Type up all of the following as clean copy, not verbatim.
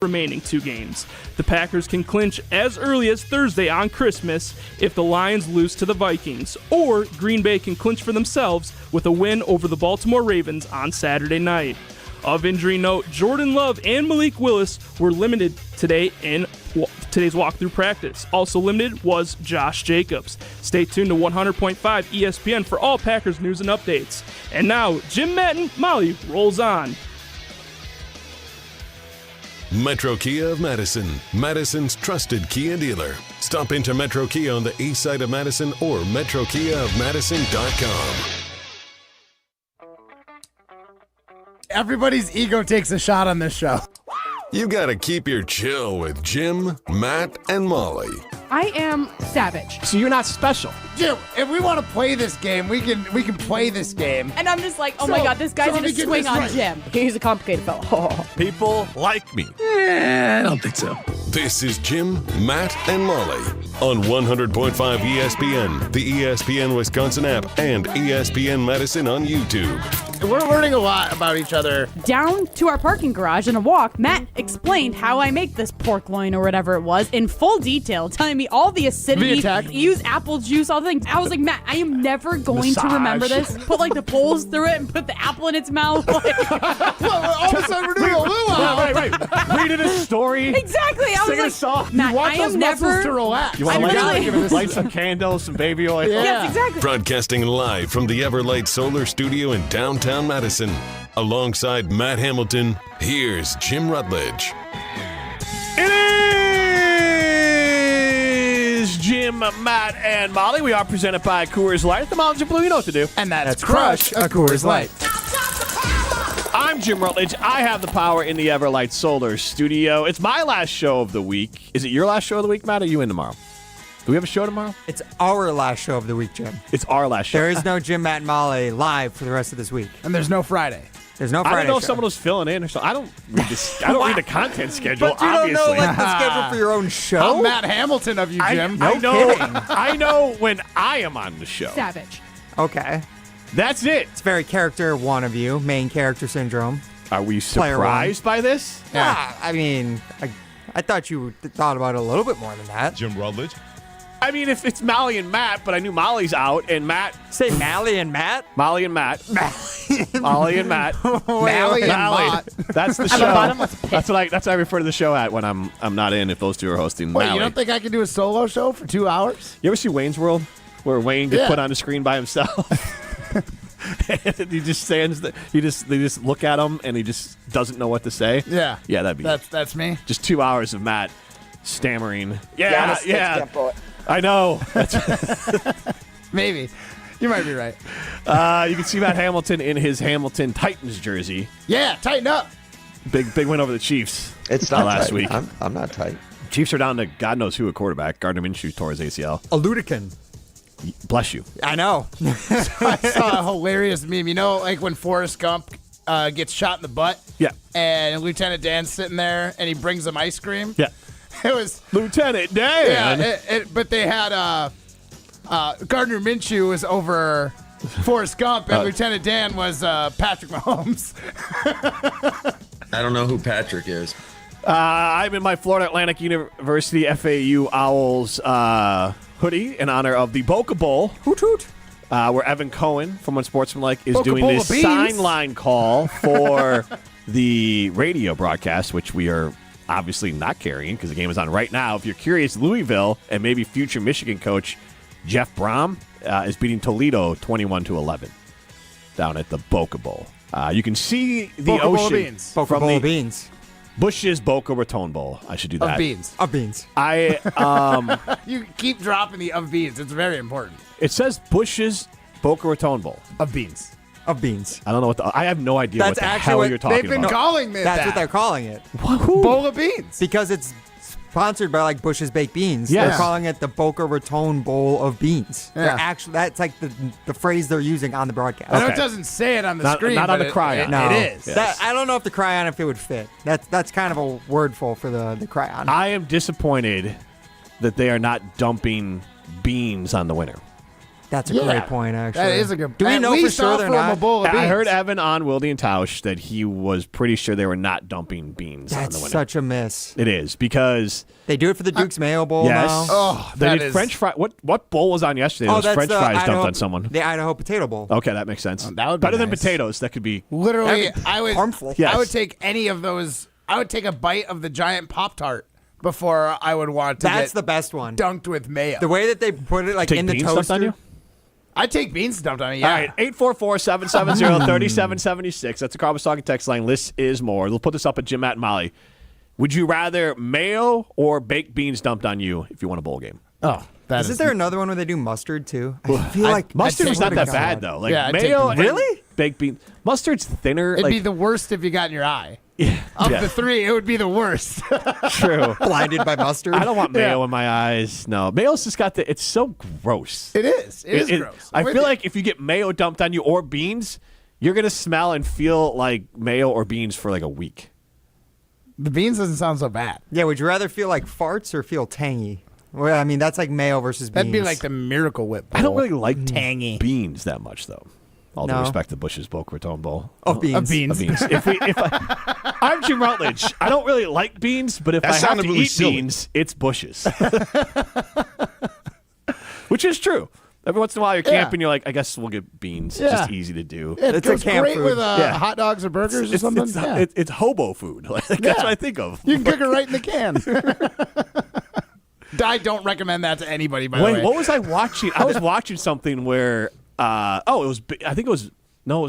remaining 2 games. The Packers can clinch as early as Thursday on Christmas if the Lions lose to the Vikings, or Green Bay can clinch for themselves with a win over the Baltimore Ravens on Saturday night. Of injury note, Jordan Love and Malik Willis were limited today in today's walkthrough practice. Also limited was Josh Jacobs. Stay tuned to 100.5 ESPN for all Packers news and updates. And now, Jim, Matt, and Molly rolls on. Metro Kia of Madison, Madison's trusted Kia dealer. Stop into Metro Kia on the east side of Madison or metrokiaofmadison.com. Everybody's ego takes a shot on this show. You gotta keep your chill with Jim, Matt, and Molly. I am savage. So you're not special. Jim, if we want to play this game, we can play this game. And I'm just like, oh my God, this guy's gonna swing on Jim. He's a complicated fellow. People like me. I don't think so. This is Jim, Matt, and Molly on 100.5 ESPN, the ESPN Wisconsin App, and ESPN Madison on YouTube. We're learning a lot about each other. Down to our parking garage in a walk, Matt explained how I make this pork loin or whatever it was in full detail, telling me all the acidity, use apple juice, all the things. I was like, Matt, I am never going to remember this. Put like the bowls through it and put the apple in its mouth. Like, all of a sudden we're doing a luau. Right. Reading a story. Exactly. I was Singing a like, song. Matt, You want I those am muscles never to relax. You want to light some candles, some baby oil. Yeah. Yes, exactly. Broadcasting live from the Everlight Solar Studio in downtown Madison. Alongside Matt Hamilton, here's Jim Rutledge. It is Jim, Matt, and Molly. We are presented by Coors Light. The Mountains are blue. You know what to do. And that's Crush a Coors Light. I'm Jim Rutledge. I have the power in the Everlight Solar Studio. It's my last show of the week. Is it your last show of the week, Matt? Or are you in tomorrow? Do we have a show tomorrow? It's our last show of the week, Jim. It's our last show. There is no Jim, Matt, and Molly live for the rest of this week. And there's no Friday. There's no I Friday don't know if show. someone was filling in or something. I don't read this. I don't read the content schedule, But you obviously. don't know like the schedule for your own show? I'm Matt Hamilton of you, Jim. I know when I am on the show. Savage. Okay. That's it. It's very character one of you, main character syndrome. Are we Player surprised by this? Yeah. I mean, I thought you thought about it a little bit more than that. Jim Rutledge. I mean, if it's Molly and Matt, but I knew Molly's out, and Matt. Say Mally and Matt? Molly and Matt. Molly and Matt. Mally and Mott. That's the I'm show. a bottomless pit. That's what I refer to the show at when I'm not in. If those two are hosting. Wait, Mally. you don't think I can do a solo show for 2 hours? You ever see Wayne's World, where Wayne gets Yeah. put on the screen by himself? And he just stands. They just look at him, and he just doesn't know what to say. Yeah. Yeah, that'd be That's me. just 2 hours of Matt stammering. Yeah, Yeah. I know. Maybe. You might be right. You can see Matt Hamilton in his Hamilton Titans jersey. Yeah, tighten up. Big win over the Chiefs. It's not last tight. week. I'm not tight. Chiefs are down to God knows who at quarterback. Gardner Minshew tore his ACL. A ludican. Bless you. I know. I saw a hilarious meme. You know, like when Forrest Gump gets shot in the butt? Yeah. And Lieutenant Dan's sitting there, and he brings him ice cream? Yeah. It was... Lieutenant Dan. Yeah, but they had... Gardner Minshew was over Forrest Gump, and Lieutenant Dan was Patrick Mahomes. I don't know who Patrick is. I'm in my Florida Atlantic University FAU Owls hoodie in honor of the Boca Bowl. Hoot hoot. Where Evan Cohen from Unsportsmanlike is Boca doing Bowl this of beans. sign line call for the radio broadcast, which we are obviously not carrying because the game is on right now. If you're curious, Louisville and maybe future Michigan coach Jeff Brom is beating Toledo 21-11 down at the Boca Bowl. You can see the Boca Bowl of ocean beans. Boca from Bowl the of beans. Bush's Boca Raton Bowl. I should do that. Of beans. Of beans. You keep dropping the of beans. It's very important. It says Bush's Boca Raton Bowl. Of beans. Of beans. I don't know what I have no idea That's what the actually hell what you're talking They've been about. calling it That's that. what they're calling it. Bowl of beans. Because it's sponsored by like Bush's Baked Beans. Yes. They're calling it the Boca Raton Bowl of Beans. Yeah. They're actually that's like the phrase they're using on the broadcast. I know Okay. it doesn't say it on the Not- screen. not on but the cryon. No, It is. Yeah. That, I don't know if the cryon if it would fit. That's kind of a wordful for the cryon. I am disappointed that they are not dumping beans on the winner. That's a great point, actually. That is a good. Do we know for sure they're not? I heard Evan on Wildy and Tausch that he was pretty sure they were not dumping beans on the That's winner. such a miss. It is because they do it for the Duke's Mayo Bowl yes. now. Oh, they did French fry. What bowl was on yesterday? Those that's French the fries Idaho, dumped on someone. The Idaho Potato Bowl. Okay, that makes sense. that would be better than nice. potatoes. That could be Literally, I would. harmful. Yes. I would take any of those. I would take a bite of the giant Pop-Tart before I would want to That's get the best one. dunked with mayo. The way that they put it, like take in the beans dumped on you. toaster. I'd take beans dumped on me. Yeah. All right, 844-770-3776. That's the Carbus Talking text line. List is more. We'll put this up at Jim, Matt, and Molly. Would you rather mayo or baked beans dumped on you if you won a bowl game? Oh, that Isn't there another one where they do mustard too? I feel like Mustard I is not swear that to bad, God. though. Like Yeah, I'd take mayo the- and Really? baked beans. Mustard's thinner. It'd like, be the worst if you got in your eye. yeah, Of yeah, the three, it would be the worst. true. Blinded by mustard. I don't want mayo in my eyes. No, mayo's just got it's so gross. It is. It is gross. I I'm with feel you. like if you get mayo dumped on you or beans, you're gonna smell and feel like mayo or beans for like a week. The beans doesn't sound so bad. Yeah, would you rather feel like farts or feel tangy? Well, I mean, that's like mayo versus beans. That'd be like the Miracle Whip bowl. I don't really like Tangy. beans that much, though. All due No. respect to Bush's Boca Raton Bowl. Of beans. Of beans. Of beans. I'm Jim Rutledge. I don't really like beans, but if That I have sounded to really eat silly. beans, it's Bush's. Which is true. Every once in a while you're Yeah. camping, you're like, I guess we'll get beans. Yeah. It's just easy to do. It It's a goes camp great food. with Yeah. hot dogs or burgers or something. Yeah. It's hobo food. Like, that's what I think of. You can cook it right in the can. I don't recommend that to anybody, by the Wait, way. what was I watching? I was watching something where, it was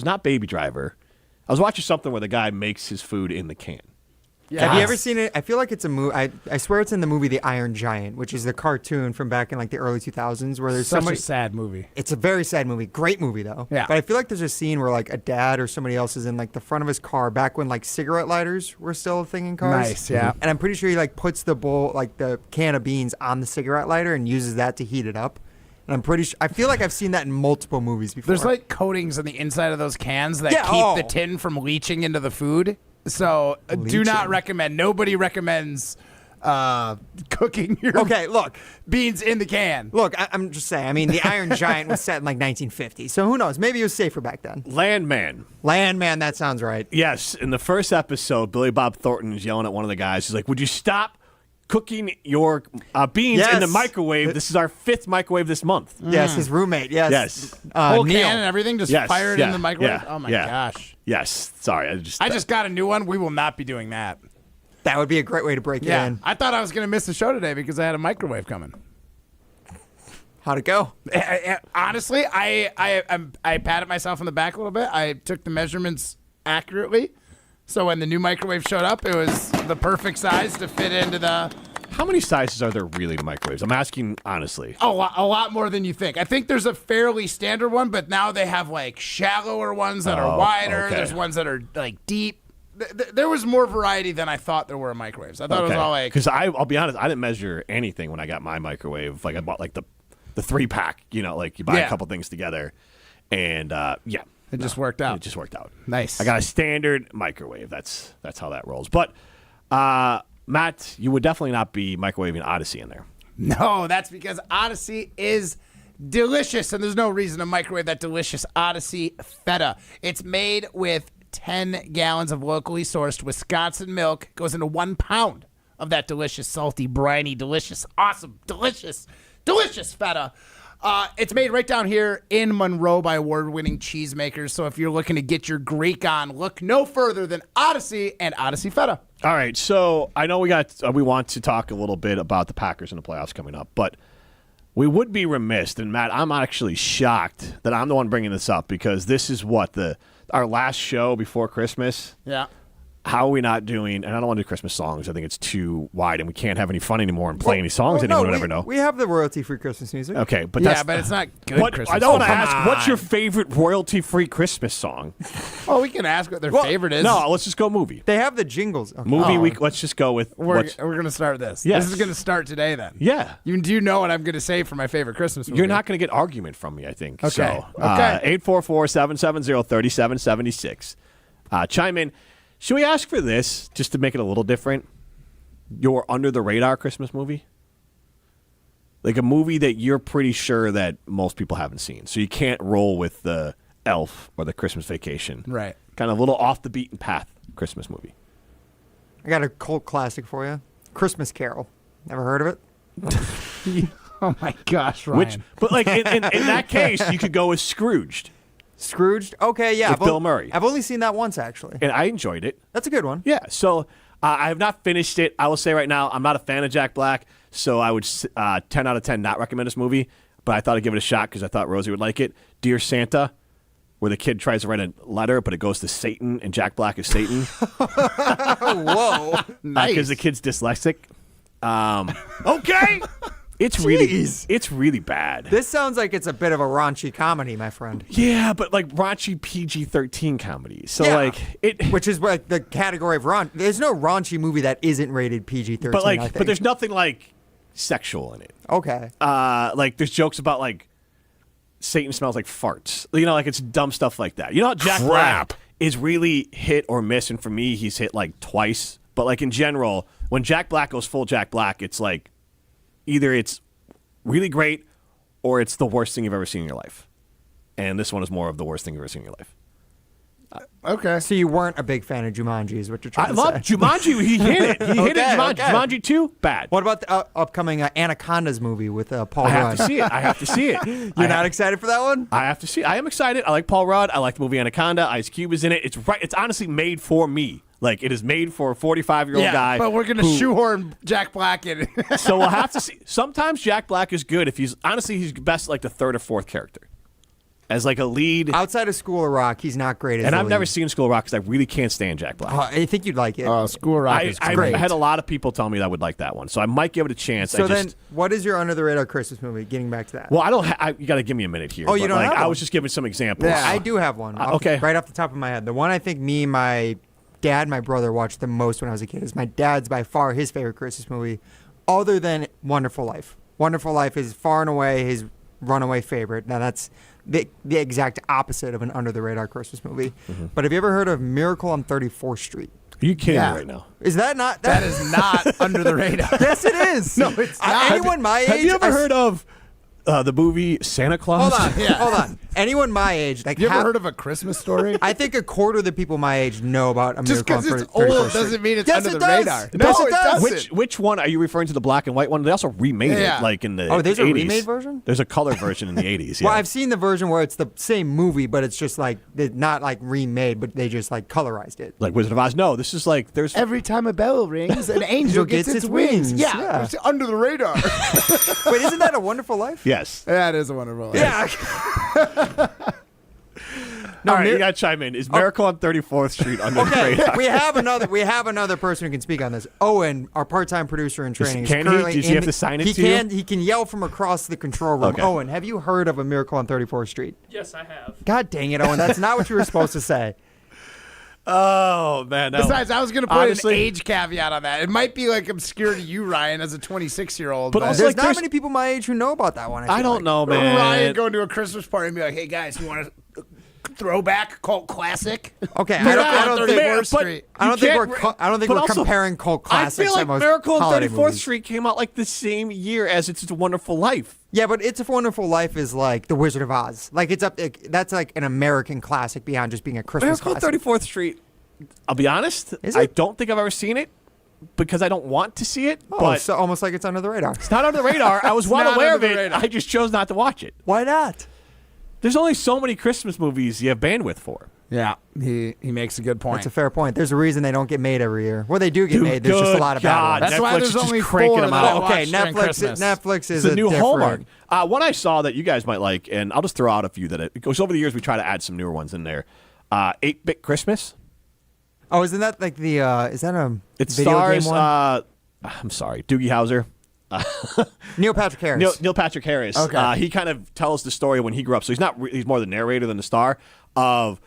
not Baby Driver. I was watching something where the guy makes his food in the can. Have you ever seen it? I feel like it's a movie. I swear it's in the movie The Iron Giant, which is the cartoon from back in like the early 2000s where there's Such somebody. a sad movie. It's a very sad movie. Great movie though. Yeah. But I feel like there's a scene where like a dad or somebody else is in like the front of his car back when like cigarette lighters were still a thing in cars. Nice, yeah. And I'm pretty sure he like puts the bowl, like the can of beans on the cigarette lighter and uses that to heat it up. And I'm pretty sure, I feel like I've seen that in multiple movies before. There's like coatings on the inside of those cans that Yeah, keep the oh. tin from leaching into the food. So do not recommend. Nobody recommends cooking your Okay, look. beans in the can. Look, I'm just saying. I mean, The Iron Giant was set in like 1950, so who knows? Maybe it was safer back then. Landman. Landman, that sounds right. Yes, in the first episode, Billy Bob Thornton is yelling at one of the guys. He's like, would you stop cooking your beans in the Yes. microwave? This is our 5th microwave this month. Yes, his roommate. Yes. Yes. Whole Neil. can and everything, just Yes, fire it yeah, in the microwave. yeah, Oh my yeah. gosh! Yes. Sorry. I just got a new one. We will not be doing that. That would be a great way to break it Yeah, in. I thought I was going to miss the show today because I had a microwave coming. How'd it go? Honestly, I patted myself on the back a little bit. I took the measurements accurately, so when the new microwave showed up, it was the perfect size to fit into the. How many sizes are there really in microwaves? I'm asking honestly. A lot more than you think. I think there's a fairly standard one, but now they have like shallower ones that are wider. okay. There's ones that are like deep. There was more variety than I thought there were in microwaves. I thought it was all like. Because I'll be honest, I didn't measure anything when I got my microwave. Like I bought like the 3-pack. You know, like you buy a couple things together, and It just worked out. It just worked out. Nice. I got a standard microwave. That's how that rolls. But Matt, you would definitely not be microwaving Odyssey in there. No, that's because Odyssey is delicious, and there's no reason to microwave that delicious Odyssey feta. It's made with 10 gallons of locally sourced Wisconsin milk. Goes into 1 pound of that delicious, salty, briny, delicious, awesome, delicious feta. It's made right down here in Monroe by award-winning cheesemakers. So if you're looking to get your Greek on, look no further than Odyssey and Odyssey feta. All right, so I know we want to talk a little bit about the Packers and the playoffs coming up, but we would be remiss, and Matt, I'm actually shocked that I'm the one bringing this up because this is our last show before Christmas. Yeah. How are we not doing, and I don't want to do Christmas songs. I think it's too wide, and we can't have any fun anymore and play any songs anyone would ever know. We have the royalty-free Christmas music. Okay, but Yeah, but it's not good Christmas. I don't want to Come ask, on. what's your favorite royalty-free Christmas song? Oh, we can ask what their favorite is. No, let's just go movie. They have the jingles. Okay. Movie week, let's just go with We're going to start this. Yes. This is going to start today then. Yeah. You do know what I'm going to say for my favorite Christmas movie. You're not going to get argument from me, I think. Okay. So, Okay. 844-770-3776. Chime in. Should we ask for this, just to make it a little different? Your under-the-radar Christmas movie? Like a movie that you're pretty sure that most people haven't seen. So you can't roll with the Elf or the Christmas Vacation. Right. Kind of a little off the beaten path Christmas movie. I got a cult classic for you. Christmas Carol. Never heard of it? Oh my gosh, Ryan. But like in that case, you could go with Scrooged. Scrooged? Okay, yeah. With Bill Murray. I've only seen that once, actually. And I enjoyed it. That's a good one. Yeah. So I have not finished it. I will say right now, I'm not a fan of Jack Black. So I would 10 out of 10 not recommend this movie. But I thought I'd give it a shot because I thought Rosie would like it. Dear Santa, where the kid tries to write a letter, but it goes to Satan, and Jack Black is Satan. Whoa. Nice. Because the kid's dyslexic. Okay. It's really bad. This sounds like it's a bit of a raunchy comedy, my friend. Yeah, but like raunchy PG-13 comedy. So Yeah. like it, Which is like the category of raunch. There's no raunchy movie that isn't rated PG-13. but I like, think. but there's nothing like sexual in it. Okay. Like there's jokes about like Satan smells like farts. You know, like it's dumb stuff like that. You know, how Jack Black is really hit or miss, and for me, he's hit like twice. But like in general, when Jack Black goes full Jack Black, it's like either it's really great or it's the worst thing you've ever seen in your life. And this one is more of the worst thing you've ever seen in your life. Okay. So you weren't a big fan of Jumanji, is what you're trying I to love say. Jumanji. He hit it. He hit it. Okay, Jumanji. okay. Jumanji 2, bad. What about the upcoming Anacondas movie with Paul I Rudd? have to see it. I have to see it. You're not excited for that one? I have to see it. I am excited. I like Paul Rudd. I like the movie Anaconda. Ice Cube is in it. It's right. It's honestly made for me. Like it is made for a 45-year-old guy. but we're gonna shoehorn Jack Black in. So we'll have to see. Sometimes Jack Black is good if he's best like the third or fourth character, as like a lead. Outside of School of Rock, he's not great as And the I've never lead. seen School of Rock because I really can't stand Jack Black. I think you'd like it. School of Rock is I great. had a lot of people tell me that I would like that one, so I might give it a chance. So then, what is your under the radar Christmas movie? Getting back to that. Well, I don't. You got to give me a minute here. Oh, you but, don't like, have I one? was just giving some examples. Yeah, I do have one. Okay. Right off the top of my head. The one I think me and my dad, my brother watched the most when I was a kid is my dad's by far his favorite Christmas movie, other than Wonderful Life. Wonderful Life is far and away his runaway favorite. Now that's the exact opposite of an under the radar Christmas movie. Mm-hmm. But have you ever heard of Miracle on 34th Street? Are you kidding Yeah. me right now? Is that not That is not under the radar. Yes, it is. No, it's not. Anyone my age? Have you ever heard of the movie Santa Claus? Hold on, hold on. Anyone my age, like You ever half- heard of A Christmas Story? I think a quarter of the people my age know about a Just Miracle on because it's 34th old Street. doesn't mean it's Yes, under it the does. radar. Yes, No, it it does. doesn't. Which one are you referring to? The black and white one? They also remade Yeah. it, like in the Oh, there's a 80s. remade version? There's a color version in the 80s. Yeah. Well, I've seen the version where it's the same movie, but it's just like not like remade, but they just like colorized it. like Wizard of Oz. No, this is like there's. Every time a bell rings, an angel gets its wings. Yeah, it's under the radar. Wait, isn't that A Wonderful Life? Yes. That is a wonderful life. Yeah. All right, you got to chime in. Is Miracle on 34th Street under the Okay, radar? we have another person who can speak on this. Owen, our part-time producer in training, Can is he? currently Does he in have the- to sign it he to you? can, He can yell from across the control room. Okay. Owen, have you heard of A Miracle on 34th Street? Yes, I have. God dang it, Owen! That's not what you were supposed to say. Oh man. No. Besides, I was going to put Honestly- an age caveat on that. It might be like obscure to you, Ryan, as a 26-year-old. But also, There's like, not there's- many people my age who know about that one. I feel don't like. know, man. Ryan going to a Christmas party and be like, "Hey guys, you want a throwback cult classic?" Okay, I Miracle don't on think 34th but Street. I don't you think can't I don't think but we're also, comparing cult classics. I feel like to most Miracle on holiday 34th movies. Street came out like the same year as It's a Wonderful Life. Yeah, but It's a Wonderful Life is like The Wizard of Oz. Like it's up. That's like an American classic beyond just being a Christmas Miracle on classic. 34th Street, I'll be honest, Is I it? don't think I've ever seen it because I don't want to see it, Oh, but so almost like it's under the radar. it's not under the radar. I was well not aware of under the it. radar. I just chose not to watch it. Why not? There's only so many Christmas movies you have bandwidth for. Yeah, he makes a good point. That's a fair point. There's a reason they don't get made every year. Well, they do get made. There's just a good lot of God, bad ones. That's why Netflix there's is just only cranking 4 them that I out. watch Okay, during Christmas. Netflix is It's a new different. Hallmark. One I saw that you guys might like, and I'll just throw out a few that it goes over the years. We try to add some newer ones in there. 8-Bit Christmas. Oh, isn't that like the? Is that a It video stars. game one? I'm sorry, Doogie Howser. Neil Patrick Harris. Neil Patrick Harris. Okay. He kind of tells the story when he grew up. So he's more the narrator than the star of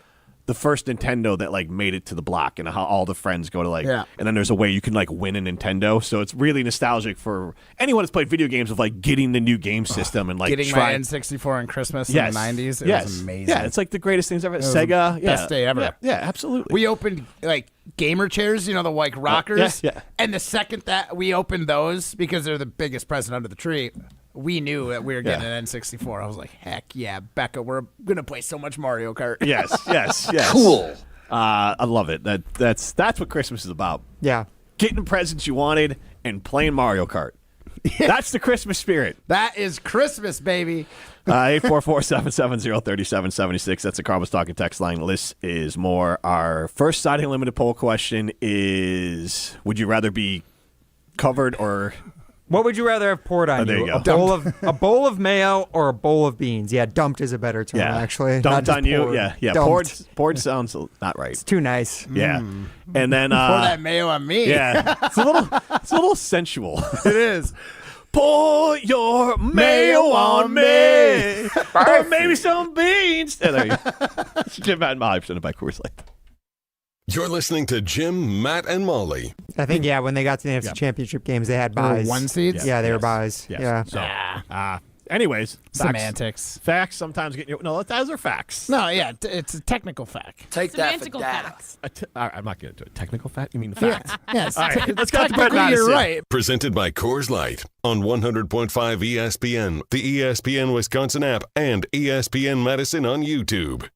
the first Nintendo that like made it to the block and how all the friends go to like, Yeah. and then there's a way you can like win a Nintendo. So it's really nostalgic for anyone that's played video games of like getting the new game system and like Getting trying. my N64 on Christmas Yes. in the 90s. It yes. was amazing. Yeah, it's like the greatest things ever. was Sega. the best day ever. Yeah, absolutely. We opened like gamer chairs, the like rockers. yeah. And the second that we opened those, because they're the biggest present under the tree, we knew that we were getting an N64. I was like, heck yeah, Becca, we're going to play so much Mario Kart. Yes. Cool. I love it. That's what Christmas is about. Yeah. Getting the presents you wanted and playing Mario Kart. That's the Christmas spirit. That is Christmas, baby. 844-770-3776. That's the Carmel's Talking text line. This is more. Our first Siding Unlimited poll question is, would you rather be covered or... What would you rather have poured on there you? you go. A bowl of mayo or a bowl of beans? Yeah, dumped is a better term, actually. Dumped on you? Poured. Yeah. Dumped. Poured sounds not right. It's too nice. Yeah. And then... Pour that mayo on me. Yeah. It's a little sensual. It is. Pour your mayo on me. Or maybe some beans. Yeah, there you go. Jim, Matt, and Molly presented by Coors Light. You're listening to Jim, Matt, and Molly. I think, when they got to the NFC Championship games, they had buys. One seeds? Yeah, they were buys. Yes. Yeah. So, anyways. Semantics. Facts sometimes get you. No, those are facts. No, yeah, it's a technical fact. Take that for Semantical data. facts. I'm not getting into it. Technical fact? You mean fact? Yes. All right, let's go to Technically, you're right. Presented by Coors Light on 100.5 ESPN, the ESPN Wisconsin app, and ESPN Madison on YouTube.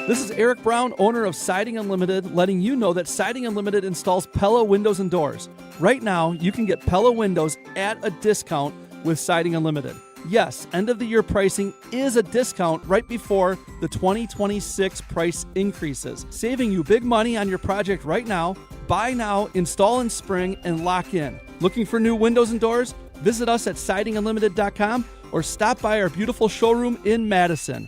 This is Eric Brown, owner of Siding Unlimited, letting you know that Siding Unlimited installs Pella windows and doors. Right now, you can get Pella windows at a discount with Siding Unlimited. Yes, end-of-the-year pricing is a discount right before the 2026 price increases, saving you big money on your project right now. Buy now, install in spring, and lock in. Looking for new windows and doors? Visit us at sidingunlimited.com or stop by our beautiful showroom in Madison.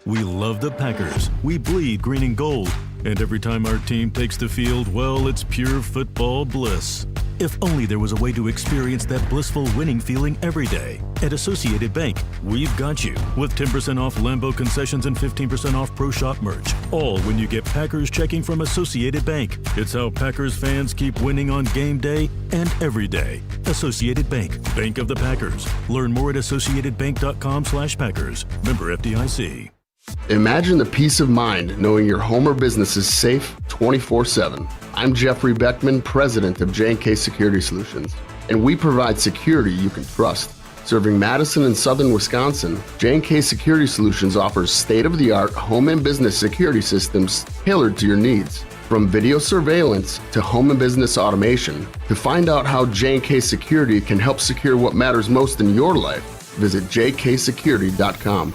We love the Packers. We bleed green and gold. And every time our team takes the field, well, it's pure football bliss. If only there was a way to experience that blissful winning feeling every day. At Associated Bank, we've got you with 10% off Lambeau concessions and 15% off Pro Shop merch. All when you get Packers checking from Associated Bank. It's how Packers fans keep winning on game day and every day. Associated Bank, Bank of the Packers. Learn more at associatedbank.com/Packers. Member FDIC. Imagine the peace of mind knowing your home or business is safe 24/7. I'm Jeffrey Beckman, president of J&K Security Solutions, and we provide security you can trust. Serving Madison and southern Wisconsin, J&K Security Solutions offers state-of-the-art home and business security systems tailored to your needs. From video surveillance to home and business automation, to find out how J&K Security can help secure what matters most in your life, visit jksecurity.com.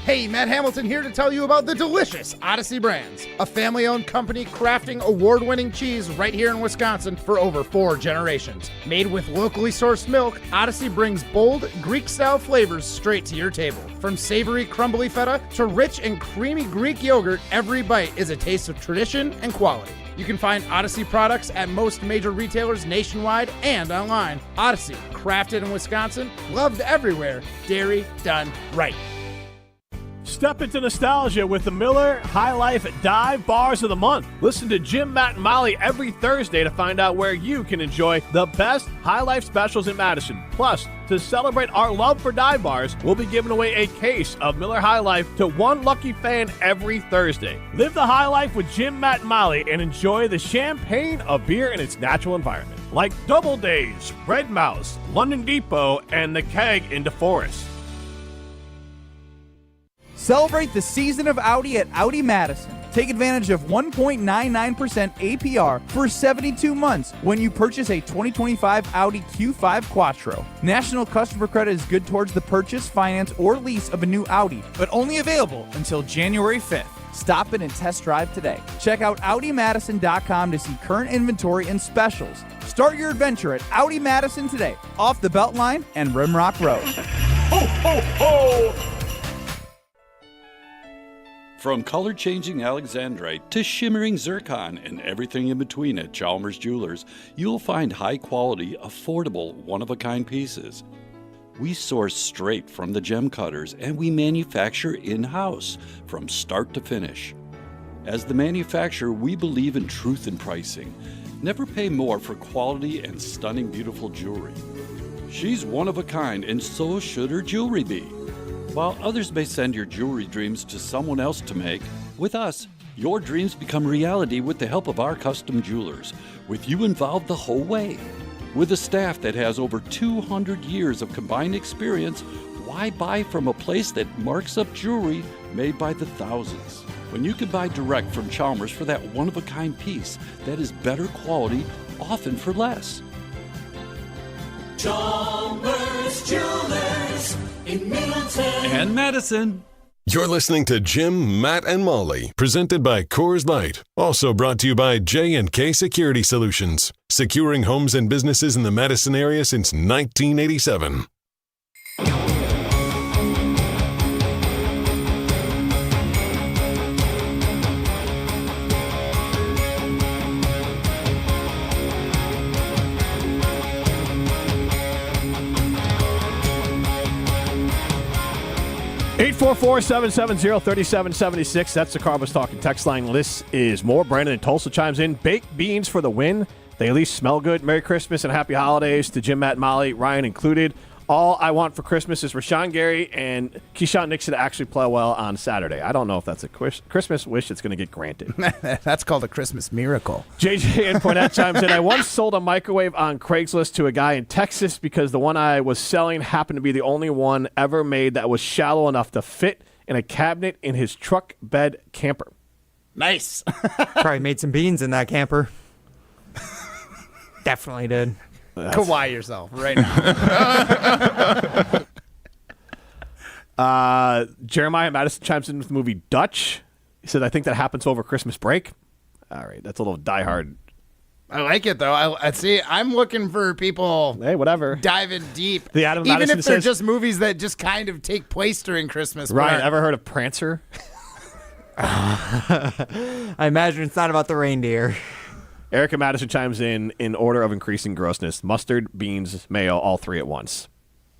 Hey, Matt Hamilton here to tell you about the delicious Odyssey Brands, a family-owned company crafting award-winning cheese right here in Wisconsin for over 4 generations. Made with locally sourced milk, Odyssey brings bold, Greek-style flavors straight to your table. From savory, crumbly feta to rich and creamy Greek yogurt, every bite is a taste of tradition and quality. You can find Odyssey products at most major retailers nationwide and online. Odyssey, crafted in Wisconsin, loved everywhere, dairy done right. Step into nostalgia with the Miller High Life Dive Bars of the Month. Listen to Jim, Matt, and Molly every Thursday to find out where you can enjoy the best High Life specials in Madison. Plus, to celebrate our love for dive bars, we'll be giving away a case of Miller High Life to one lucky fan every Thursday. Live the high life with Jim, Matt, and Molly and enjoy the champagne of beer in its natural environment. Like Double Days, Red Mouse, London Depot, and the Keg in DeForest. Celebrate the season of Audi at Audi Madison. Take advantage of 1.99% APR for 72 months when you purchase a 2025 Audi Q5 Quattro. National customer credit is good towards the purchase, finance, or lease of a new Audi, but only available until January 5th. Stop in and test drive today. Check out AudiMadison.com to see current inventory and specials. Start your adventure at Audi Madison today, off the Beltline and Rimrock Road. Ho, ho, ho! From color-changing alexandrite to shimmering zircon and everything in between at Chalmers Jewelers, you'll find high-quality, affordable, one-of-a-kind pieces. We source straight from the gem cutters and we manufacture in-house from start to finish. As the manufacturer, we believe in truth in pricing. Never pay more for quality and stunning, beautiful jewelry. She's one of a kind, and so should her jewelry be. While others may send your jewelry dreams to someone else to make, with us, your dreams become reality with the help of our custom jewelers, with you involved the whole way. With a staff that has over 200 years of combined experience, why buy from a place that marks up jewelry made by the thousands? When you can buy direct from Chalmers for that one-of-a-kind piece that is better quality, often for less. Chalmers Jewelers in Middleton And Madison. You're listening to Jim, Matt, and Molly, presented by Coors Light. Also brought to you by J&K Security Solutions, securing homes and businesses in the Madison area since 1987. 844-770-3776. That's the Carbos Talking text line. This is more. Brandon in Tulsa chimes in. Baked beans for the win. They at least smell good. Merry Christmas and happy holidays to Jim, Matt, Molly, Ryan included. All I want for Christmas is Rashawn Gary and Keyshawn Nixon to actually play well on Saturday. I don't know if that's a Christmas wish that's going to get granted. That's called a Christmas miracle. JJ and Poinette chimes in. I once sold a microwave on Craigslist to a guy in Texas because the one I was selling happened to be the only one ever made that was shallow enough to fit in a cabinet in his truck bed camper. Nice. Probably made some beans in that camper. Definitely did. Kawhi yourself right now. Jeremiah Madison chimes in with the movie Dutch. He said, I think that happens over Christmas break. All right, that's a little diehard. I like it, though. I see. I'm looking for people whatever. diving deep. Even Madison if they're says, just movies that just kind of take place during Christmas. Ryan, ever heard of Prancer? I imagine it's not about the reindeer. Erica Madison chimes in order of increasing grossness. Mustard, beans, mayo, all three at once.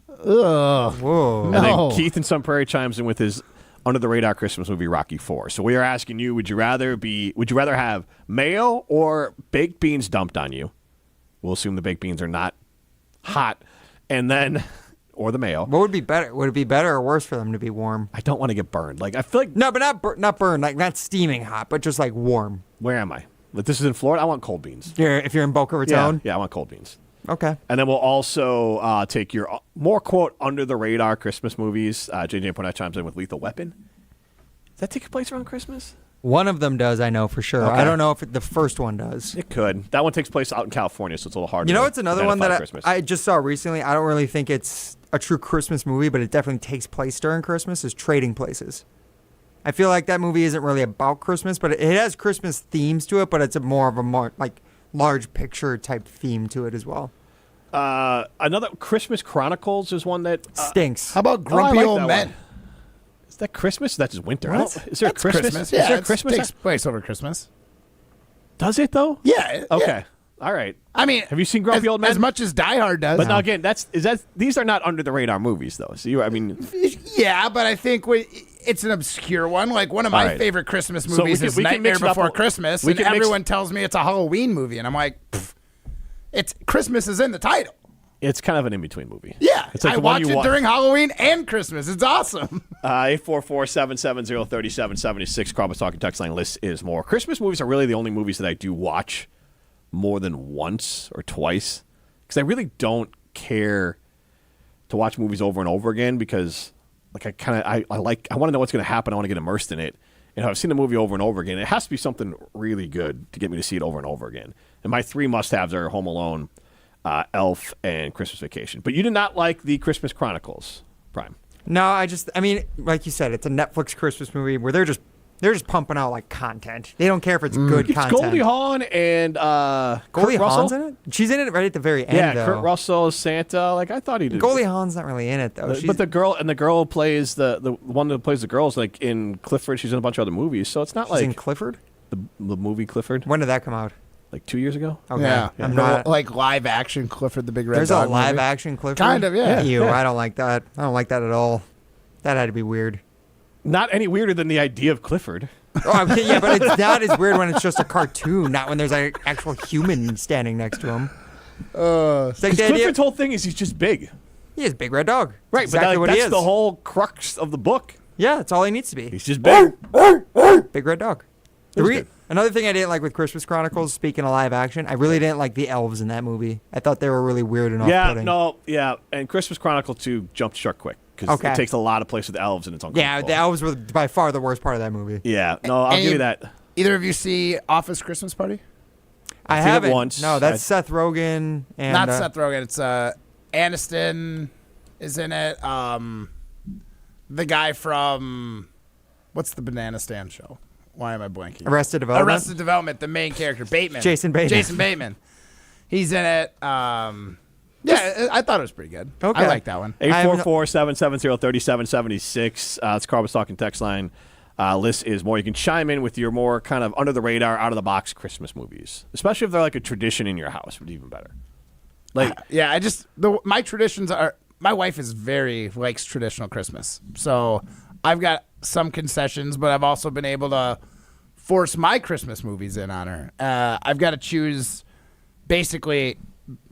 Ugh. Whoa. And then Keith in Sun Prairie chimes in with his under-the-radar Christmas movie, Rocky IV. So we are asking you, would you rather have mayo or baked beans dumped on you? We'll assume the baked beans are not hot. And then, or the mayo. What would be better? Would it be better or worse for them to be warm? I don't want to get burned. Like, I feel like... No, but not burned, like not steaming hot, but just like warm. Where am I? Like, this is in Florida. I want cold beans. If you're in Boca Raton? Yeah, I want cold beans. Okay. And then we'll also take your more, quote, under-the-radar Christmas movies. JJ Pornett chimes in with Lethal Weapon. Does that take place around Christmas? One of them does, I know for sure. Okay. I don't know if the first one does. It could. That one takes place out in California, so it's a little hard You to know, it's another one that Christmas. I just saw recently. I don't really think it's a true Christmas movie, but it definitely takes place during Christmas, is Trading Places. I feel like that movie isn't really about Christmas, but it has Christmas themes to it, but it's more of a large picture type theme to it as well. Another Christmas Chronicles is one that stinks. How about Grumpy Old Men? One. Is that Christmas? That's just winter. What? Is there That's a Christmas? Yeah, is there a Christmas? Takes place over Christmas. Does it though? Yeah. Okay. Yeah. All right. I mean, have you seen Grumpy Old Men? As much as Die Hard does. But now again, these are not under the radar movies though. So yeah, but I think it's an obscure one. Like one of my favorite Christmas movies is Nightmare Before Christmas, and everyone tells me it's a Halloween movie, and I'm like, it's Christmas is in the title. It's kind of an in-between movie. Yeah, it's like I watch it during Halloween and Christmas. It's awesome. 844-770-3776. Carbos Talking text line list is more. Christmas movies are really the only movies that I do watch more than once or twice because I really don't care to watch movies over and over again because like I want to know what's going to happen. I want to get immersed in it. And I've seen the movie over and over again. It has to be something really good to get me to see it over and over again. And my three must-haves are Home Alone, Elf, and Christmas Vacation. But you did not like the Christmas Chronicles, Prime. No, I mean, like you said, it's a Netflix Christmas movie where they're just pumping out like content. They don't care if it's good content. It's Goldie Hawn and Goldie Kurt Hawn's Russell? in it? She's in it right at the very end, Yeah, though. Kurt Russell is Santa. Like I thought he did. Goldie Hawn's not really in it though. But the girl who plays the one that plays the girls like in Clifford. She's in a bunch of other movies, so it's not She's like in Clifford. The movie Clifford. When did that come out? Like 2 years ago. Okay. Yeah, I'm not like live action Clifford the Big Red There's Dog. a live movie. action Clifford. Kind of, yeah. Ew, Yeah. I don't like that. I don't like that at all. That had to be weird. Not any weirder than the idea of Clifford. Oh, okay, yeah, but it's not as weird when it's just a cartoon, not when there's an actual human standing next to him. It's like the idea. Clifford's whole thing is he's just big. He is Big Red Dog. Right, exactly but what he that's is. the whole crux of the book. Yeah, that's all he needs to be. He's just big. Big Red Dog. It was good. Another thing I didn't like with Christmas Chronicles, speaking of live action, I really didn't like the elves in that movie. I thought they were really weird and off-putting. And Christmas Chronicle 2 jumped shark quick because it takes a lot of place with the elves and it's uncomfortable. Yeah, the elves were by far the worst part of that movie. Yeah, no, I'll give you that. Either of you see Office Christmas Party? I haven't. Once. No, that's Seth Rogen. And, not Seth Rogen. It's Aniston is in it. The guy from what's the Banana Stand show? Why am I blanking? Arrested Development. Arrested Development. The main character, Bateman. Jason Bateman. He's in it. Yeah, I thought it was pretty good. Okay. I like that one. 844-770-3776. It's Carl's Talking text line. List is more. You can chime in with your more kind of under the radar, out of the box Christmas movies, especially if they're like a tradition in your house. Would be even better. Like, my traditions are. My wife likes traditional Christmas, so I've got some concessions, but I've also been able to force my Christmas movies in on her. I've got to choose basically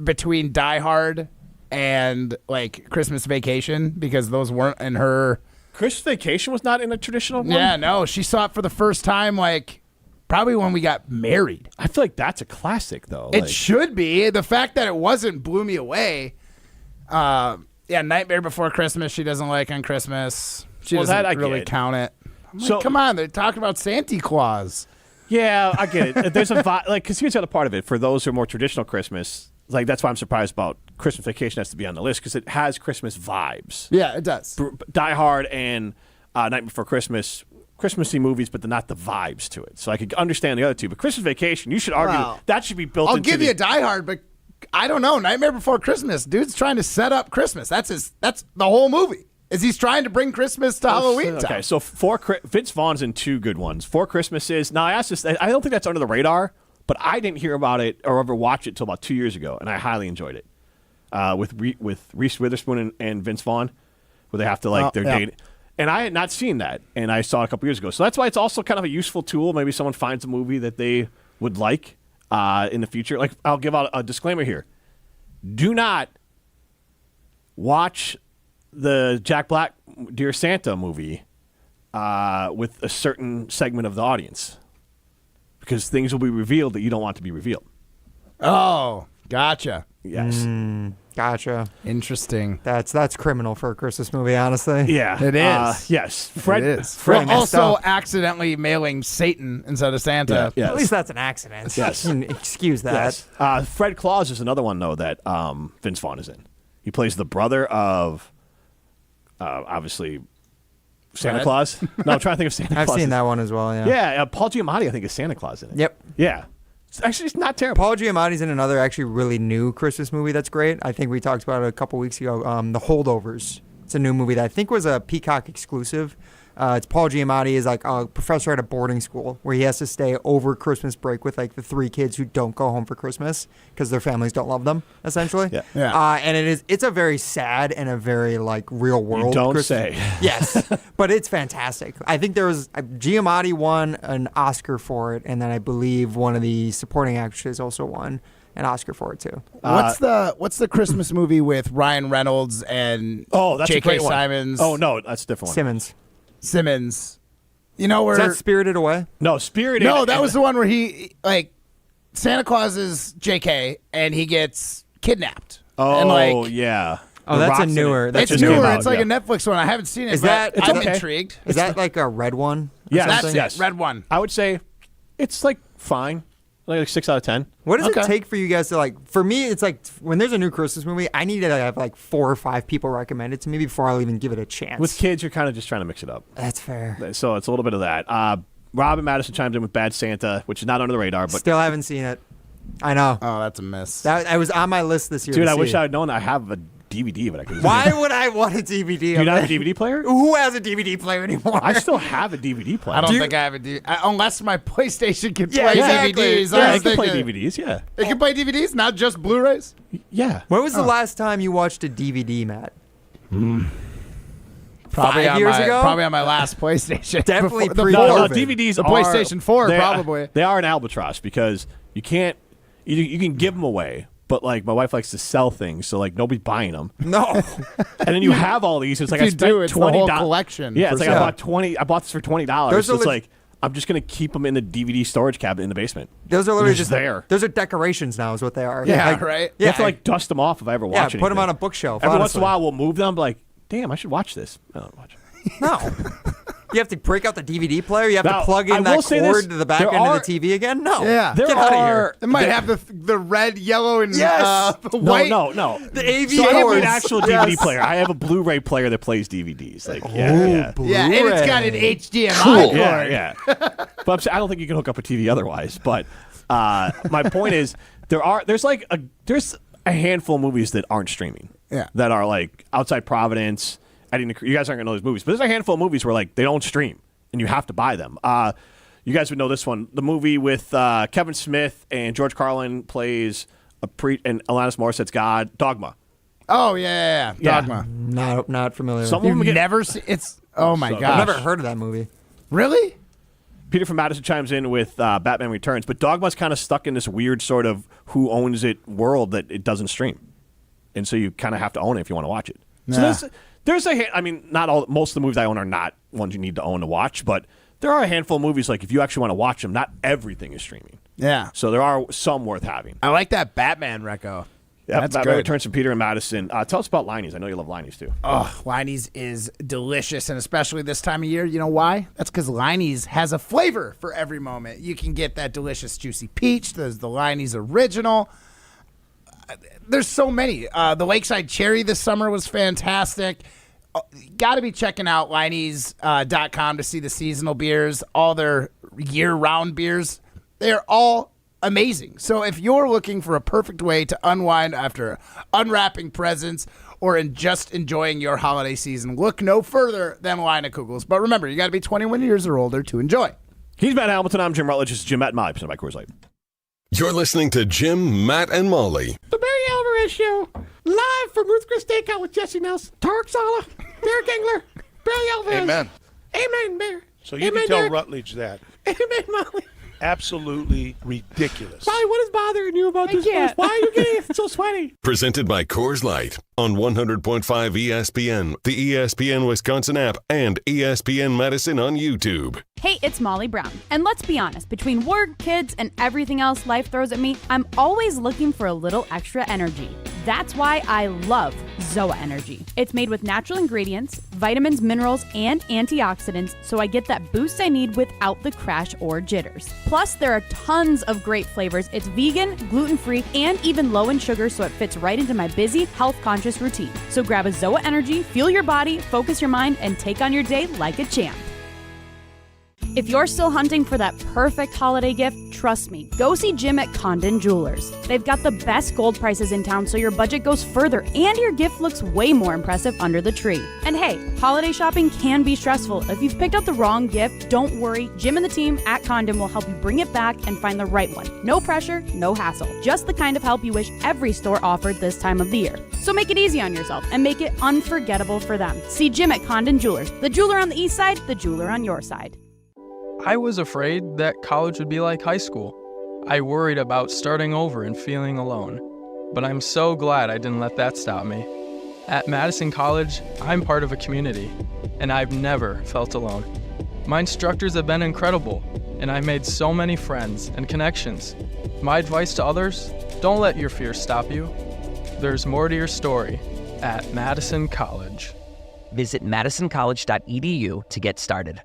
between Die Hard and like Christmas Vacation because those weren't in her. Christmas Vacation was not in a traditional one? Yeah, no. She saw it for the first time, like, probably when we got married. I feel like that's a classic, though. It should be. The fact that it wasn't blew me away. Nightmare Before Christmas, she doesn't like on Christmas. She doesn't really count it. I'm like, come on, they're talking about Santa Claus. Yeah, I get it. There's a vibe, like, because here's the other part of it. For those who are more traditional Christmas, like, that's why I'm surprised about Christmas Vacation has to be on the list because it has Christmas vibes. Yeah, it does. Die Hard and Night Before Christmas, Christmassy movies, but they're not the vibes to it. So I could understand the other two. But Christmas Vacation, you should argue that should be built into I'll give you a Die Hard, but I don't know. Nightmare Before Christmas. Dude's trying to set up Christmas. That's the whole movie. Is he's trying to bring Christmas to Halloween time. Okay, so Vince Vaughn's in two good ones. Four Christmases. Now, I asked this. I don't think that's under the radar, but I didn't hear about it or ever watch it until about 2 years ago, and I highly enjoyed it. With Reese Witherspoon and Vince Vaughn, where they have to, like, they're dating. And I had not seen that, and I saw it a couple years ago. So that's why it's also kind of a useful tool. Maybe someone finds a movie that they would like in the future. Like, I'll give out a disclaimer here. Do not watch the Jack Black Dear Santa movie with a certain segment of the audience because things will be revealed that you don't want to be revealed. Oh, gotcha. Yes. Gotcha. Interesting. That's criminal for a Christmas movie, honestly. Yeah. It is. Yes. Fred is. Fred also accidentally mailing Satan instead of Santa. Yeah, yes. At least that's an accident. Yes. You can excuse that. Yes. Fred Claus is another one, though, that Vince Vaughn is in. He plays the brother of, obviously, Santa Claus. No, I'm trying to think of Santa Claus. I've seen that one as well, yeah. Yeah, Paul Giamatti, I think, is Santa Claus in it. Yep. Yeah. It's not terrible. Paul Giamatti's in another actually really new Christmas movie that's great. I think we talked about it a couple weeks ago. The Holdovers. It's a new movie that I think was a Peacock exclusive. It's Paul Giamatti is like a professor at a boarding school where he has to stay over Christmas break with like the three kids who don't go home for Christmas because their families don't love them, essentially. Yeah. And it's a very sad and a very like real world. You don't Christmas. say. Yes, but it's fantastic. I think there was Giamatti won an Oscar for it, and then I believe one of the supporting actresses also won an Oscar for it too. What's the Christmas movie with Ryan Reynolds and that's a J.K. great one. Simons? Oh no, that's a different one. Simmons. You know where? Is that Spirited Away? No, Spirited. No, that was the one where he like Santa Claus is J.K. and he gets kidnapped. Oh, and, yeah. Oh, that's a newer. It's newer. It's like a Netflix one. I haven't seen it. Is that? I'm okay. intrigued. Is that like a red one? Yes, That's red one. I would say it's like fine, like 6 out of 10. What does it take for you guys to like? For me, it's like when there's a new Christmas movie, I need to have like 4 or 5 people recommend it to me before I'll even give it a chance. With kids, you're kind of just trying to mix it up. That's fair. So it's a little bit of that. Rob in Madison chimes in with Bad Santa, which is not under the radar, but still haven't seen it. I know. Oh, that's a miss. I was on my list this year. Dude, to I see. wish I had known. I have a DVD, but I couldn't. Why would I want a DVD? Do you not have a DVD player? Who has a DVD player anymore? I still have a DVD player. I don't think I have a DVD. Unless my PlayStation can play exactly. DVDs. Yeah, it can play DVDs, yeah. It can play DVDs, not just Blu-rays? Yeah. When was the last time you watched a DVD, Matt? Probably 5 years ago? Probably on my last PlayStation. Definitely the pre-COVID. DVDs the are, PlayStation 4, probably. They are an albatross because you can't. You can give them away, but like my wife likes to sell things, so like nobody's buying them. No. And then you have all these. It's like I you spent do, it's the whole $20. collection. Yeah, it's for like sure. I bought this for $20. There's So it's like I'm just going to keep them in the DVD storage cabinet in the basement. Those are literally just there. Those are decorations now is what they are. Yeah, like, right? You have to dust them off if I ever watch it. Put them on a bookshelf. Every once in a while we'll move them like, damn, I should watch this. I don't watch it. No. You have to break out the DVD player. You have to plug in that cord to the back end of the TV again. No. Yeah. Get out of here. It might have the red, yellow, and white. No. The AV So I don't cords. need an actual DVD player. I have a Blu-ray player that plays DVDs. Like, yeah. Yeah, and it's got an HDMI cord. Yeah. But I don't think you can hook up a TV otherwise. But my point is, there's a handful of movies that aren't streaming. Yeah. That are like Outside Providence. You guys aren't gonna know those movies, but there's a handful of movies where like they don't stream and you have to buy them. You guys would know this one, the movie with Kevin Smith and George Carlin plays and Alanis Morissette's God, Dogma. Oh yeah. Dogma. Not familiar. You've never seen it's. Oh my gosh. I've never heard of that movie. Really? Peter from Madison chimes in with Batman Returns, but Dogma's kind of stuck in this weird sort of who owns it world that it doesn't stream, and so you kind of have to own it if you want to watch it. Nah. So most of the movies I own are not ones you need to own to watch, but there are a handful of movies like if you actually want to watch them, not everything is streaming. Yeah. So there are some worth having. I like that Batman reco. Yeah, That's Batman good. Returns from Peter and Madison. Tell us about Liney's. I know you love Liney's too. Oh, Liney's is delicious, and especially this time of year. You know why? That's because Liney's has a flavor for every moment. You can get that delicious juicy peach. There's the Liney's original. There's so many. The Lakeside Cherry this summer was fantastic. Got to be checking out Liney's.com to see the seasonal beers, all their year-round beers. They're all amazing. So if you're looking for a perfect way to unwind after unwrapping presents or just enjoying your holiday season, look no further than Leinekugels. But remember, you got to be 21 years or older to enjoy. He's Matt Hamilton. I'm Jim Rutledge. This is Jim, Matt, and Molly, presented by Coors Light. You're listening to Jim, Matt, and Molly. The Barry Alvarez Show, live from Ruth Chris Steakout with Jesse Nelson, Tarek Sala, Derek Engler, Barry Alvarez. Amen. Amen, Bear. So you Amen, can tell Derek. Rutledge that. Amen, Molly. Absolutely ridiculous. Molly, what is bothering you about this place? Why are you getting so sweaty? Presented by Coors Light on 100.5 ESPN, the ESPN Wisconsin App, and ESPN Madison on YouTube. Hey, it's Molly Brown. And let's be honest, between work, kids, and everything else life throws at me, I'm always looking for a little extra energy. That's why I love Zoa Energy. It's made with natural ingredients, vitamins, minerals, and antioxidants, so I get that boost I need without the crash or jitters. Plus, there are tons of great flavors. It's vegan, gluten-free, and even low in sugar, so it fits right into my busy, health-conscious routine. So grab a Zoa Energy, fuel your body, focus your mind, and take on your day like a champ. If you're still hunting for that perfect holiday gift, trust me, go see Jim at Condon Jewelers. They've got the best gold prices in town, so your budget goes further and your gift looks way more impressive under the tree. And hey, holiday shopping can be stressful. If you've picked out the wrong gift, don't worry. Jim and the team at Condon will help you bring it back and find the right one. No pressure, no hassle. Just the kind of help you wish every store offered this time of the year. So make it easy on yourself and make it unforgettable for them. See Jim at Condon Jewelers, the jeweler on the east side, the jeweler on your side. I was afraid that college would be like high school. I worried about starting over and feeling alone. But I'm so glad I didn't let that stop me. At Madison College, I'm part of a community, and I've never felt alone. My instructors have been incredible, and I made so many friends and connections. My advice to others, don't let your fears stop you. There's more to your story at Madison College. Visit madisoncollege.edu to get started.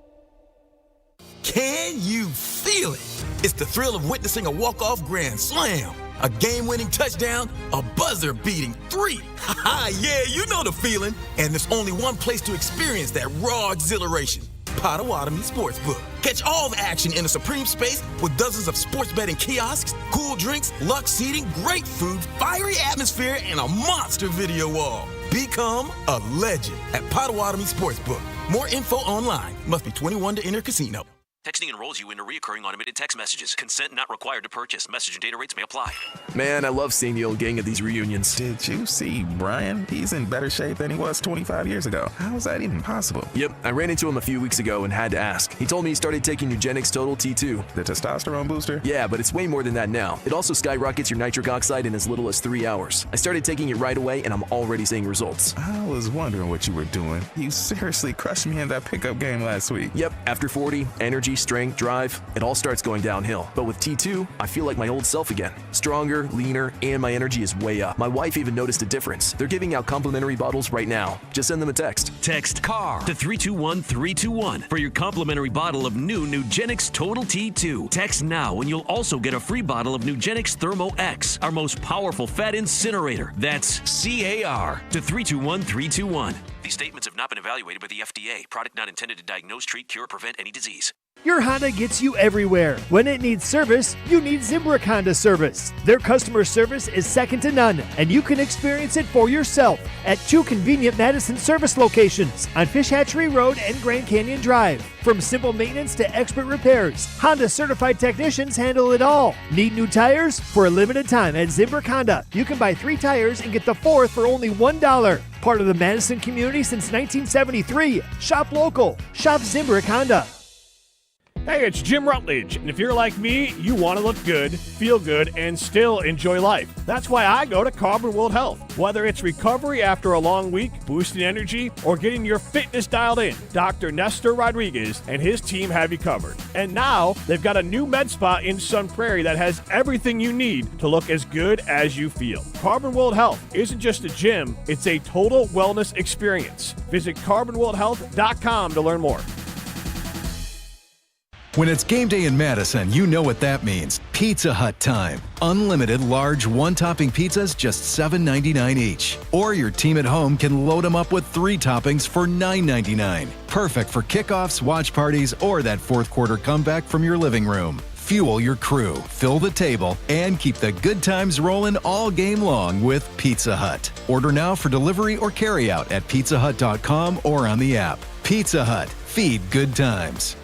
Can you feel it? It's the thrill of witnessing a walk-off grand slam, a game-winning touchdown, a buzzer-beating three. Yeah, you know the feeling. And there's only one place to experience that raw exhilaration. Potawatomi Sportsbook. Catch all the action in a supreme space with dozens of sports betting kiosks, cool drinks, luxe seating, great food, fiery atmosphere, and a monster video wall. Become a legend at Potawatomi Sportsbook. More info online. Must be 21 to enter casino. Texting enrolls you into recurring automated text messages. Consent not required to purchase. Message and data rates may apply. Man, I love seeing the old gang at these reunions. Did you see Brian? He's in better shape than he was 25 years ago. How is that even possible? Yep, I ran into him a few weeks ago and had to ask. He told me he started taking Nugenix Total T2. The testosterone booster? Yeah, but it's way more than that now. It also skyrockets your nitric oxide in as little as 3 hours. I started taking it right away and I'm already seeing results. I was wondering what you were doing. You seriously crushed me in that pickup game last week. Yep, after 40, energy energy, strength, drive, it all starts going downhill. But with T2, I feel like my old self again. Stronger, leaner, and my energy is way up. My wife even noticed a difference. They're giving out complimentary bottles right now. Just send them a text. Text CAR to 321-321 for your complimentary bottle of new Nugenix Total T2. Text now and you'll also get a free bottle of Nugenix Thermo X, our most powerful fat incinerator. That's CAR to 321-321. These statements have not been evaluated by the FDA. Product not intended to diagnose, treat, cure, or prevent any disease. Your Honda gets you everywhere. When it needs service, you need Zimbrick Honda service. Their customer service is second to none, and you can experience it for yourself at 2 convenient Madison service locations on Fish Hatchery Road and Grand Canyon Drive. From simple maintenance to expert repairs, Honda certified technicians handle it all. Need new tires? For a limited time at Zimbrick Honda, you can buy 3 tires and get the 4th for only $1. Part of the Madison community since 1973. Shop local. Shop Zimbrick Honda. Hey, it's Jim Rutledge, and if you're like me, you want to look good, feel good, and still enjoy life. That's why I go to Carbon World Health. Whether it's recovery after a long week, boosting energy, or getting your fitness dialed in, Dr. Nestor Rodriguez and his team have you covered. And now, they've got a new med spa in Sun Prairie that has everything you need to look as good as you feel. Carbon World Health isn't just a gym, it's a total wellness experience. Visit carbonworldhealth.com to learn more. When it's game day in Madison, you know what that means. Pizza Hut time. Unlimited large one-topping pizzas, just $7.99 each. Or your team at home can load them up with 3 toppings for $9.99. Perfect for kickoffs, watch parties, or that fourth quarter comeback from your living room. Fuel your crew, fill the table, and keep the good times rolling all game long with Pizza Hut. Order now for delivery or carryout at pizzahut.com or on the app. Pizza Hut. Feed good times.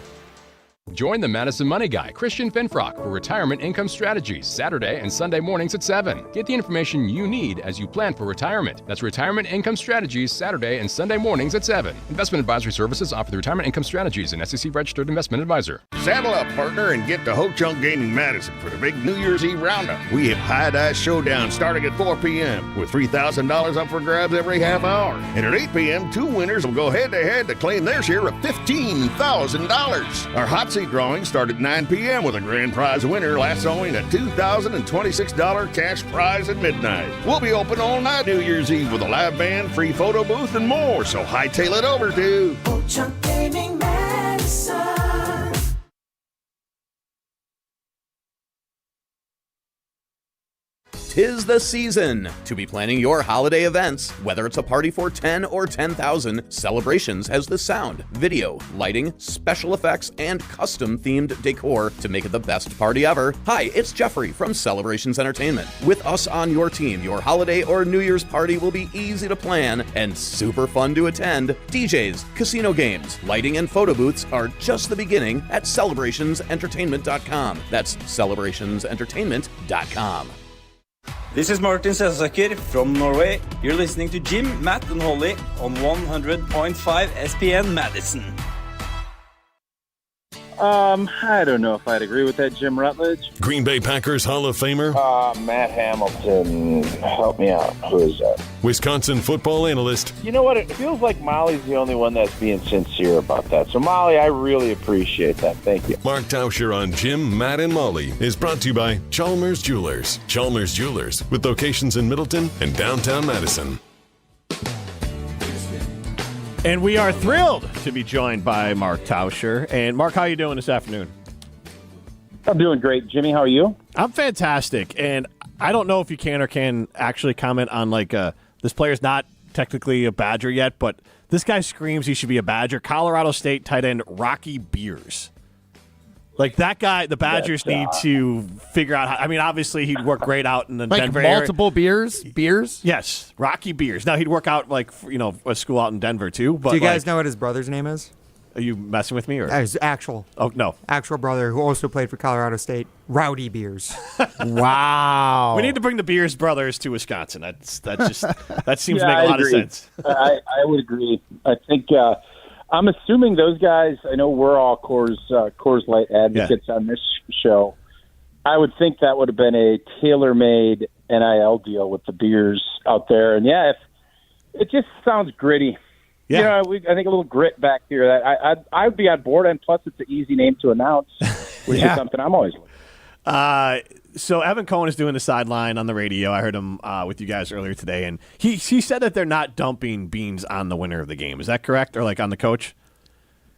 Join the Madison Money Guy, Christian Finfrock, for Retirement Income Strategies, Saturday and Sunday mornings at 7. Get the information you need as you plan for retirement. That's Retirement Income Strategies, Saturday and Sunday mornings at 7. Investment advisory services offer the Retirement Income Strategies, an SEC-registered investment advisor. Saddle up, partner, and get to Ho Chunk Gaming Madison for the big New Year's Eve roundup. We have High Dice Showdown starting at 4 p.m. with $3,000 up for grabs every half hour. And at 8 p.m., 2 winners will go head-to-head to claim their share of $15,000. Our hot seat drawings start at 9 p.m. with a grand prize winner lassoing a $2,026 cash prize at midnight. We'll be open all night New Year's Eve with a live band, free photo booth, and more, so hightail it over to Ho Chunk Gaming Madison. 'Tis the season to be planning your holiday events. Whether it's a party for 10 or 10,000, Celebrations has the sound, video, lighting, special effects, and custom-themed decor to make it the best party ever. Hi, it's Jeffrey from Celebrations Entertainment. With us on your team, your holiday or New Year's party will be easy to plan and super fun to attend. DJs, casino games, lighting, and photo booths are just the beginning at celebrationsentertainment.com. That's celebrationsentertainment.com. This is Martin Selsaker from Norway. You're listening to Jim, Matt, and Holly on 100.5 ESPN Madison. I don't know if I'd agree with that, Jim Rutledge. Green Bay Packers Hall of Famer Matt Hamilton. Help me out. Who is that? Wisconsin football analyst. You know what? It feels like Molly's the only one that's being sincere about that. So, Molly, I really appreciate that. Thank you. Mark Tauscher on Jim, Matt, and Molly is brought to you by Chalmers Jewelers. Chalmers Jewelers, with locations in Middleton and downtown Madison. And we are thrilled to be joined by Mark Tauscher. And Mark, how are you doing this afternoon? I'm doing great. Jimmy, how are you? I'm fantastic. And I don't know if you can or can actually comment on, this player's not technically a Badger yet, but this guy screams he should be a Badger. Colorado State tight end Rocky Beers. Like, that guy, the Badgers need to figure out how. I mean, obviously, he'd work great out in the Denver area. Multiple beers? Yes, Rocky Beers. Now, he'd work out, a school out in Denver, too. But do you guys know what his brother's name is? Are you messing with me? Or? His actual. Oh, no. Actual brother who also played for Colorado State, Rowdy Beers. Wow. We need to bring the Beers brothers to Wisconsin. That seems to make a lot of sense. I would agree. I think I'm assuming those guys, I know we're all Coors Light advocates on this show. I would think that would have been a tailor-made NIL deal with the Beers out there. And, it just sounds gritty. You know, I think a little grit back here. That I'd be on board, and plus it's an easy name to announce, which is something I'm always looking. So Evan Cohen is doing the sideline on the radio. I heard him with you guys earlier today, and he said that they're not dumping beans on the winner of the game. Is that correct, or like on the coach?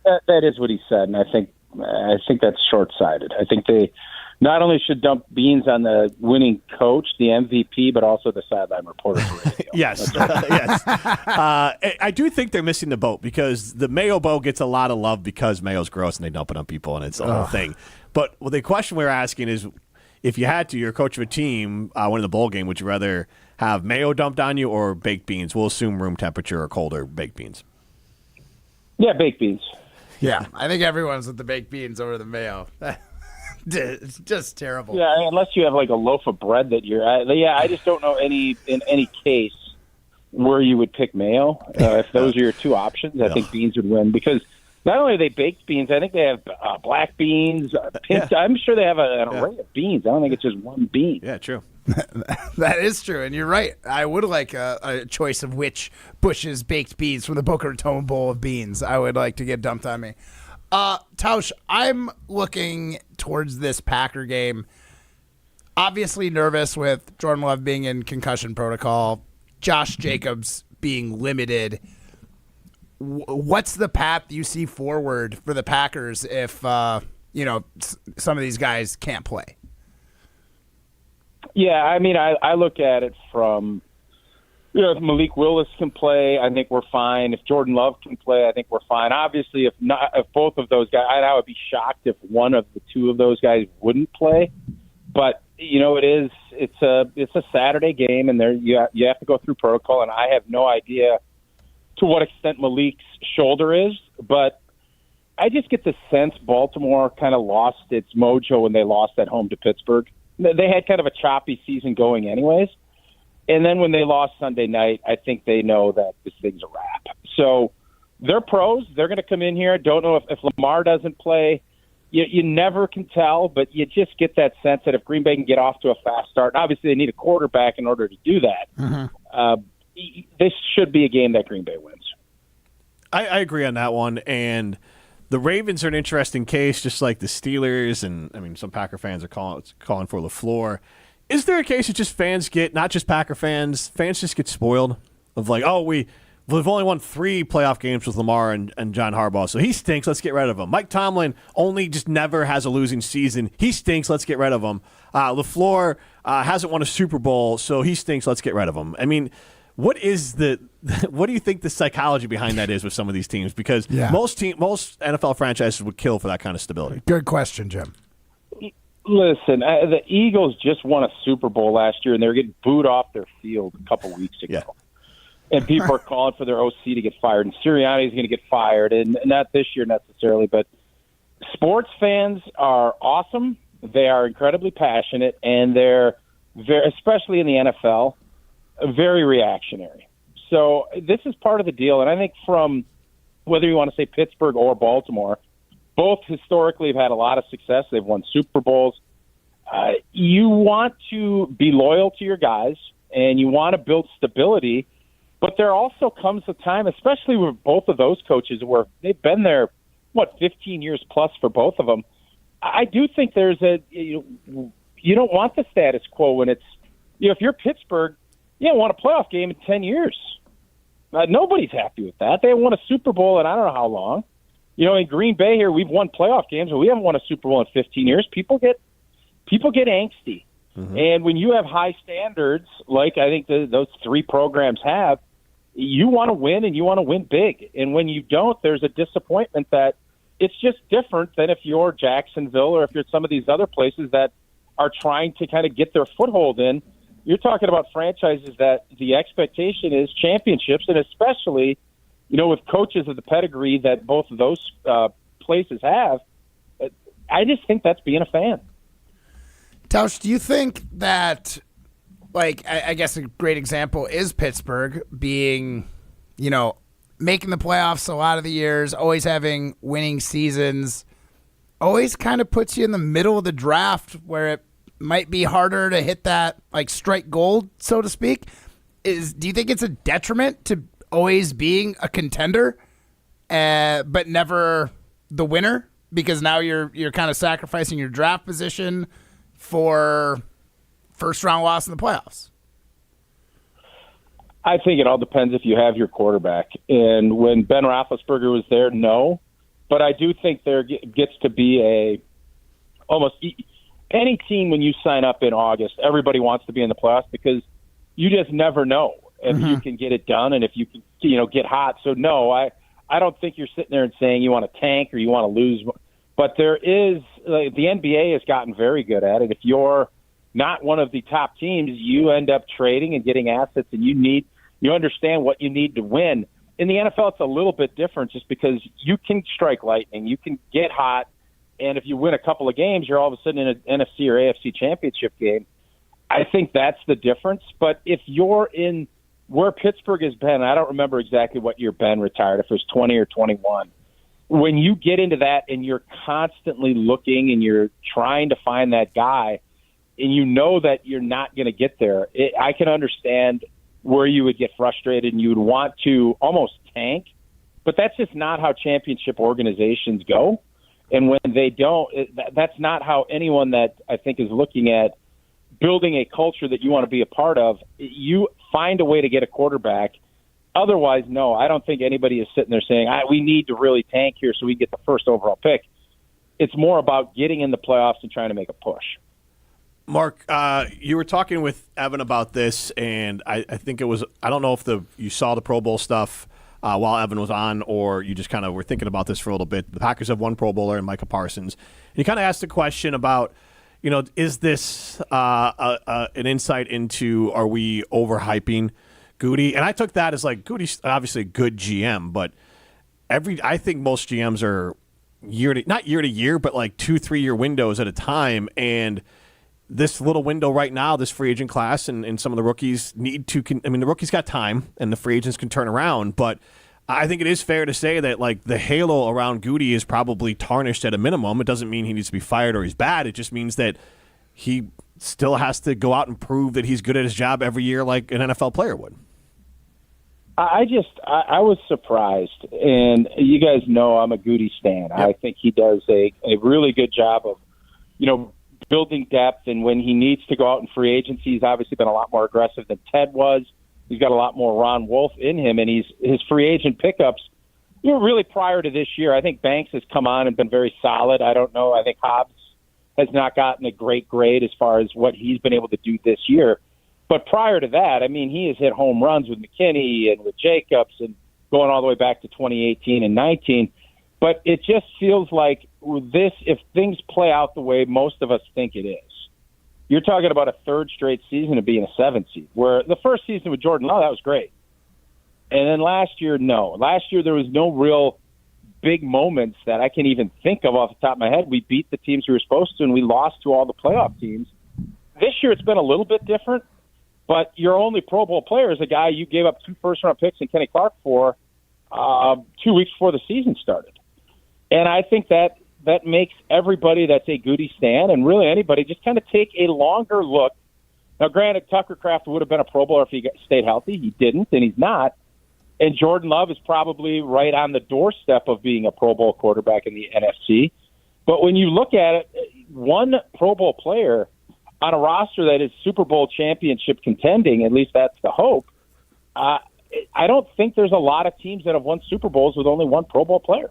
That is what he said, and I think that's short-sighted. I think they not only should dump beans on the winning coach, the MVP, but also the sideline reporter for radio. Yes, yes. I do think they're missing the boat because the Mayo boat gets a lot of love because Mayo's gross and they dump it on people, and it's a whole thing. But the question we're asking is, if you had to, you're a coach of a team winning the bowl game, would you rather have Mayo dumped on you or baked beans? We'll assume room temperature or colder baked beans. Yeah, baked beans. Yeah, I think everyone's with the baked beans over the Mayo. It's just terrible. Yeah, unless you have like a loaf of bread that you're I just don't know in any case where you would pick Mayo. If those are your two options, I think beans would win because not only are they baked beans, I think they have black beans, pinto. I'm sure they have an array of beans. I don't think it's just one bean. Yeah, true. That is true, and you're right. I would like a choice of which Bush's baked beans from the Boca Raton Bowl of beans I would like to get dumped on me. Tausch, I'm looking towards this Packer game. Obviously nervous with Jordan Love being in concussion protocol, Josh Jacobs being limited. What's the path you see forward for the Packers if some of these guys can't play? Yeah, I mean, I look at it from, if Malik Willis can play, I think we're fine. If Jordan Love can play, I think we're fine. Obviously, if both of those guys, I would be shocked if one of the two of those guys wouldn't play. But it's a Saturday game, and you have to go through protocol, and I have no idea to what extent Malik's shoulder is, but I just get the sense Baltimore kind of lost its mojo when they lost at home to Pittsburgh. They had kind of a choppy season going anyways. And then when they lost Sunday night, I think they know that this thing's a wrap. So they're pros. They're going to come in here. Don't know if Lamar doesn't play. You never can tell, but you just get that sense that if Green Bay can get off to a fast start, obviously they need a quarterback in order to do that. This should be a game that Green Bay wins. I agree on that one. And the Ravens are an interesting case, just like the Steelers, and I mean, some Packer fans are calling for LaFleur. Is there a case that just fans get, not just Packer fans just get spoiled of like, we've only won 3 playoff games with Lamar and John Harbaugh, so he stinks, let's get rid of him. Mike Tomlin only just never has a losing season. He stinks, let's get rid of him. LaFleur hasn't won a Super Bowl, so he stinks, let's get rid of him. I mean, what do you think the psychology behind that is with some of these teams? Because most NFL franchises would kill for that kind of stability. Good question, Jim. Listen, the Eagles just won a Super Bowl last year, and they were getting booed off their field a couple weeks ago. Yeah. And people are calling for their OC to get fired, and Sirianni is going to get fired, and not this year necessarily. But sports fans are awesome. They are incredibly passionate, and they're especially in the NFL, very reactionary. So this is part of the deal, and I think from whether you want to say Pittsburgh or Baltimore, both historically have had a lot of success. They've won Super Bowls. You want to be loyal to your guys, and you want to build stability, but there also comes a time, especially with both of those coaches, where they've been there, 15 years plus for both of them. I do think there's you don't want the status quo when it's, if you're Pittsburgh, you don't want a playoff game in 10 years. Nobody's happy with that. They haven't won a Super Bowl in I don't know how long. In Green Bay here, we've won playoff games, but we haven't won a Super Bowl in 15 years. People get angsty. Mm-hmm. And when you have high standards, like I think those 3 programs have, you want to win and you want to win big. And when you don't, there's a disappointment that it's just different than if you're Jacksonville or if you're some of these other places that are trying to kind of get their foothold in. You're talking about franchises that the expectation is championships, and especially with coaches of the pedigree that both of those places have, I just think that's being a fan. Tausch, do you think that, I guess a great example is Pittsburgh being, making the playoffs a lot of the years, always having winning seasons, always kind of puts you in the middle of the draft where it might be harder to hit that, strike gold, so to speak. Do you think it's a detriment to always being a contender, but never the winner, because now you're kind of sacrificing your draft position for first round loss in the playoffs? I think it all depends if you have your quarterback. And when Ben Roethlisberger was there, no. But I do think there gets to be almost any team when you sign up in August, everybody wants to be in the playoffs because you just never know if you can get it done and if you can, get hot. So no, I don't think you're sitting there and saying you want to tank or you want to lose. But there is, the NBA has gotten very good at it. If you're not one of the top teams, you end up trading and getting assets, and you understand what you need to win. In the NFL, it's a little bit different just because you can strike lightning, you can get hot, and if you win a couple of games, you're all of a sudden in an NFC or AFC championship game. I think that's the difference. But if you're in where Pittsburgh has been, I don't remember exactly what year Ben retired, if it was 20 or 21. When you get into that and you're constantly looking and you're trying to find that guy and you know that you're not going to get there, I can understand where you would get frustrated and you would want to almost tank. But that's just not how championship organizations go. And when they don't, that's not how anyone that I think is looking at building a culture that you want to be a part of, you find a way to get a quarterback. Otherwise, no, I don't think anybody is sitting there saying, we need to really tank here so we get the first overall pick. It's more about getting in the playoffs and trying to make a push. Mark, you were talking with Evan about this, and I think it was, I don't know if you saw the Pro Bowl stuff while Evan was on, or you just kind of were thinking about this for a little bit. The Packers have one Pro Bowler in Micah Parsons. And you kind of asked the question about, is this an insight into, are we overhyping Goody? And I took that as like, Goody's obviously a good GM, but I think most GMs are not year to year, but like 2-3 year windows at a time. And this little window right now, this free agent class and some of the rookies the rookies got time and the free agents can turn around, but I think it is fair to say that like the halo around Goody is probably tarnished at a minimum. It doesn't mean he needs to be fired or he's bad. It just means that he still has to go out and prove that he's good at his job every year like an NFL player would. I was surprised, and you guys know I'm a Goody stan. Yep. I think he does a really good job of, building depth, and when he needs to go out in free agency, he's obviously been a lot more aggressive than Ted was. He's got a lot more Ron Wolf in him, and his free agent pickups, really prior to this year, I think Banks has come on and been very solid. I don't know. I think Hobbs has not gotten a great grade as far as what he's been able to do this year. But prior to that, he has hit home runs with McKinney and with Jacobs and going all the way back to 2018 and 19. But it just feels like if things play out the way most of us think it is, you're talking about a third straight season of being a 7th seed, where the first season with Jordan Love, that was great. And then last year, no. Last year, there was no real big moments that I can even think of off the top of my head. We beat the teams we were supposed to, and we lost to all the playoff teams. This year, it's been a little bit different, but your only Pro Bowl player is a guy you gave up 2 first-round picks and Kenny Clark for 2 weeks before the season started. And I think that makes everybody that's a Goody stan, and really anybody, just kind of take a longer look. Now, granted, Tucker Kraft would have been a Pro Bowler if he stayed healthy. He didn't, and he's not. And Jordan Love is probably right on the doorstep of being a Pro Bowl quarterback in the NFC. But when you look at it, one Pro Bowl player on a roster that is Super Bowl championship contending, at least that's the hope, I don't think there's a lot of teams that have won Super Bowls with only one Pro Bowl player.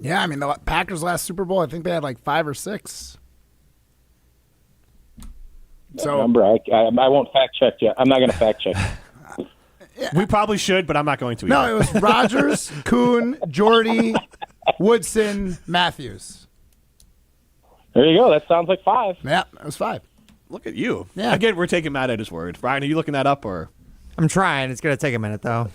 Yeah, the Packers' last Super Bowl, I think they had like 5 or 6. So number, I won't fact check yet. I'm not going to fact check. Yeah. We probably should, but I'm not going to. No, it was Rodgers, Kuhn, Jordy, Woodson, Matthews. There you go. That sounds like 5. Yeah, it was 5. Look at you. Yeah. Again, we're taking Matt at his word. Ryan, are you looking that up or? I'm trying. It's going to take a minute, though.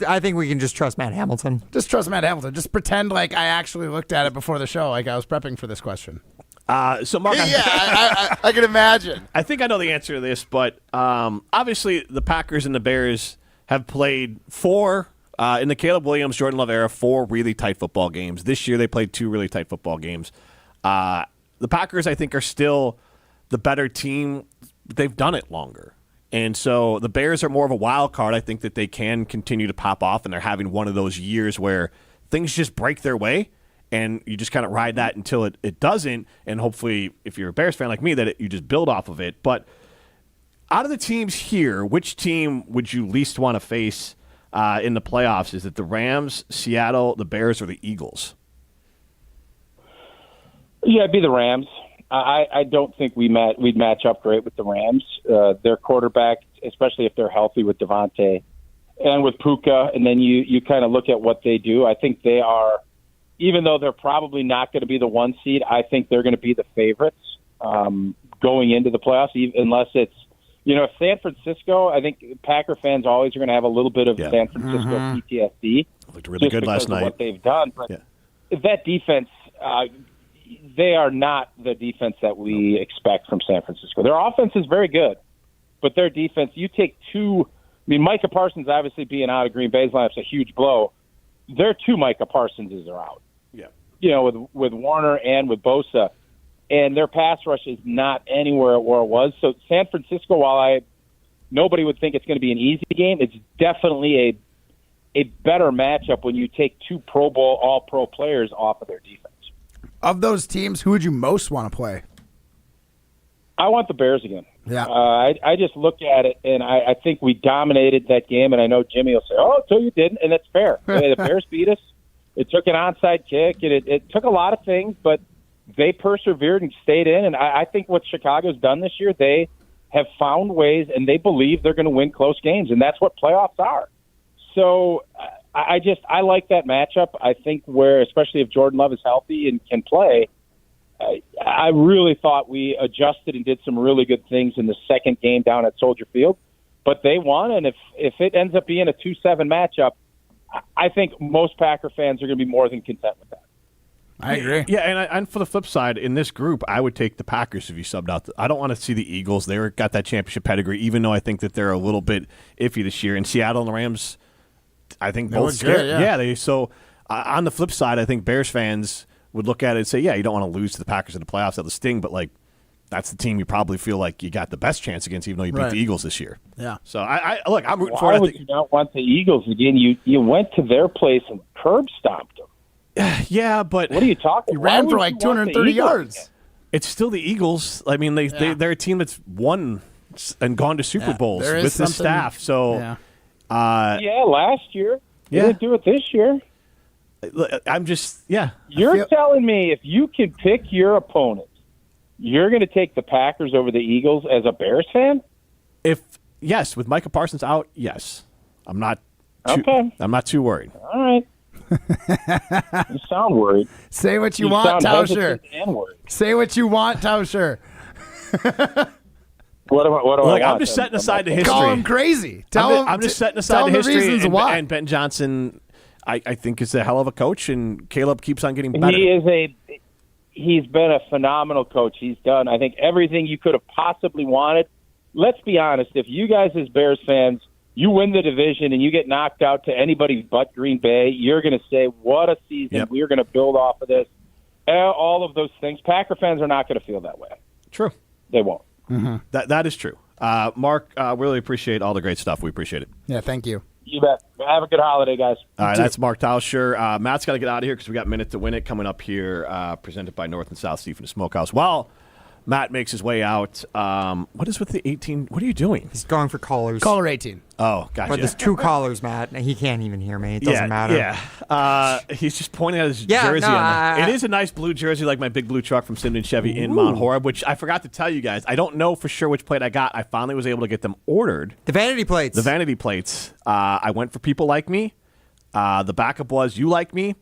I think we can just trust Matt Hamilton. Just trust Matt Hamilton. Just pretend like I actually looked at it before the show, like I was prepping for this question. So, Mark, I can imagine. I think I know the answer to this, but obviously the Packers and the Bears have played 4, in the Caleb Williams, Jordan Love era, 4 really tight football games. This year they played 2 really tight football games. The Packers, I think, are still the better team. They've done it longer. And so the Bears are more of a wild card. I think that they can continue to pop off, and they're having one of those years where things just break their way, and you just kind of ride that until it doesn't. And hopefully, if you're a Bears fan like me, that you just build off of it. But out of the teams here, which team would you least want to face in the playoffs? Is it the Rams, Seattle, the Bears, or the Eagles? Yeah, it'd be the Rams. I don't think we'd match up great with the Rams. Their quarterback, especially if they're healthy with Devontae and with Puka, and then you kind of look at what they do. I think they are, even though they're probably not going to be the 1 seed, I think they're going to be the favorites going into the playoffs, unless it's, if San Francisco, I think Packer fans always are going to have a little bit of San Francisco PTSD. Looked really good last night. What they've done. But that defense, they are not the defense that we expect from San Francisco. Their offense is very good, but their defense, you take two. I mean, Micah Parsons obviously being out of Green Bay's lineup is a huge blow. Their two Micah Parsonses are out. Yeah. With Warner and with Bosa, and their pass rush is not anywhere where it was. So San Francisco, while nobody would think it's going to be an easy game, it's definitely a better matchup when you take two Pro Bowl All-Pro players off of their defense. Of those teams, who would you most want to play? I want the Bears again. Yeah. I just look at it, and I think we dominated that game, and I know Jimmy will say, so you didn't, and that's fair. The Bears beat us. It took an onside kick, and it took a lot of things, but they persevered and stayed in, and I think what Chicago's done this year, they have found ways, and they believe they're going to win close games, and that's what playoffs are. So I like that matchup. I think especially if Jordan Love is healthy and can play, I really thought we adjusted and did some really good things in the second game down at Soldier Field, but they won, and if it ends up being a 2-7 matchup, I think most Packer fans are going to be more than content with that. I agree. Yeah, and for the flip side, in this group, I would take the Packers if you subbed out. I don't want to see the Eagles. They got that championship pedigree, even though I think that they're a little bit iffy this year. And Seattle and the Rams, I think both scared. On the flip side, I think Bears fans would look at it and say, you don't want to lose to the Packers in the playoffs at the Sting, but that's the team you probably feel like you got the best chance against, even though you beat the Eagles this year. Yeah. So I'm rooting for it. Why would you not want the Eagles again? You went to their place and curb stomped them. Yeah, but what are you talking? You ran for 230 yards. It's still the Eagles. I mean, they're a team that's won and gone to Super Bowls with the staff. So, last year. They didn't do it this year. I'm just, You're telling me if you can pick your opponent, you're going to take the Packers over the Eagles as a Bears fan? Yes, with Micah Parsons out, yes. I'm not too worried. All right. You sound worried. Say what you want, Tauscher. Say what you want, Tauscher. What do I want? I'm just setting aside the history. Call him crazy. I'm just setting aside the history. And Ben Johnson, I think, is a hell of a coach, and Caleb keeps on getting better. He's been a phenomenal coach. He's done, I think, everything you could have possibly wanted. Let's be honest. If you guys as Bears fans, you win the division and you get knocked out to anybody but Green Bay, you're going to say, what a season. Yep. We're going to build off of this. All of those things. Packer fans are not going to feel that way. True. They won't. Mm-hmm. That is true. Mark, really appreciate all the great stuff. We appreciate it. Yeah, thank you. You bet. Have a good holiday, guys. All right, that's Mark Tauscher. Matt's got to get out of here because we got Minute to Win It coming up here, presented by North and South Stephen Smokehouse. While Matt makes his way out, what is with the 18? What are you doing? He's going for callers. Caller 18. Oh, gotcha. But there's two callers, Matt. He can't even hear me. It doesn't matter. Yeah. He's just pointing at his jersey. It is a nice blue jersey, like my big blue truck from Simon Chevy in Mount Horeb, which I forgot to tell you guys. I don't know for sure which plate I got. I finally was able to get them ordered. The vanity plates. I went for People Like Me. The backup was You Like Me.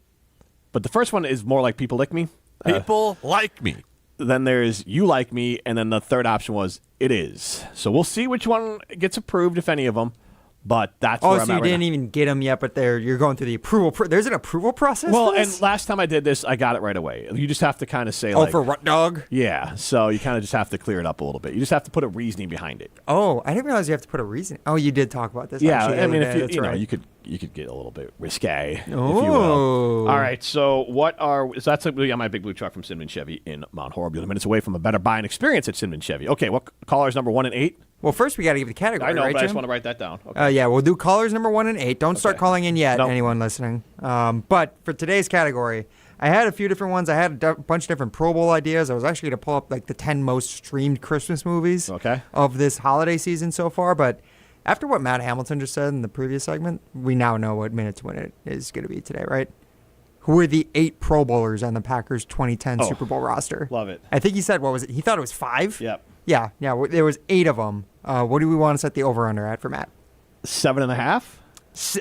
But the first one is more like People Like Me. People like me. Then there's You Like Me, and then the third option was It Is. So we'll see which one gets approved, if any of them. But that's where I'm at so you didn't even get them yet, but you're going through the approval. There's an approval process. Well, for this? and last time I did this, I got it right away. You just have to kind of say, for what dog? Yeah. So you kind of just have to clear it up a little bit. You just have to put a reasoning behind it. Oh, I didn't realize you have to put a reason. Oh, you did talk about this. Yeah, actually, I mean, if you know, you could you could get a little bit risque, if you Oh. will. All right, so that's my Big Blue Truck from Cinnamon Chevy in Mount Horrible. Minutes away from a better buying experience at Cinnamon Chevy. Okay, what callers number 1 and 8? Well, first we got to give the category. I know, right, but I just Jim? want to write that down. Okay. Yeah, we'll do callers number 1 and 8. Don't start Okay. calling in yet, Nope. anyone listening. But for today's category, I had a few different ones. I had a bunch of different Pro Bowl ideas. I was actually going to pull up like the 10 most streamed Christmas movies of this holiday season so far. But after what Matt Hamilton just said in the previous segment, we now know what Minute to Win It is going to be today, right? Who are the 8 Pro Bowlers on the Packers 2010 Super Bowl roster? Love it. I think he said, what was it? He thought it was 5? Yep. Yeah, there was 8 of them. What do we want to set the over-under at for Matt? 7.5.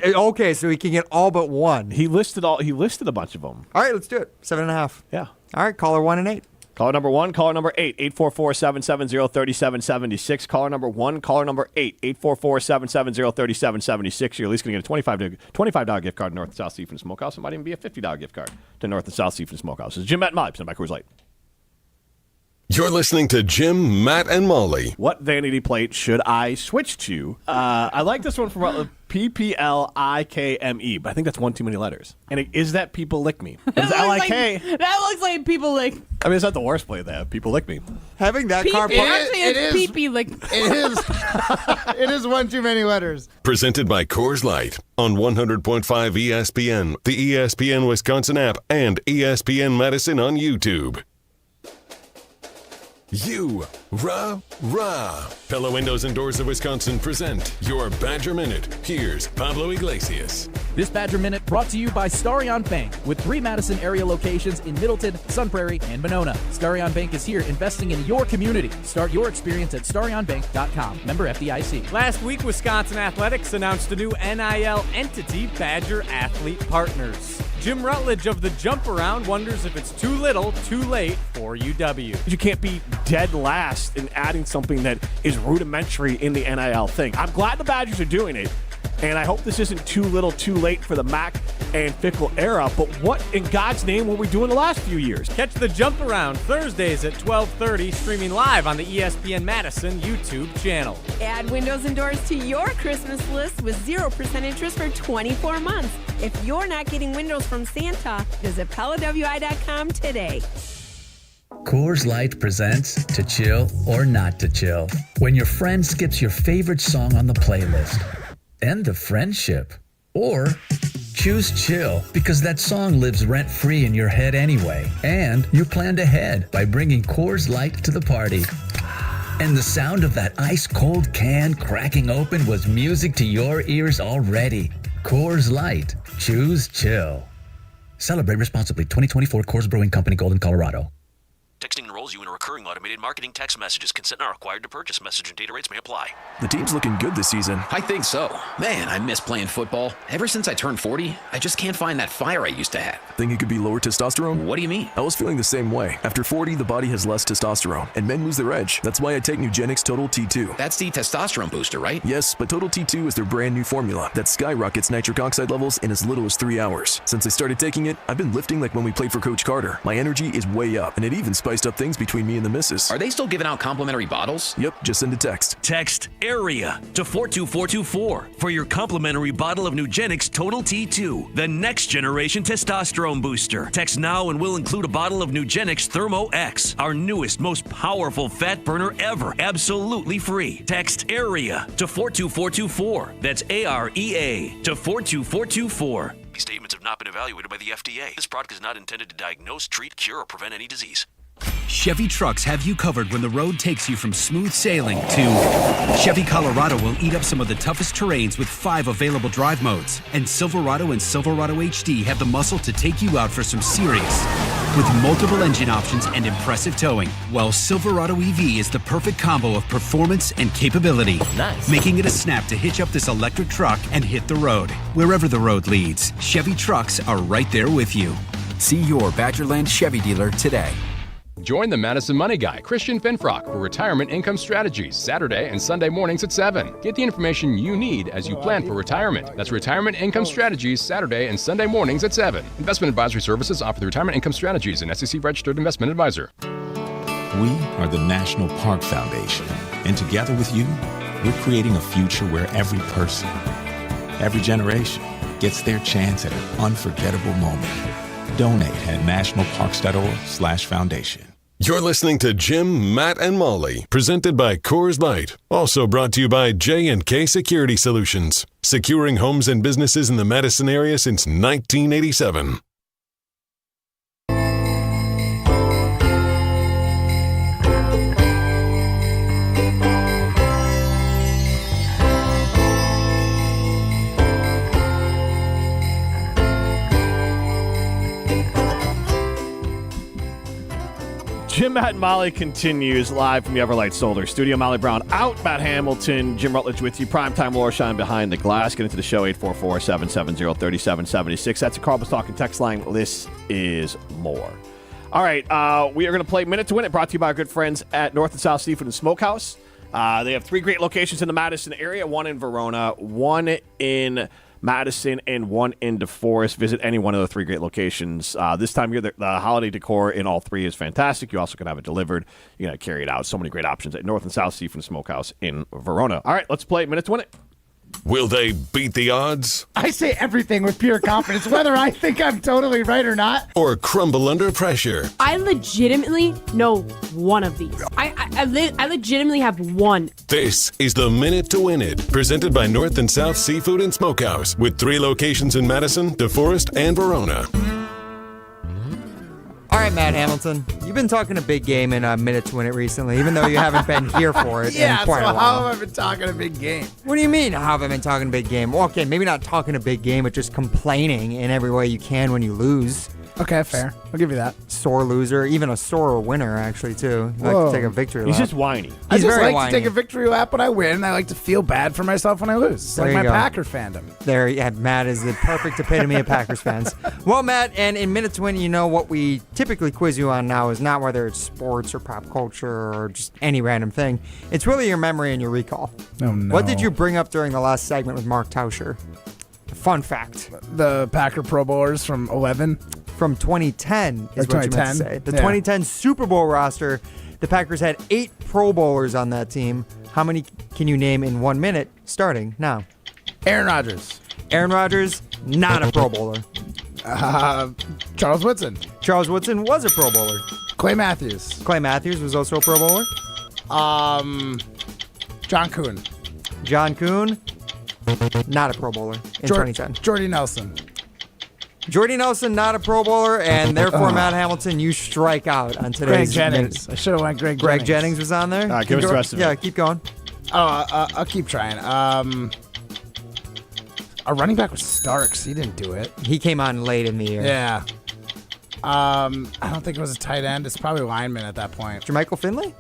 Okay, so he can get all but one. He listed a bunch of them. All right, let's do it. 7.5. Yeah. All right, caller 1 and 8. Caller number 1, caller number 8, 844-770-3776. Caller number 1, caller number 8, 844-770-3776. You're at least going to get a $25 gift card to North and South Seafood and Smokehouse. It might even be a $50 gift card to North and South Seafood and Smokehouse. It's Jim, Matt, and Molly, presented by Coors Light. You're listening to Jim, Matt, and Molly. What vanity plate should I switch to? I like this one from PPLIKME, but I think that's one too many letters. And is that People Lick Me? It's LIK. That looks like People Lick. I mean, it's not the worst play there. People Lick Me. Having that car Pee-pee. Actually, It it's is. Pee-pee Lick. It is. It is one too many letters. Presented by Coors Light on 100.5 ESPN, the ESPN Wisconsin app, and ESPN Madison on YouTube. Pella Windows and Doors of Wisconsin present your Badger Minute. Here's Pablo Iglesias. This Badger Minute brought to you by Starion Bank, with 3 Madison area locations in Middleton, Sun Prairie, and Monona. Starion Bank is here investing in your community. Start your experience at starionbank.com. Member FDIC. Last week, Wisconsin Athletics announced a new NIL entity, Badger Athlete Partners. Jim Rutledge of the Jump Around wonders if it's too little, too late for UW. You can't be dead last in adding something that is rudimentary in the NIL thing. I'm glad the Badgers are doing it, and I hope this isn't too little, too late for the Mac and Fickle era, but what in God's name were we doing the last few years? Catch the Jump Around Thursdays at 12:30, streaming live on the ESPN Madison YouTube channel. Add windows and doors to your Christmas list with 0% interest for 24 months. If you're not getting windows from Santa, visit PellaWI.com today. Coors Light presents To Chill or Not to Chill. When your friend skips your favorite song on the playlist. End of friendship. Or choose chill because that song lives rent-free in your head anyway. And you planned ahead by bringing Coors Light to the party. And the sound of that ice-cold can cracking open was music to your ears already. Coors Light. Choose chill. Celebrate responsibly. 2024 Coors Brewing Company, Golden, Colorado. Texting enrolls you in a recurring automated marketing text messages. Consent not required to purchase. Message and data rates may apply. The team's looking good this season. I think so. Man, I miss playing football. Ever since I turned 40, I just can't find that fire I used to have. Think it could be lower testosterone? What do you mean? I was feeling the same way. After 40, the body has less testosterone, and men lose their edge. That's why I take Nugenix Total T2. That's the testosterone booster, right? Yes, but Total T2 is their brand new formula that skyrockets nitric oxide levels in as little as 3 hours. Since I started taking it, I've been lifting like when we played for Coach Carter. My energy is way up, and it even spiced up things between me and the missus. Are they still giving out complimentary bottles? Yep, just send a text. Text AREA to 42424 for your complimentary bottle of Nugenix Total T2, the next generation testosterone booster. Text now and we'll include a bottle of Nugenix Thermo X, our newest, most powerful fat burner ever, absolutely free. Text AREA to 42424. That's AREA to 42424. These statements have not been evaluated by the FDA. This product is not intended to diagnose, treat, cure, or prevent any disease. Chevy trucks have you covered when the road takes you from smooth sailing to Chevy Colorado will eat up some of the toughest terrains with 5 available drive modes. And Silverado and Silverado HD have the muscle to take you out for some serious with multiple engine options and impressive towing. While Silverado EV is the perfect combo of performance and capability, making it a snap to hitch up this electric truck and hit the road. Wherever the road leads, Chevy trucks are right there with you. See your Badgerland Chevy dealer today. Join the Madison Money Guy, Christian Finfrock, for Retirement Income Strategies, Saturday and Sunday mornings at 7. Get the information you need as you plan for retirement. That's Retirement Income Strategies, Saturday and Sunday mornings at 7. Investment advisory services offered through Retirement Income Strategies, an SEC-registered investment advisor. We are the National Park Foundation, and together with you, we're creating a future where every person, Every generation gets their chance at an unforgettable moment. Donate at nationalparks.org/foundation. You're listening to Jim, Matt, and Molly, presented by Coors Light. Also brought to you by J&K Security Solutions, securing homes and businesses in the Madison area since 1987. Jim, Matt, and Molly continues live from the Everlight Solar Studio. Molly Brown out, Matt Hamilton, Jim Rutledge with you. Primetime Laura Shine behind the glass. Get into the show, 844-770-3776. That's a Carl's Talking text line. This is more. All right, we are going to play Minute to Win It, brought to you by our good friends at North and South Seafood and Smokehouse. They have 3 great locations in the Madison area, 1 in Verona, 1 in Madison, and 1 in DeForest. Visit any one of the 3 great locations. This time of year, the holiday decor in all 3 is fantastic. You also can have it delivered. You can carry it out. So many great options at North and South Seafood and Smokehouse in Verona. All right, let's play Minute to Win It. Will they beat the odds? I say everything with pure confidence, whether I think I'm totally right or not. Or crumble under pressure? I legitimately know one of these. I legitimately have one. This is the Minute to Win It, presented by North and South Seafood and Smokehouse, with 3 locations in Madison, DeForest, and Verona. All right, Matt Hamilton, you've been talking a big game in a Minute to Win It recently, even though you haven't been here for it in quite a while. How have I been talking a big game? What do you mean, how have I been talking a big game? Well, okay, maybe not talking a big game, but just complaining in every way you can when you lose. Okay, fair. I'll give you that. Sore loser, even a sore winner, actually, too. You like to take a victory lap. He's just whiny. I just very like to take a victory lap when I win. I like to feel bad for myself when I lose. It's like my Packer fandom. There, yeah, Matt is the perfect epitome of Packers fans. Well, Matt, and in Minute to Win, you know what we typically quiz you on now is not whether it's sports or pop culture or just any random thing. It's really your memory and your recall. Oh, no. What did you bring up during the last segment with Mark Tauscher? Fun fact. The Packer Pro Bowlers from 11? From 2010 is what you meant to say. The 2010 Super Bowl roster, the Packers had 8 Pro Bowlers on that team. How many can you name in 1 minute, starting now? Aaron Rodgers. Aaron Rodgers, not a Pro Bowler. Charles Woodson. Charles Woodson was a Pro Bowler. Clay Matthews. Clay Matthews was also a Pro Bowler. John Kuhn. John Kuhn, not a Pro Bowler in 2010. Jordy Nelson. Jordy Nelson, not a Pro Bowler, and therefore, Matt Hamilton, you strike out on today's Greg Jennings. Minute. I should have went Greg Jennings. Greg Jennings was on there? Give us the rest of it. Yeah, keep going. I'll keep trying. Our running back was Starks. He didn't do it. He came on late in the year. Yeah. I don't think it was a tight end. It's probably lineman at that point. Jermichael Finley?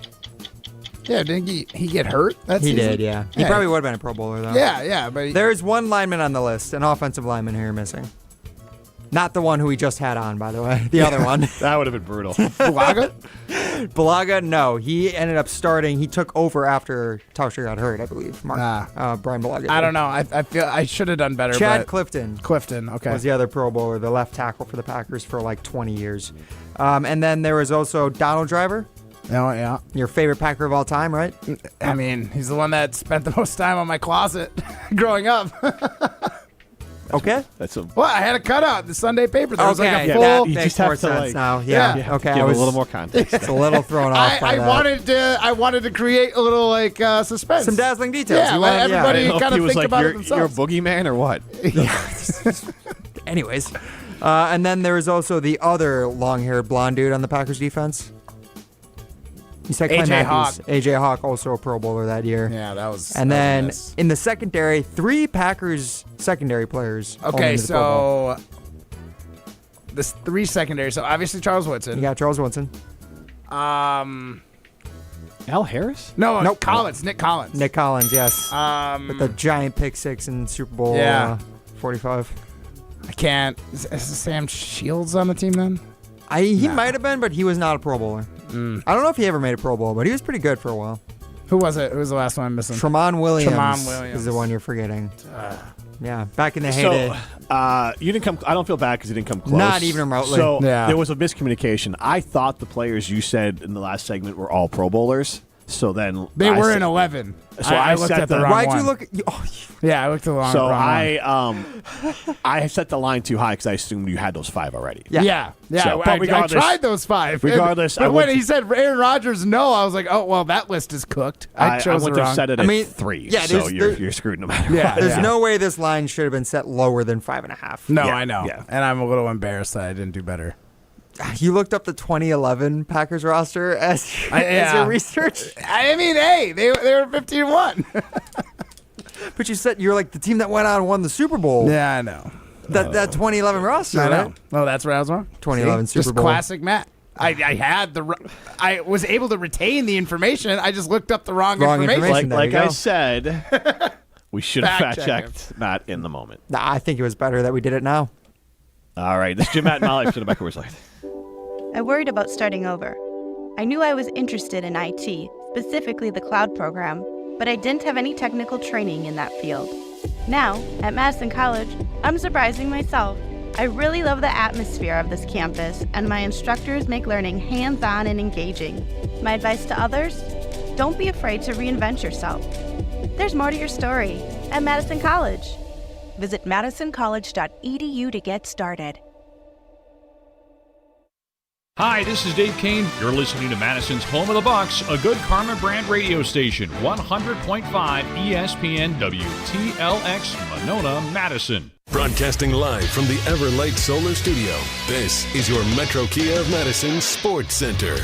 Yeah, didn't he get hurt that He season? did, yeah. He probably would have been a Pro Bowler, though. Yeah, but there's one lineman on the list, an offensive lineman here missing. Not the one who we just had on, by the way. The other one. That would have been brutal. Bulaga? Bulaga, no. He ended up starting. He took over after Tauscher got hurt, I believe. Brian Bulaga. I don't know. I feel I should have done better. Chad Clifton. Clifton, okay. Was the other Pro Bowler, the left tackle for the Packers for like 20 years. And then there was also Donald Driver. Oh, yeah. Your favorite Packer of all time, right? I mean, he's the one that spent the most time on my closet growing up. Okay. Well, I had a cutout in the Sunday paper. There was like a full. That makes more sense now. Yeah. Okay. Give a little more context. It's a little thrown off. I wanted to create a little like suspense. Some dazzling details. Yeah, let everybody kind of think about it You're a themselves. boogeyman or what? Anyways, and then there was also the other long-haired blonde dude on the Packers defense. You said AJ Hawk. AJ Hawk, also a Pro Bowler that year. Yeah, that was. And then in the secondary, 3 Packers secondary players. Okay, so the 3 secondary. So obviously Charles Woodson. You got Charles Woodson. Al Harris? No, nope. Collins. Nick Collins. Nick Collins, yes. With the giant pick 6 in Super Bowl 45. I can't. Is Sam Shields on the team then? He might have been, but he was not a Pro Bowler. I don't know if he ever made a Pro Bowl, but he was pretty good for a while. Who was it? Who was the last one I'm missing? Tremont Williams. Tremont Williams is the one you're forgetting. Yeah, back in the heyday. So, you didn't come. I don't feel bad because you didn't come close. Not even remotely. So there was a miscommunication. I thought the players you said in the last segment were all Pro Bowlers. So then They were in 11. So I looked at the wrong Why'd one. you look? Yeah, I looked at the wrong So wrong one. I set the line too high because I assumed you had those 5 already. Yeah. So, but I regardless, tried those 5. Regardless, but when he said Aaron Rodgers, no, I was like, oh, well, that list is cooked. I chose went the to wrong. set it at 3. yeah, so there's- you're screwed no matter Yeah, what. There's no way this line should have been set lower than 5.5. No, Yeah, I know. yeah. And I'm a little embarrassed that I didn't do better. You looked up the 2011 Packers roster as your research, I mean, hey, they were 15-1. but you said you're like the team that went out and won the Super Bowl. Yeah, I know. That 2011 roster, I know. right? Oh, that's where I was wrong. 2011 See? Super Just Bowl. classic Matt. I was able to retain the information. I just looked up the wrong information. Like I said, we should have Fact fact-checked Matt in the moment. Nah, I think it was better that we did it now. All right, this is Jim, Matt, and Molly from the back Coors Light. I worried about starting over. I knew I was interested in IT, specifically the cloud program, but I didn't have any technical training in that field. Now, at Madison College, I'm surprising myself. I really love the atmosphere of this campus, and my instructors make learning hands-on and engaging. My advice to others? Don't be afraid to reinvent yourself. There's more to your story at Madison College. Visit madisoncollege.edu to get started. Hi, this is Dave Kane. You're listening to Madison's Home of the Bucks, a good Karma brand radio station, 100.5 ESPN WTLX Monona, Madison. Broadcasting live from the Everlight Solar Studio, this is your Metro Kia of Madison Sports Center.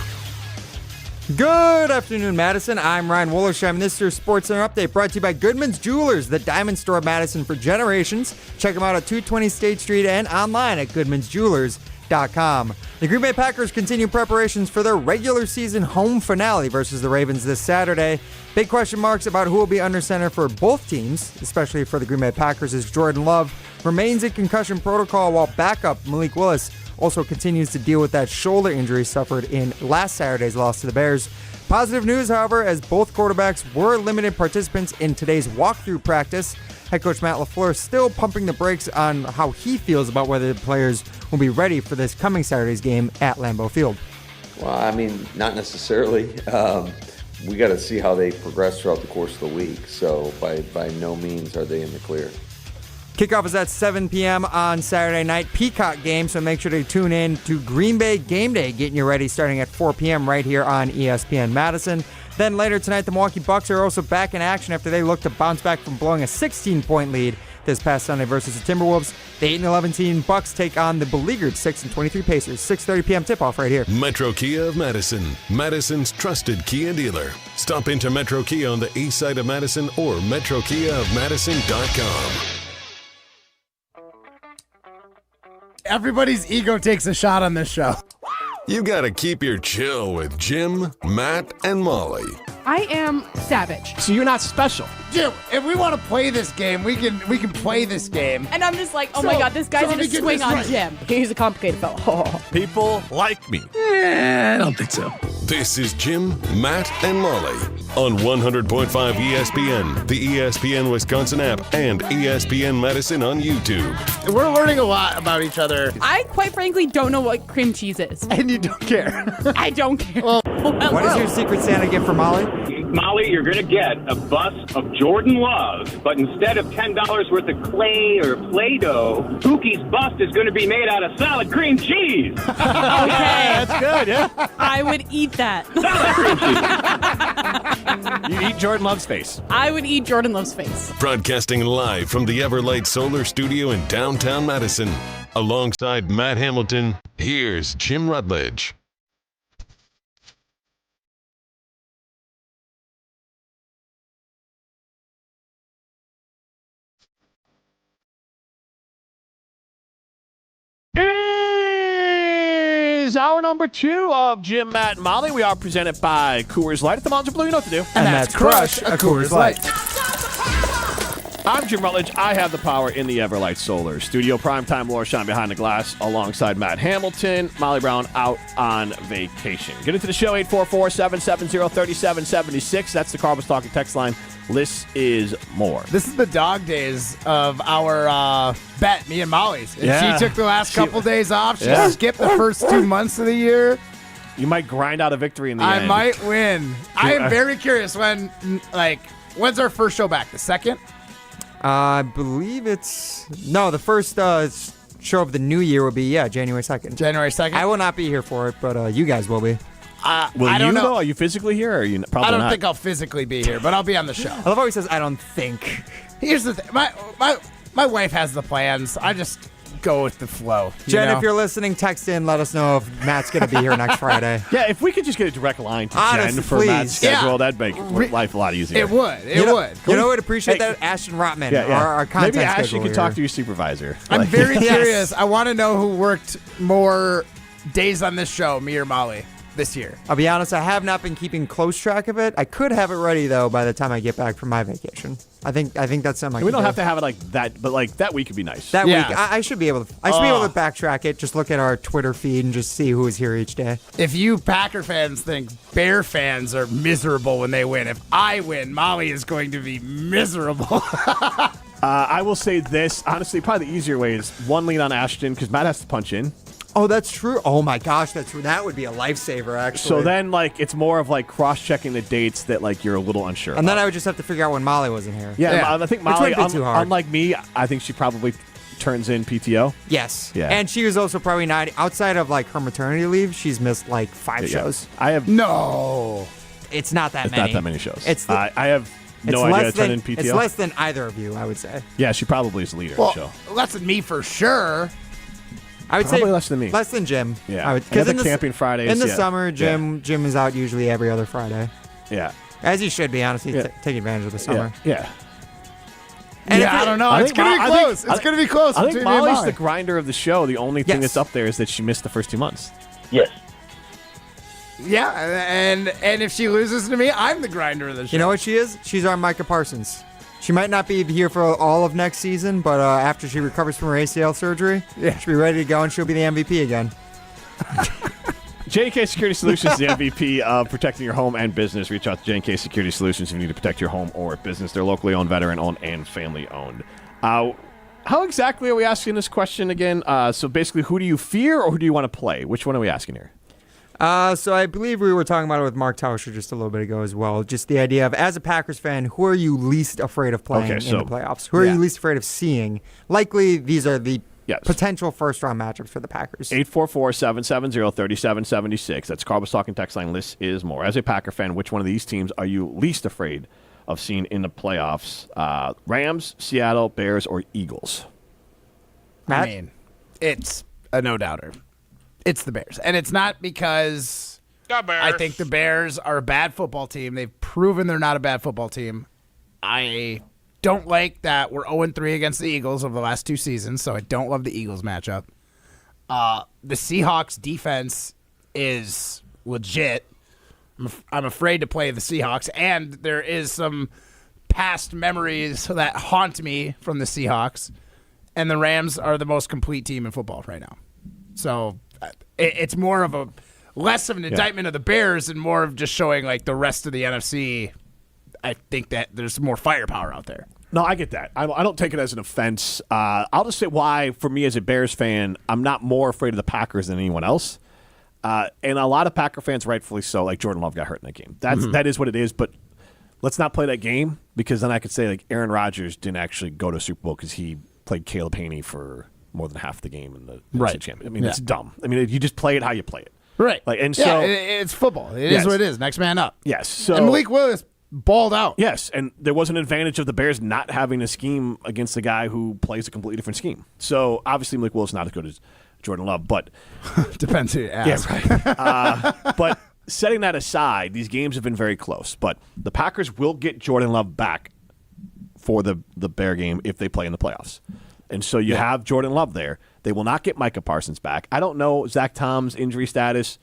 Good afternoon, Madison. I'm Ryan Wollersheim, and this is your Sports Center update brought to you by Goodman's Jewelers, the diamond store of Madison for generations. Check them out at 220 State Street and online at goodmansjewelers.com. The Green Bay Packers continue preparations for their regular season home finale versus the Ravens this Saturday. Big question marks about who will be under center for both teams, especially for the Green Bay Packers, as Jordan Love remains in concussion protocol while backup Malik Willis also continues to deal with that shoulder injury suffered in last Saturday's loss to the Bears. Positive news, however, as both quarterbacks were limited participants in today's walkthrough practice. Head coach Matt LaFleur still pumping the brakes on how he feels about whether the players will be ready for this coming Saturday's game at Lambeau Field. Well, I mean, not necessarily. We got to see how they progress throughout the course of the week. So by no means are they in the clear. Kickoff is at 7 p.m. on Saturday night, Peacock game, so make sure to tune in to Green Bay Game Day, getting you ready starting at 4 p.m. right here on ESPN Madison. Then later tonight, the Milwaukee Bucks are also back in action after they look to bounce back from blowing a 16-point lead this past Sunday versus the Timberwolves. The 8-11 team Bucks take on the beleaguered 6-23 Pacers. 6:30 p.m. tip-off right here. Metro Kia of Madison, Madison's trusted Kia dealer. Stop into Metro Kia on the east side of Madison or metrokiaofmadison.com. Everybody's ego takes a shot on this show. You gotta keep your chill with Jim, Matt, and Molly. I am savage. So you're not special. Jim, if we want to play this game, we can play this game. And I'm just like, oh my God, this guy's going to swing on Jim. He's a complicated fellow. People like me. I don't think so. This is Jim, Matt, and Molly on 100.5 ESPN, the ESPN Wisconsin App, and ESPN Madison on YouTube. We're learning a lot about each other. I quite frankly don't know what cream cheese is. And you don't care. I don't care. What is your Secret Santa gift for Molly? Molly, you're going to get a bus of Jordan Love, but instead of $10 worth of clay or Play-Doh, Pookie's bust is going to be made out of solid cream cheese. Okay. That's good, yeah. I would eat that. You eat Jordan Love's face. I would eat Jordan Love's face. Broadcasting live from the Everlight Solar Studio in downtown Madison. Alongside Matt Hamilton, here's Jim Rutledge. Is hour number 2 of Jim, Matt, and Molly. We are presented by Coors Light. At the Mountain Blue, you know what to do. And that's Crush a Coors Light. I'm Jim Rutledge. I have the power in the Everlight Solar Studio. Primetime Laura Shine behind the glass alongside Matt Hamilton. Molly Brown out on vacation. Get into the show, 844-770-3776. That's the Carbos Talking text line. Less is more. This is the dog days of our bet, me and Molly's. And Yeah. she took the last couple days off. She skipped the first 2 months of the year. You might grind out a victory in the end. I might win. I am very curious when's our first show back? The second? I believe the first show of the new year will be, January 2nd. January 2nd? I will not be here for it, but you guys will be. Will I don't know. Though? Are you physically here? Or are you probably I don't not? think I'll physically be here, but I'll be on the show. I love how he says, I don't think. Here's the thing. My wife has the plans. I just go with the flow. Jen, if you're listening, text in. Let us know if Matt's going to be here next Friday. Yeah, if we could just get a direct line to Honestly, Jen for please. Matt's schedule, that'd make life a lot easier. It would. It would. You know what? Appreciate that, Ashton Rotman, our content Maybe Ashton scheduler can talk to your supervisor. I'm very curious. I want to know who worked more days on this show, me or Molly, this year. I'll be honest, I have not been keeping close track of it. I could have it ready, though, by the time I get back from my vacation. I think that's something We don't have to have it like that, but like that week would be nice. That week, I should be able to. I should be able to backtrack it. Just look at our Twitter feed and just see who is here each day. If you Packer fans think Bear fans are miserable when they win, if I win, Molly is going to be miserable. I will say this. Honestly, probably the easier way is one lean on Ashton because Matt has to punch in. Oh, that's true. Oh my gosh, that's true. That would be a lifesaver, actually. So then, it's more of cross-checking the dates that you're a little unsure. And then I would just have to figure out when Molly wasn't here. Yeah. I think Molly, Which might be too hard. unlike me, I think she probably turns in PTO. Yes. Yeah. And she was also probably not outside of her maternity leave. She's missed 5 shows. I have no. It's not that It's many. not that many shows. It's I have no idea to turn in PTO. It's less than either of you, I would say. Yeah, she probably is the leader well, of the show. Less than me for sure. I would Probably say less than me. Less than Jim. Yeah. Because the camping Fridays. in the summer, Jim is out usually every other Friday. Yeah. As he should be, honestly. Take advantage of the summer. Yeah. And I don't know. It's going to be close. It's going to be close. I think between me and Molly's Molly. the grinder of the show. The only thing that's up there is that she missed the first 2 months. Yes. Yeah, and if she loses to me, I'm the grinder of the show. You know what she is? She's our Micah Parsons. She might not be here for all of next season, but after she recovers from her ACL surgery, she'll be ready to go, and she'll be the MVP again. J&K Security Solutions is the MVP of protecting your home and business. Reach out to J&K Security Solutions if you need to protect your home or business. They're locally owned, veteran-owned, and family-owned. How exactly are we asking this question again? So basically, who do you fear or who do you want to play? Which one are we asking here? So I believe we were talking about it with Mark Tauscher just a little bit ago as well. Just the idea of, as a Packers fan, who are you least afraid of playing in the playoffs? Who are you least afraid of seeing? Likely, these are the potential first-round matchups for the Packers. 844-770-3776. That's Carl was talking text line. List is more. As a Packer fan, which one of these teams are you least afraid of seeing in the playoffs? Rams, Seattle, Bears, or Eagles? Matt? I mean, it's a no-doubter. It's the Bears. And it's not because I think the Bears are a bad football team. They've proven they're not a bad football team. I don't like that we're 0-3 against the Eagles over the last 2 seasons, so I don't love the Eagles matchup. The Seahawks defense is legit. I'm afraid to play the Seahawks, and there is some past memories that haunt me from the Seahawks, and the Rams are the most complete team in football right now. So it's more of a less of an indictment of the Bears and more of just showing the rest of the NFC. I think that there's more firepower out there. No, I get that. I don't take it as an offense. I'll just say why, for me as a Bears fan, I'm not more afraid of the Packers than anyone else. And a lot of Packer fans, rightfully so, Jordan Love got hurt in that game. That is what it is, but let's not play that game because then I could say Aaron Rodgers didn't actually go to a Super Bowl because he played Caleb Haney for more than half the game in the NFC Championship. I mean, it's dumb. I mean, you just play it how you play it. Right. So it's football. It is what it is. Next man up. Yes. So and Malik Willis balled out. Yes, and there was an advantage of the Bears not having a scheme against a guy who plays a completely different scheme. So obviously Malik Willis is not as good as Jordan Love, but depends who you ask. Yeah, right. But setting that aside, these games have been very close. But the Packers will get Jordan Love back for the Bear game if they play in the playoffs. And so you have Jordan Love there. They will not get Micah Parsons back. I don't know Zach Tom's injury status.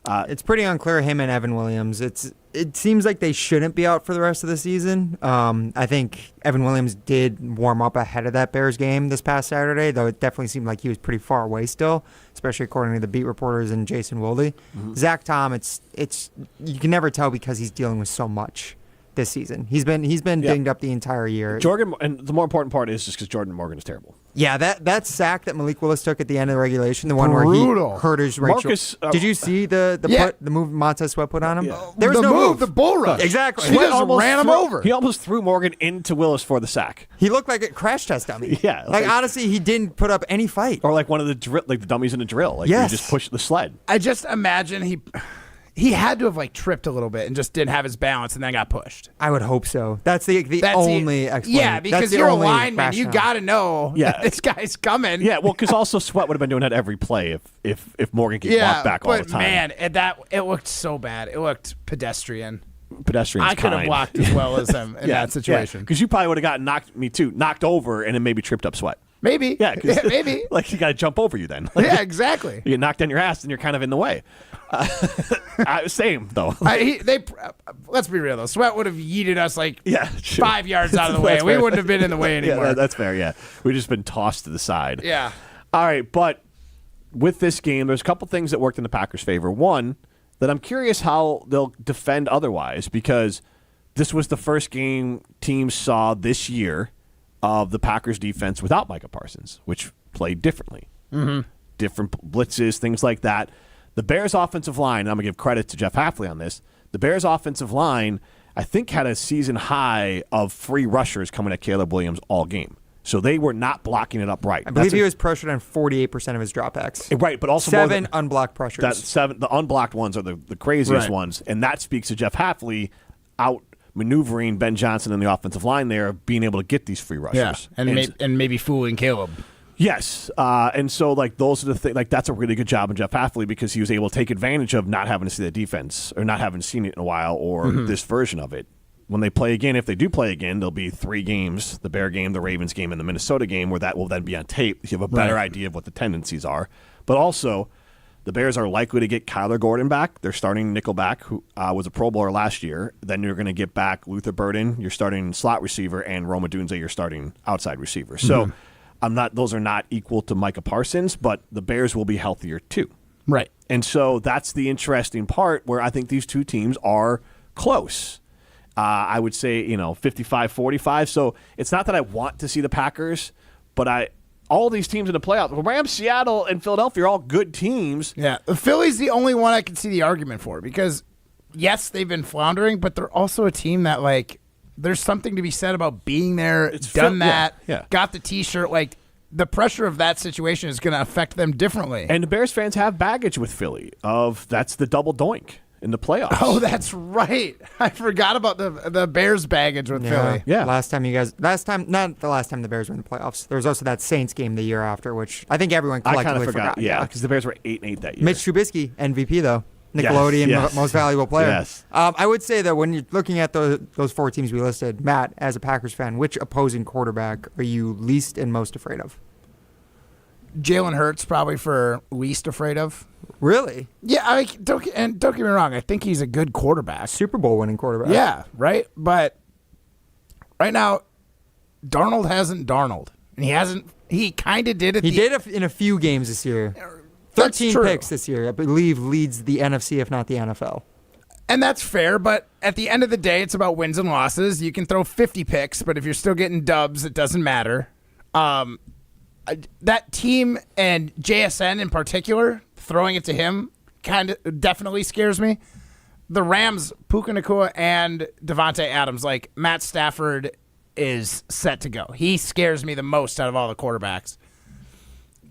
It's pretty unclear, him and Evan Williams. It seems like they shouldn't be out for the rest of the season. I think Evan Williams did warm up ahead of that Bears game this past Saturday, though it definitely seemed like he was pretty far away still, especially according to the beat reporters and Jason Wilde. Mm-hmm. Zach Tom, it's you can never tell because he's dealing with so much this season. He's been dinged up the entire year. And the more important part is just because Jordan Morgan is terrible. Yeah, that sack that Malik Willis took at the end of the regulation, the one Brutal. where he hurt his right Marcus, shoulder. Did you see the move Montez Sweat put on him? Yeah. There was the no move, the bull rush. Exactly. He just ran him over. He almost threw Morgan into Willis for the sack. He looked like a crash test dummy. Yeah. Like honestly, he didn't put up any fight. Or like one of the the dummies in a drill. Like Yes. you just push the sled. I just imagine he had to have like tripped a little bit and just didn't have his balance and then got pushed. I would hope so. That's the only explanation. Yeah, because you're a lineman. You got to know that this guy's coming. Yeah, well, because also Sweat would have been doing that every play if Morgan could walk back all the time. Man, it looked so bad. It looked pedestrian. Pedestrian's I could have blocked as well as him in that situation. Because you probably would have gotten knocked over and then maybe tripped up Sweat. Maybe. Yeah, maybe. Like you got to jump over you then. Like, yeah, exactly. You get knocked on your ass and you're kind of in the way. Same though. Let's be real though. Sweat would have yeeted us like 5 5 yards out of the way. We wouldn't have been in the way anymore. Yeah, that's fair. Yeah, we've just been tossed to the side. Yeah. All right, but with this game, there's a couple things that worked in the Packers' favor. One, that I'm curious how they'll defend otherwise, because this was the first game teams saw this year of the Packers defense without Micah Parsons, which played differently. Mm-hmm. Different blitzes, things like that. The Bears' offensive line, and I'm going to give credit to Jeff Hafley on this, the Bears' offensive line, I think, had a season high of free rushers coming at Caleb Williams all game. So they were not blocking it up right. I believe he was pressured on 48% of his dropbacks. Right, but also 7 unblocked pressures. The unblocked ones are the craziest Right. ones, and that speaks to Jeff Hafley out-maneuvering Ben Johnson in the offensive line there, being able to get these free rushers. Yeah, and maybe fooling Caleb. Yes, and so like those are the things. Like that's a really good job of Jeff Hafley because he was able to take advantage of not having to see the defense or not having seen it in a while or this version of it. When they play again, if they do play again, there'll be 3 games: the Bear game, the Ravens game, and the Minnesota game, where that will then be on tape. You have a better idea of what the tendencies are. But also, the Bears are likely to get Kyler Gordon back. They're starting nickelback, who was a Pro Bowler last year. Then you're going to get back Luther Burden, your starting slot receiver, and Roma Dunze, your starting outside receiver. So those are not equal to Micah Parsons, but the Bears will be healthier too. Right. And so that's the interesting part where I think these two teams are close. I would say, 55-45. So it's not that I want to see the Packers, but all these teams in the playoffs, Rams, Seattle, and Philadelphia are all good teams. Yeah. Philly's the only one I can see the argument for because, yes, they've been floundering, but they're also a team that, like, there's something to be said about being there, done that, got the T-shirt. Like, the pressure of that situation is going to affect them differently. And the Bears fans have baggage with Philly that's the double doink in the playoffs. Oh, that's right. I forgot about the Bears baggage with Philly. Yeah. Not the last time the Bears were in the playoffs. There was also that Saints game the year after, which I think everyone collectively forgot. Yeah, because the Bears were 8-8 that year. Mitch Trubisky, MVP though. Nickelodeon most valuable player. Yes. I would say that when you're looking at those 4 teams we listed, Matt, as a Packers fan, which opposing quarterback are you least and most afraid of? Jalen Hurts probably for least afraid of. Really? Yeah, don't get me wrong. I think he's a good quarterback. Super Bowl winning quarterback. Yeah, right? But right now, Darnold hasn't Darnold. And he kind of did it. He did in a few games this year. 13 picks this year, I believe, leads the NFC, if not the NFL. And that's fair, but at the end of the day, it's about wins and losses. You can throw 50 picks, but if you're still getting dubs, it doesn't matter. That team and JSN in particular, throwing it to him, kind of definitely scares me. The Rams, Puka Nacua and Devontae Adams, like Matt Stafford is set to go. He scares me the most out of all the quarterbacks.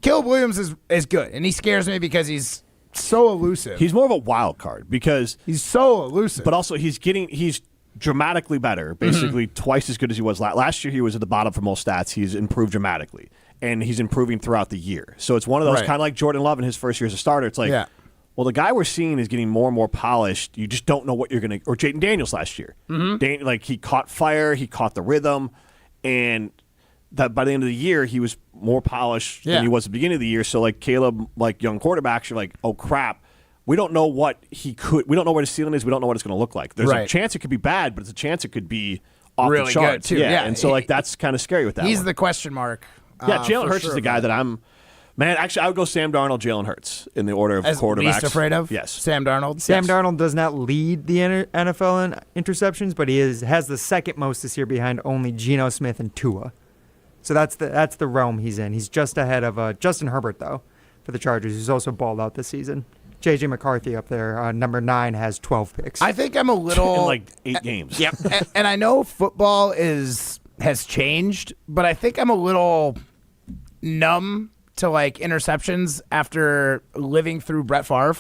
Caleb Williams is good, and he scares me because he's so elusive. He's more of a wild card because he's so elusive. But also he's dramatically better, basically twice as good as he was last year. He was at the bottom for most stats. He's improved dramatically, and he's improving throughout the year. So it's one of those kind of like Jordan Love in his first year as a starter. It's like, well, the guy we're seeing is getting more and more polished. You just don't know what you're going to – or Jayden Daniels last year. He caught fire. He caught the rhythm, and – that by the end of the year, he was more polished than he was at the beginning of the year. So, like Caleb, like young quarterbacks, you're like, oh, crap. We don't know what we don't know what his ceiling is. We don't know what it's going to look like. There's a chance it could be bad, but it's a chance it could be off really the charts. Good, too. Yeah. And so, that's kind of scary with that He's one. the question mark. Jalen Hurts is the guy that I'm – man, actually, I would go Sam Darnold, Jalen Hurts in the order of quarterbacks. Least afraid of? Yes. Sam Darnold? Sam Darnold does not lead the NFL in interceptions, but he has the second most this year behind only Geno Smith and Tua. So that's the realm he's in. He's just ahead of Justin Herbert, though, for the Chargers, who's also balled out this season. J.J. McCarthy up there, number 9, has 12 picks. I think I'm a little... in like 8 games. Yep. and I know football has changed, but I think I'm a little numb to like interceptions after living through Brett Favre.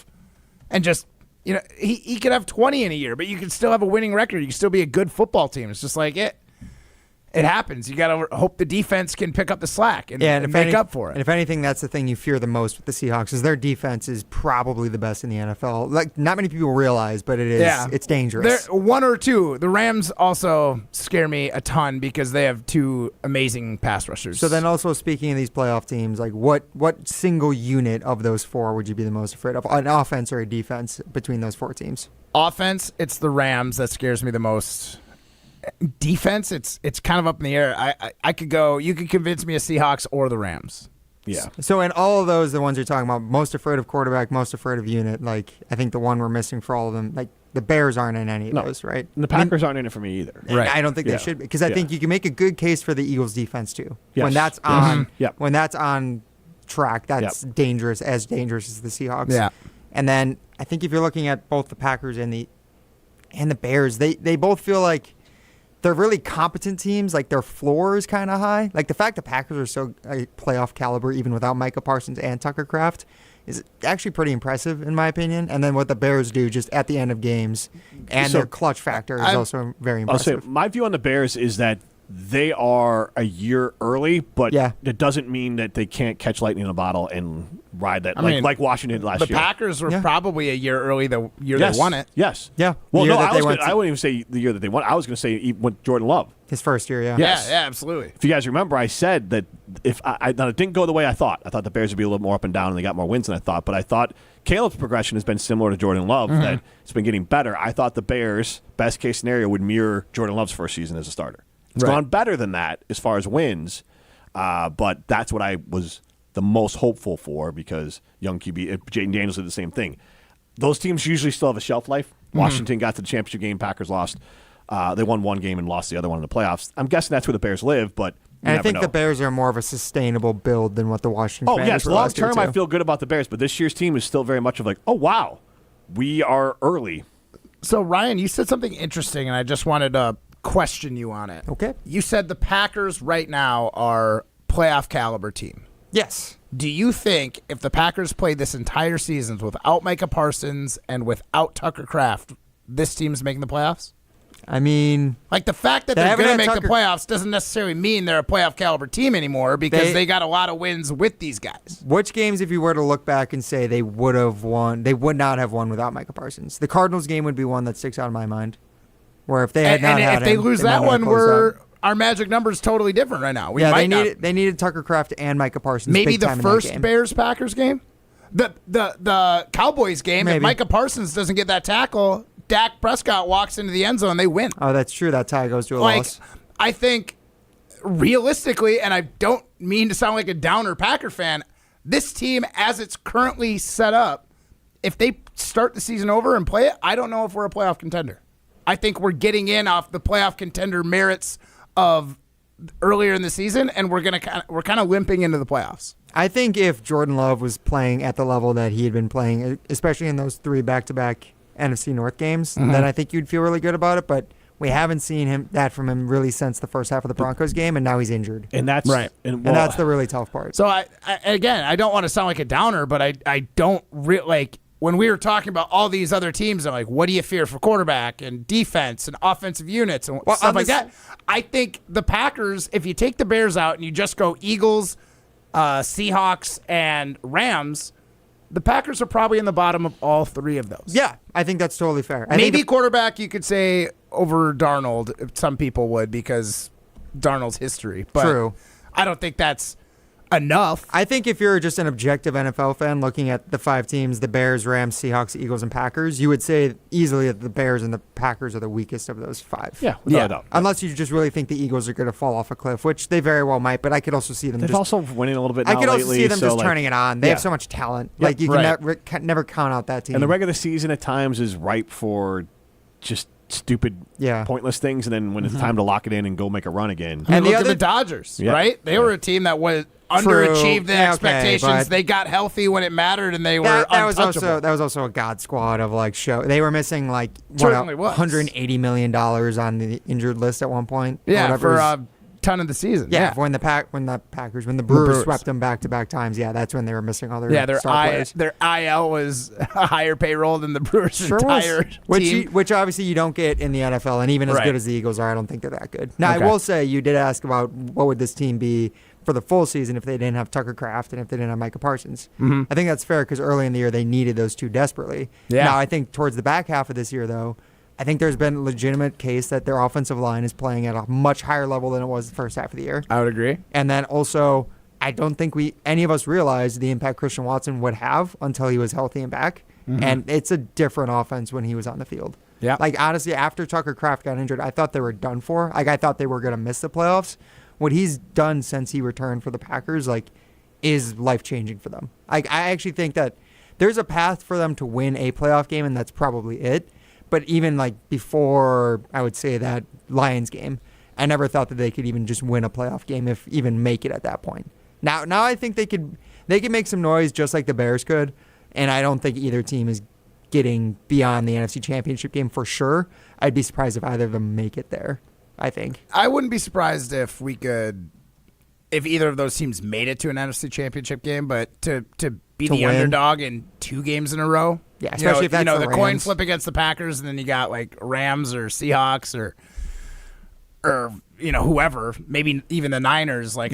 And just, he could have 20 in a year, but you could still have a winning record. You could still be a good football team. It's just like it happens. You got to hope the defense can pick up the slack and make up for it. And if anything, that's the thing you fear the most with the Seahawks is their defense is probably the best in the NFL. Like, not many people realize, but it is. Yeah. It's dangerous. They're 1 or 2. The Rams also scare me a ton because they have 2 amazing pass rushers. So then also speaking of these playoff teams, like what single unit of those 4 would you be the most afraid of? An offense or a defense between those 4 teams? Offense, it's the Rams that scares me the most. Defense, it's kind of up in the air. I could go. You could convince me of Seahawks or the Rams. Yeah. So in all of those, the ones you're talking about, most afraid of quarterback, most afraid of unit. Like I think the one we're missing for all of them, like the Bears aren't in any of those, right? And the Packers aren't in it for me either. Right. I don't think they should be because I think you can make a good case for the Eagles defense too. Yes. When that's on, when that's on track, that's dangerous as the Seahawks. Yeah. And then I think if you're looking at both the Packers and the Bears, they both feel like they're really competent teams. Like their floor is kind of high. Like the fact the Packers are so playoff caliber even without Micah Parsons and Tucker Kraft is actually pretty impressive in my opinion. And then what the Bears do just at the end of games and their clutch factor is also very impressive. I'll say my view on the Bears is that they are a year early, but that doesn't mean that they can't catch lightning in a bottle and ride that like Washington did last year. The Packers were probably a year early the year they won it. Yes. Yeah. Well, no, I wouldn't even say the year that they won. I was going to say when Jordan Love. His first year, yeah. Yes. Yeah, absolutely. If you guys remember, I said that if it didn't go the way I thought. I thought the Bears would be a little more up and down, and they got more wins than I thought. But I thought Caleb's progression has been similar to Jordan Love, that it's been getting better. I thought the Bears' best case scenario would mirror Jordan Love's first season as a starter. It's gone better than that as far as wins, but that's what I was the most hopeful for because young QB, Jaden Daniels did the same thing. Those teams usually still have a shelf life. Washington got to the championship game. Packers lost. They won one game and lost the other one in the playoffs. I'm guessing that's where the Bears live, but I think the Bears are more of a sustainable build than what the Washington Commanders were long last year, term, I feel good about the Bears, but this year's team is still very much of like, oh, wow, we are early. So, Ryan, you said something interesting, and I just wanted to question you on it. Okay. You said the Packers right now are playoff caliber team. Yes. Do you think if the Packers played this entire season without Micah Parsons and without Tucker Kraft, this team's making the playoffs? I mean, like the fact that they're going to make the playoffs doesn't necessarily mean they're a playoff caliber team anymore because they got a lot of wins with these guys. Which games, if you were to look back and say they would have won, they would not have won without Micah Parsons? The Cardinals game would be one that sticks out in my mind. Where if they had not had if they lose that one, our magic number is totally different right now. They needed Tucker Kraft and Micah Parsons. Maybe the first Bears-Packers game, the Cowboys game. Maybe. If Micah Parsons doesn't get that tackle, Dak Prescott walks into the end zone, they win. Oh, that's true. That tie goes to a loss. I think realistically, and I don't mean to sound like a downer Packer fan, this team as it's currently set up, if they start the season over and play it, I don't know if we're a playoff contender. I think we're getting in off the playoff contender merits of earlier in the season, and we're kind of limping into the playoffs. I think if Jordan Love was playing at the level that he had been playing, especially in those 3 back-to-back NFC North games, then I think you'd feel really good about it. But we haven't seen from him really since the first half of the Broncos game, and now he's injured. And that's right. And that's the really tough part. So I don't want to sound like a downer, but I don't like. When we were talking about all these other teams, I'm like, what do you fear for quarterback and defense and offensive units and stuff like that? I think the Packers, if you take the Bears out and you just go Eagles, Seahawks, and Rams, the Packers are probably in the bottom of all 3 of those. Yeah, I think that's totally fair. Maybe quarterback you could say over Darnold. Some people would because Darnold's history. But true. I don't think that's enough. I think if you're just an objective NFL fan looking at the 5 teams, the Bears, Rams, Seahawks, Eagles, and Packers, you would say easily that the Bears and the Packers are the weakest of those 5. Yeah, without a doubt. Unless you just really think the Eagles are going to fall off a cliff, which they very well might, but I could also see them They've also winning a little bit now I could also lately, see them so just turning it on. They have so much talent. Yep, like you can never count out that team. And the regular season at times is ripe for just stupid, pointless things, and then when it's time to lock it in and go make a run again. And look at the Dodgers, right? They were a team that was underachieved the expectations. They got healthy when it mattered, and they were untouchable. That was also a god squad of like show. They were missing like Certainly was. $180 million on the injured list at one point. Yeah, for a ton of the season. When the Brewers swept them back-to-back times. Yeah, that's when they were missing all their star players. Their IL was a higher payroll than the Brewers' entire team. Which obviously you don't get in the NFL, and even as good as the Eagles are, I don't think they're that good. Now, I will say, you did ask about what would this team be for the full season if they didn't have Tucker Kraft and if they didn't have Micah Parsons. Mm-hmm. I think that's fair because early in the year they needed those two desperately. Yeah. Now, I think towards the back half of this year, though, I think there's been a legitimate case that their offensive line is playing at a much higher level than it was the first half of the year. I would agree. And then also, I don't think any of us realized the impact Christian Watson would have until he was healthy and back. Mm-hmm. And it's a different offense when he was on the field. Yeah. Like, honestly, after Tucker Kraft got injured, I thought they were done for. Like, I thought they were going to miss the playoffs. What he's done since he returned for the Packers, like, is life-changing for them. Like, I actually think that there's a path for them to win a playoff game, and that's probably it. But even like before, I would say that Lions game, I never thought that they could even just win a playoff game, if even make it at that point. Now I think they could make some noise just like the Bears could, and I don't think either team is getting beyond the NFC Championship game for sure. I'd be surprised if either of them make it there. I think I wouldn't be surprised if either of those teams made it to an NFC Championship game, but to be the underdog in 2 games in a row. Yeah, especially if that's the coin flip against the Packers, and then you got like Rams or Seahawks or whoever, maybe even the Niners. Like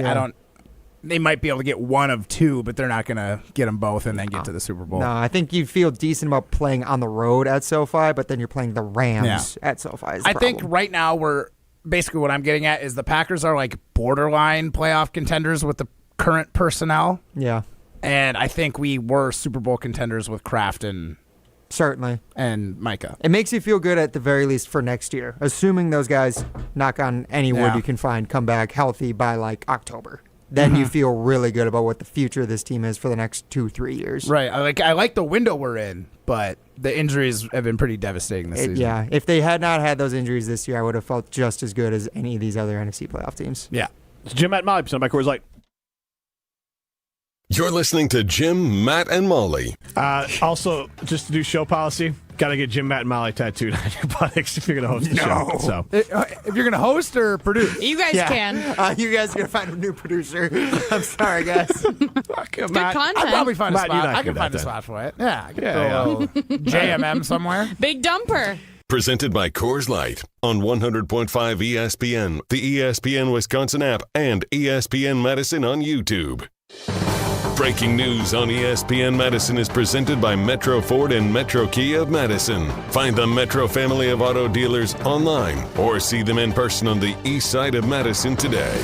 they might be able to get one of 2, but they're not going to get them both and then get to the Super Bowl. No, I think you feel decent about playing on the road at SoFi, but then you're playing the Rams at SoFi. I think right now basically what I'm getting at is the Packers are like borderline playoff contenders with the current personnel. Yeah. And I think we were Super Bowl contenders with Kraft and Micah. It makes you feel good at the very least for next year, assuming those guys, knock on any wood you can find, come back healthy by like October. Then you feel really good about what the future of this team is for the next 2-3 years. Right. I like the window we're in, but the injuries have been pretty devastating this season. Yeah. If they had not had those injuries this year, I would have felt just as good as any of these other NFC playoff teams. Yeah. It's Jim, Matt, and Molly, presented by Coors Light. You're listening to Jim, Matt, and Molly. Also, just to do show policy, got to get Jim, Matt, and Molly tattooed on your buttocks if you're going to host the show. So. If you're going to host or produce? You guys can. You guys are going to find a new producer. I'm sorry, guys. Good Matt, content. I'll probably find a Matt, spot. I can find a spot for it. Yeah. I can throw a little JMM somewhere. Big dumper. Presented by Coors Light on 100.5 ESPN, the ESPN Wisconsin App, and ESPN Madison on YouTube. Breaking news on ESPN Madison is presented by Metro Ford and Metro Kia of Madison. Find the Metro family of auto dealers online or see them in person on the east side of Madison today.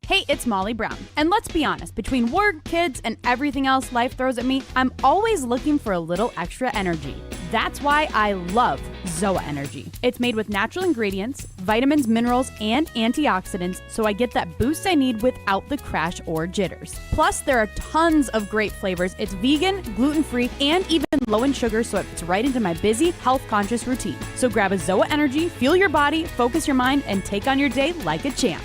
Hey, it's Molly Brown. And let's be honest, between work, kids, and everything else life throws at me, I'm always looking for a little extra energy. That's why I love ZOA Energy. It's made with natural ingredients, vitamins, minerals, and antioxidants, so I get that boost I need without the crash or jitters. Plus, there are tons of great flavors. It's vegan, gluten-free, and even low in sugar, so it fits right into my busy, health-conscious routine. So grab a ZOA Energy, fuel your body, focus your mind, and take on your day like a champ.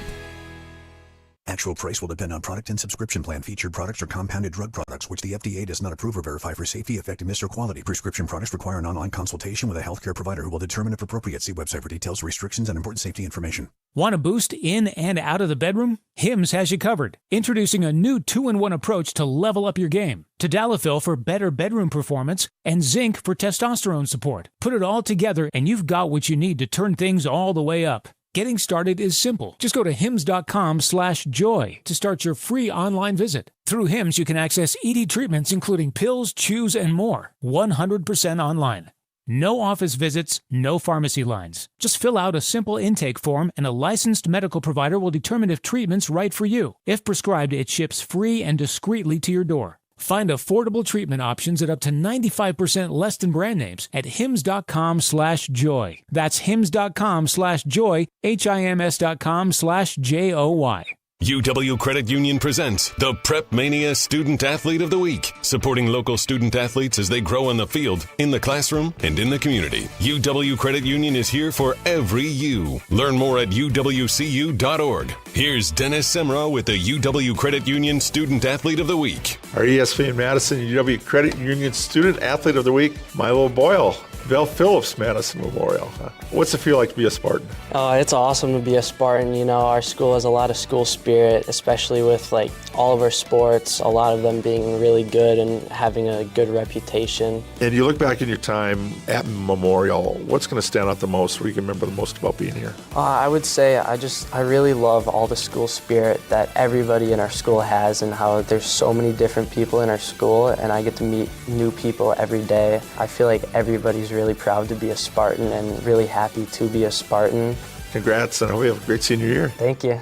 Actual price will depend on product and subscription plan. Featured products are compounded drug products, which the FDA does not approve or verify for safety, effectiveness, or quality. Prescription products require an online consultation with a healthcare provider who will determine if appropriate. See website for details, restrictions, and important safety information. Want a boost in and out of the bedroom? Hims has you covered. Introducing a new 2-in-1 approach to level up your game. Tadalafil for better bedroom performance and zinc for testosterone support. Put it all together and you've got what you need to turn things all the way up. Getting started is simple. Just go to hims.com/joy to start your free online visit. Through Hims, you can access ED treatments including pills, chews, and more. 100% online. No office visits, no pharmacy lines. Just fill out a simple intake form and a licensed medical provider will determine if treatment's right for you. If prescribed, it ships free and discreetly to your door. Find affordable treatment options at up to 95% less than brand names at hims.com/joy. That's hims.com/joy, HIMS.com/JOY. UW Credit Union presents the Prep Mania Student Athlete of the Week, supporting local student athletes as they grow on the field, in the classroom, and in the community. UW Credit Union is here for every U. Learn more at uwcu.org. Here's Dennis Semra with the UW Credit Union Student Athlete of the Week. Our ESPN Madison UW Credit Union Student Athlete of the Week, Milo Boyle, Val Phillips Madison Memorial. What's it feel like to be a Spartan? It's awesome to be a Spartan. You know, our school has a lot of school spirit, especially with like all of our sports, a lot of them being really good and having a good reputation. And you look back in your time at Memorial, what's going to stand out the most, or you can remember the most about being here? I would say I really love all the school spirit that everybody in our school has, and how there's so many different people in our school, and I get to meet new people every day. I feel like everybody's really proud to be a Spartan and really happy to be a Spartan. Congrats, and I hope you have a great senior year. Thank you.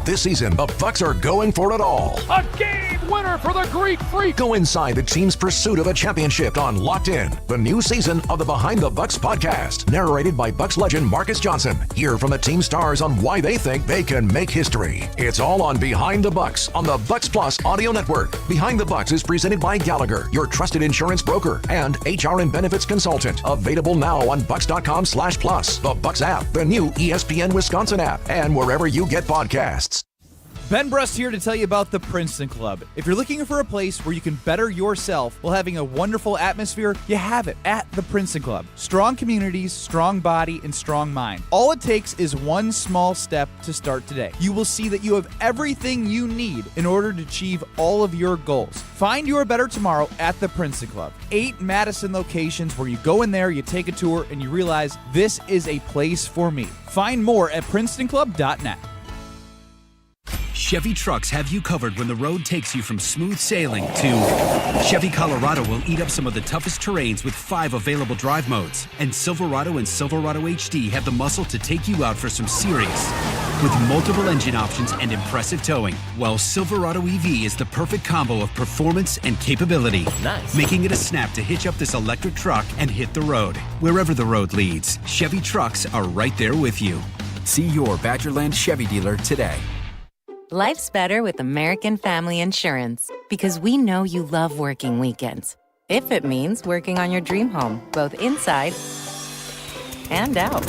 This season, the Bucks are going for it all. A game winner for the Greek Freak. Go inside the team's pursuit of a championship on Locked In, the new season of the Behind the Bucks podcast, narrated by Bucks legend Marcus Johnson. Hear from the team stars on why they think they can make history. It's all on Behind the Bucks on the Bucks Plus audio network. Behind the Bucks is presented by Gallagher, your trusted insurance broker and HR and benefits consultant. Available now on bucks.com/plus, the Bucks app, the new ESPN Wisconsin app, and wherever you get podcasts. Ben Brust here to tell you about the Princeton Club. If you're looking for a place where you can better yourself while having a wonderful atmosphere, you have it at the Princeton Club. Strong communities, strong body, and strong mind. All it takes is one small step to start today. You will see that you have everything you need in order to achieve all of your goals. Find your better tomorrow at the Princeton Club. 8 Madison locations where you go in there, you take a tour, and you realize this is a place for me. Find more at PrincetonClub.net. Chevy trucks have you covered when the road takes you from smooth sailing to Chevy Colorado will eat up some of the toughest terrains with 5 available drive modes. And Silverado and Silverado HD have the muscle to take you out for some serious with multiple engine options and impressive towing. While Silverado EV is the perfect combo of performance and capability. Nice. Making it a snap to hitch up this electric truck and hit the road. Wherever the road leads, Chevy trucks are right there with you. See your Badgerland Chevy dealer today. Life's better with American Family Insurance because we know you love working weekends. If it means working on your dream home, both inside and out.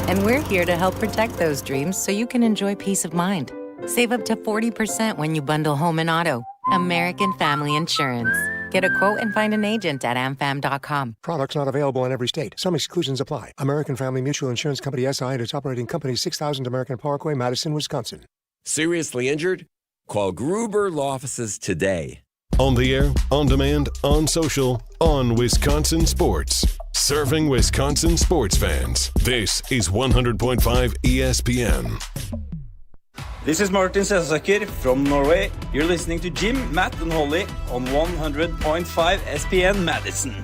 And we're here to help protect those dreams so you can enjoy peace of mind. Save up to 40% when you bundle home and auto. American Family Insurance. Get a quote and find an agent at amfam.com. Products not available in every state. Some exclusions apply. American Family Mutual Insurance Company SI and its operating company 6000 American Parkway, Madison, Wisconsin. Seriously injured? Call Gruber Law Offices today. On the air, on demand, on social, on Wisconsin Sports. Serving Wisconsin sports fans. This is 100.5 ESPN. This is Martin Sensaker from Norway. You're listening to Jim, Matt, and Holly on 100.5 ESPN Madison.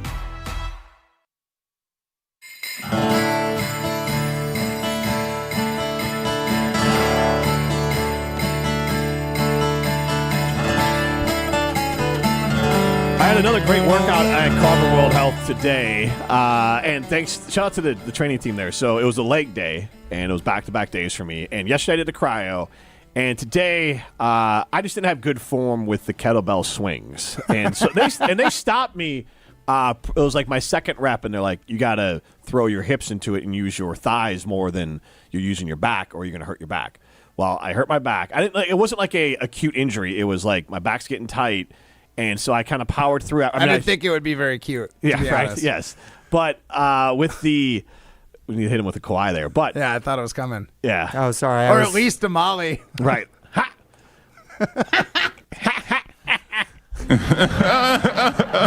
I had another great workout at Carver World Health today, and shout out to the training team there. So it was a leg day, and it was back-to-back days for me. And yesterday I did the cryo, and today I just didn't have good form with the kettlebell swings. And so they stopped me. It was like my second rep, and they're like, you got to throw your hips into it and use your thighs more than you're using your back, or you're going to hurt your back. Well, I hurt my back. It wasn't like a acute injury. It was like my back's getting tight. And so I kind of powered through. I didn't think it would be very cute. Yeah, to be right. honest. Yes, but we need to hit him with the Kawhi there. But yeah, I thought it was coming. Yeah. Oh, sorry. Or at least a Molly. Right.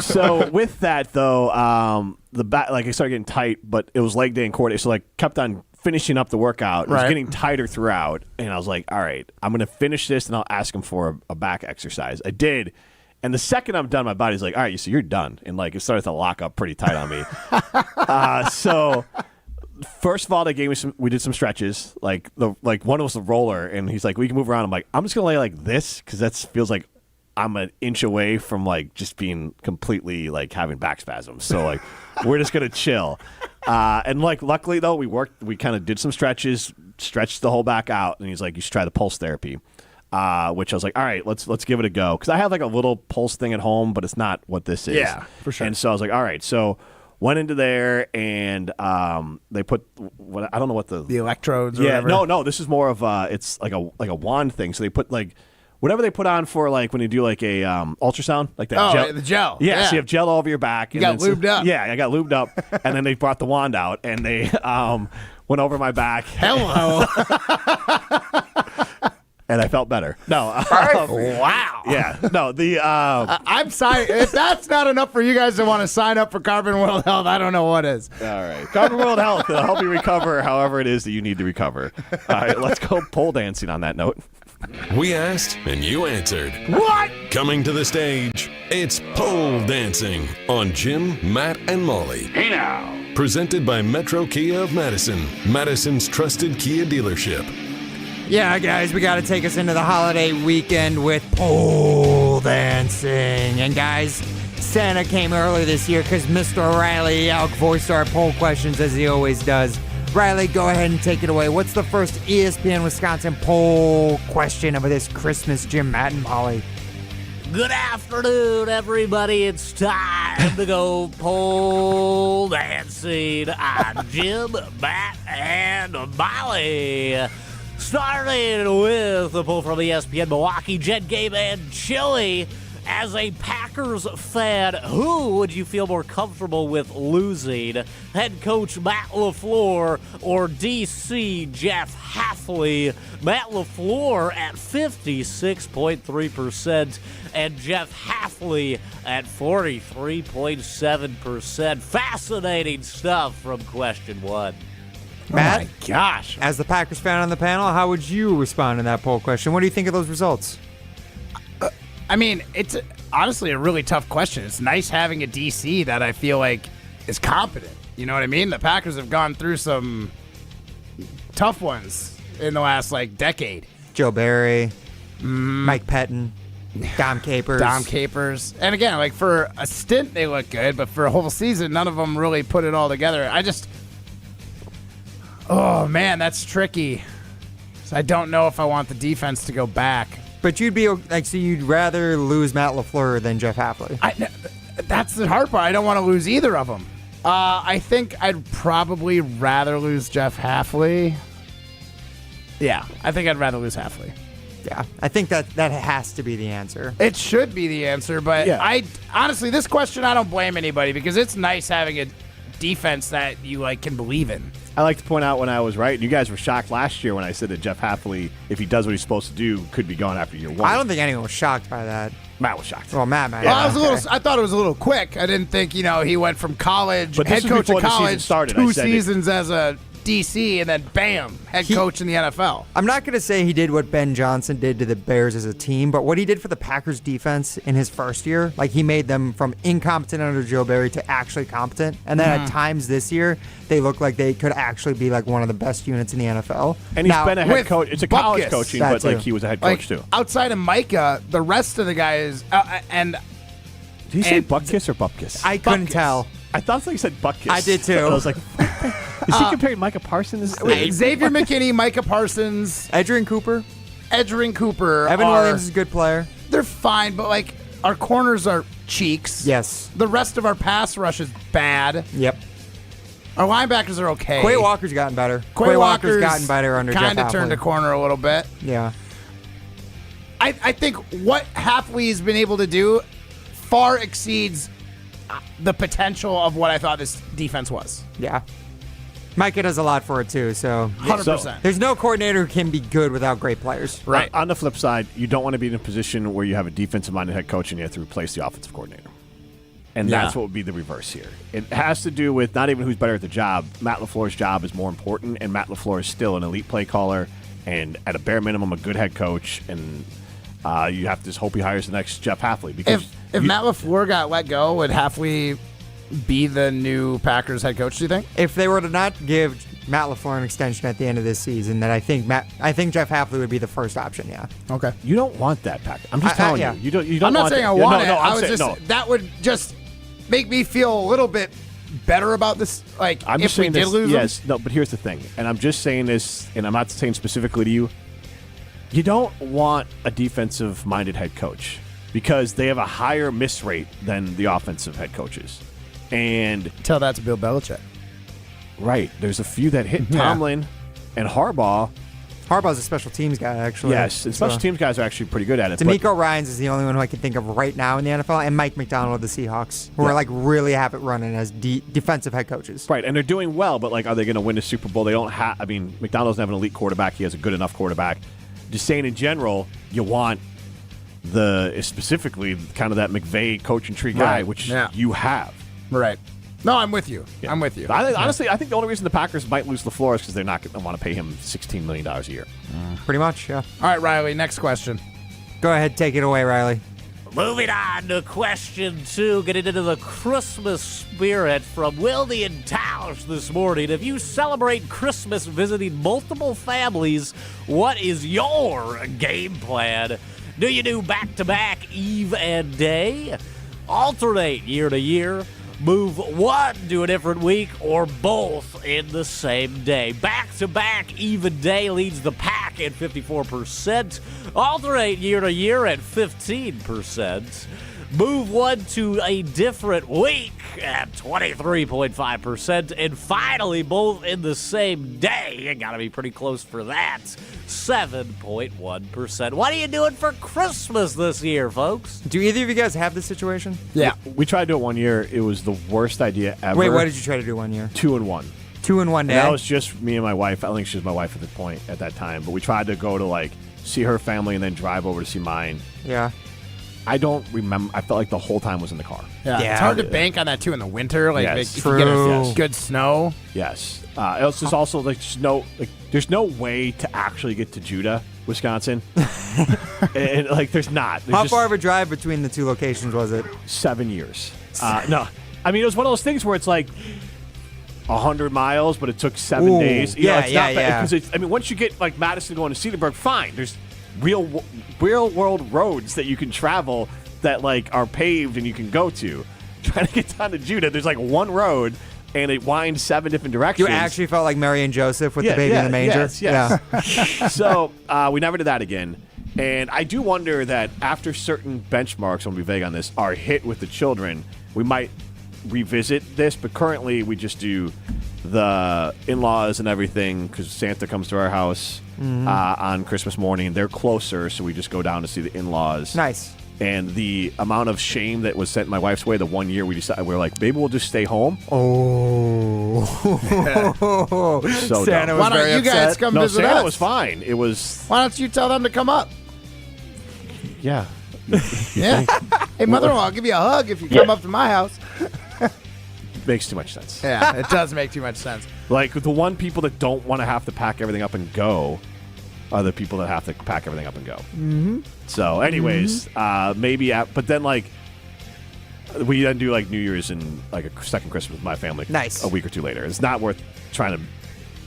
So with that though, the back, like, I started getting tight, but it was leg day and core day, so like kept on finishing up the workout. It was getting tighter throughout, and I was like, all right, I'm going to finish this, and I'll ask him for a back exercise. I did, and the second I'm done, my body's like, all right, so you're done, and like it started to lock up pretty tight on me. So first of all, they gave me we did some stretches, like one was the roller, and he's like, we can move around. I'm like, I'm just going to lay like this because that feels like I'm an inch away from like just being completely like having back spasms. So like we're just gonna chill. And like luckily though, we kind of did some stretches, stretched the whole back out, and he's like, you should try the pulse therapy. Which I was like, all right, let's give it a go, because I have like a little pulse thing at home, but it's not what this is. Yeah, for sure. And so I was like, all right, so went into there, and they put what I don't know what the electrodes. Or whatever. No, this is more of it's like a wand thing. So they put like whatever they put on for like when you do like a ultrasound, like that. Oh, the gel. Yeah, so you have gel all over your back. You got lubed up. Yeah, I got lubed up, and then they brought the wand out, and they went over my back. Hello. And I felt better. No. Wow. Yeah. No, I'm sorry. If that's not enough for you guys to want to sign up for Carbon World Health, I don't know what is. All right. Carbon World Health will help you recover however it is that you need to recover. All right, let's go pole dancing on that note. We asked and you answered. What? Coming to the stage, it's pole dancing on Jim, Matt, and Molly. Hey now. Presented by Metro Kia of Madison, Madison's trusted Kia dealership. Yeah, guys, we got to take us into the holiday weekend with pole dancing. And guys, Santa came early this year because Mr. Riley Elk voiced our poll questions as he always does. Riley, go ahead and take it away. What's the first ESPN Wisconsin poll question of this Christmas, Jim, Matt, and Molly? Good afternoon, everybody. It's time to go pole dancing on Jim, Matt, and Molly. Starting with the poll from ESPN Milwaukee, Jet Game and Chili. As a Packers fan, who would you feel more comfortable with losing? Head coach Matt LaFleur or DC Jeff Hafley? Matt LaFleur at 56.3% and Jeff Hafley at 43.7%. Fascinating stuff from question one. Matt, oh my gosh. As the Packers fan on the panel, how would you respond to that poll question? What do you think of those results? I mean, it's honestly a really tough question. It's nice having a DC that I feel like is competent. You know what I mean? The Packers have gone through some tough ones in the last, decade. Joe Barry, Mike Pettin, Dom Capers. And again, for a stint, they look good, but for a whole season, none of them really put it all together. Oh, man, that's tricky. So I don't know if I want the defense to go back. But you'd be so you'd rather lose Matt LaFleur than Jeff Hafley. That's the hard part. I don't want to lose either of them. I think I'd probably rather lose Jeff Hafley. Yeah, I think I'd rather lose Hafley. Yeah, I think that has to be the answer. It should be the answer, but yeah. I honestly, this question, I don't blame anybody because it's nice having a defense that you can believe in. I like to point out when I was right. You guys were shocked last year when I said that Jeff Hafley, if he does what he's supposed to do, could be gone after year one. I don't think anyone was shocked by that. Matt was shocked. Well, Matt. Yeah. I thought it was a little quick. I didn't think he went from college, head coach of college, started, 2 seasons as a DC, and then bam, head coach in the NFL. I'm not going to say he did what Ben Johnson did to the Bears as a team, but what he did for the Packers defense in his first year, he made them from incompetent under Joe Barry to actually competent. And then at times this year, they look like they could actually be one of the best units in the NFL. And he's been a head coach. It's a college coaching, but he was a head coach too. Outside of Micah, the rest of the guys, did you say Butkus or Bupkus? I couldn't tell. I thought you said Butkus. I did too. I was like, is he comparing Micah Parsons? Xavier McKinney, Micah Parsons, Edgerrin Cooper. Evan Williams is a good player. They're fine, but our corners are cheeks. Yes. The rest of our pass rush is bad. Yep. Our linebackers are okay. Quay Walker's gotten better. Quay Walker's gotten better under Jeff Hafley. Kind of turned a corner a little bit. Yeah. I think what Hafley has been able to do far exceeds the potential of what I thought this defense was. Yeah. Micah does a lot for it too, so 100%. There's no coordinator who can be good without great players. Right. On the flip side, you don't want to be in a position where you have a defensive-minded head coach and you have to replace the offensive coordinator. And that's what would be the reverse here. It has to do with not even who's better at the job. Matt LaFleur's job is more important, and Matt LaFleur is still an elite play caller and at a bare minimum a good head coach. And you have to just hope he hires the next Jeff Hafley. Because if Matt LaFleur got let go, would Hafley be the new Packers head coach, do you think? If they were to not give Matt LaFleur an extension at the end of this season, then I think Jeff Hafley would be the first option, yeah. Okay. You don't want that, Pack. I'm just telling yeah. you. You don't I'm not want saying that. I want it. No, I I'm was saying, just no. that would just make me feel a little bit better about this. Like, I'm if just we saying did this, lose yes, them. no, but here's the thing, and I'm just saying this, and I'm not saying specifically to you. You don't want a defensive-minded head coach because they have a higher miss rate than the offensive head coaches. And tell that to Bill Belichick. Right. There's a few that hit Yeah. Tomlin and Harbaugh. Harbaugh's a special teams guy, actually. Yes, and special teams guys are actually pretty good at it. D'Amico Ryans is the only one who I can think of right now in the NFL, and Mike McDonald of the Seahawks, who are like really have it running as defensive head coaches. Right, and they're doing well, but like, are they going to win a Super Bowl? They don't have. I mean, McDonald doesn't have an elite quarterback. He has a good enough quarterback. Just saying, in general, you want specifically kind of that McVay coaching tree guy, Right. which Yeah. you have. Right. No, I'm with you. Yeah. I'm with you. Honestly, I think the only reason the Packers might lose LaFleur is because they're not going to want to pay him $16 million a year. Pretty much, yeah. All right, Riley, next question. Go ahead, take it away, Riley. Moving on to question 2, getting into the Christmas spirit from Wildy and Tauscher this morning. If you celebrate Christmas visiting multiple families, what is your game plan? Do you do back-to-back Eve and day? Alternate year to year? Move one to a different week or both in the same day? Back-to-back even day leads the pack at 54%. Alternate year to year at 15%. Move one to a different week at 23.5%. And finally, both in the same day. You got to be pretty close for that. 7.1%. What are you doing for Christmas this year, folks? Do either of you guys have this situation? Yeah. We tried to do it one year. It was the worst idea ever. Wait, what did you try to do one year? 2 and 1. 2 in 1 day? And that was just me and my wife. I don't think she was my wife at that time. But we tried to go to like see her family and then drive over to see mine. Yeah. I don't remember. I felt like the whole time was in the car. Yeah. It's hard to bank on that, too, in the winter. Like, Yes. if you get True. good snow. Yes. It's just also like there's no way to actually get to Judah, Wisconsin. and like there's not. There's How just far of a drive between the 2 locations was it? 7 years. No, I mean it was one of those things where it's like 100 miles, but it took 7 Ooh. days. Yeah, it's yeah, not yeah. Because I mean, once you get like Madison going to Cedarburg, fine. There's real world roads that you can travel that like are paved and you can go to. Trying to get down to Judah, there's like one road. And it winds 7 different directions. You actually felt like Mary and Joseph with the baby in the manger? Yes. Yeah. So we never did that again. And I do wonder that after certain benchmarks, I'm going to be vague on this, are hit with the children, we might revisit this. But currently, we just do the in-laws and everything because Santa comes to our house on Christmas morning. They're closer, so we just go down to see the in-laws. Nice. And the amount of shame that was sent my wife's way the one year we decided, we were like, maybe we'll just stay home. Oh. So Santa dumb. was very you guys upset. come No, visit Santa us? was fine. It was, Why don't you tell them to come up? yeah. Yeah. Hey, mother-in-law, I'll give you a hug if you come up to my house. Makes too much sense. Yeah, it does make too much sense. Like, the one people that don't want to have to pack everything up and go are the people that have to pack everything up and go. Mm-hmm. So, anyways, maybe, but then, like, we then do, like, New Year's and, like, a second Christmas with my family. Nice. A week or two later. It's not worth trying to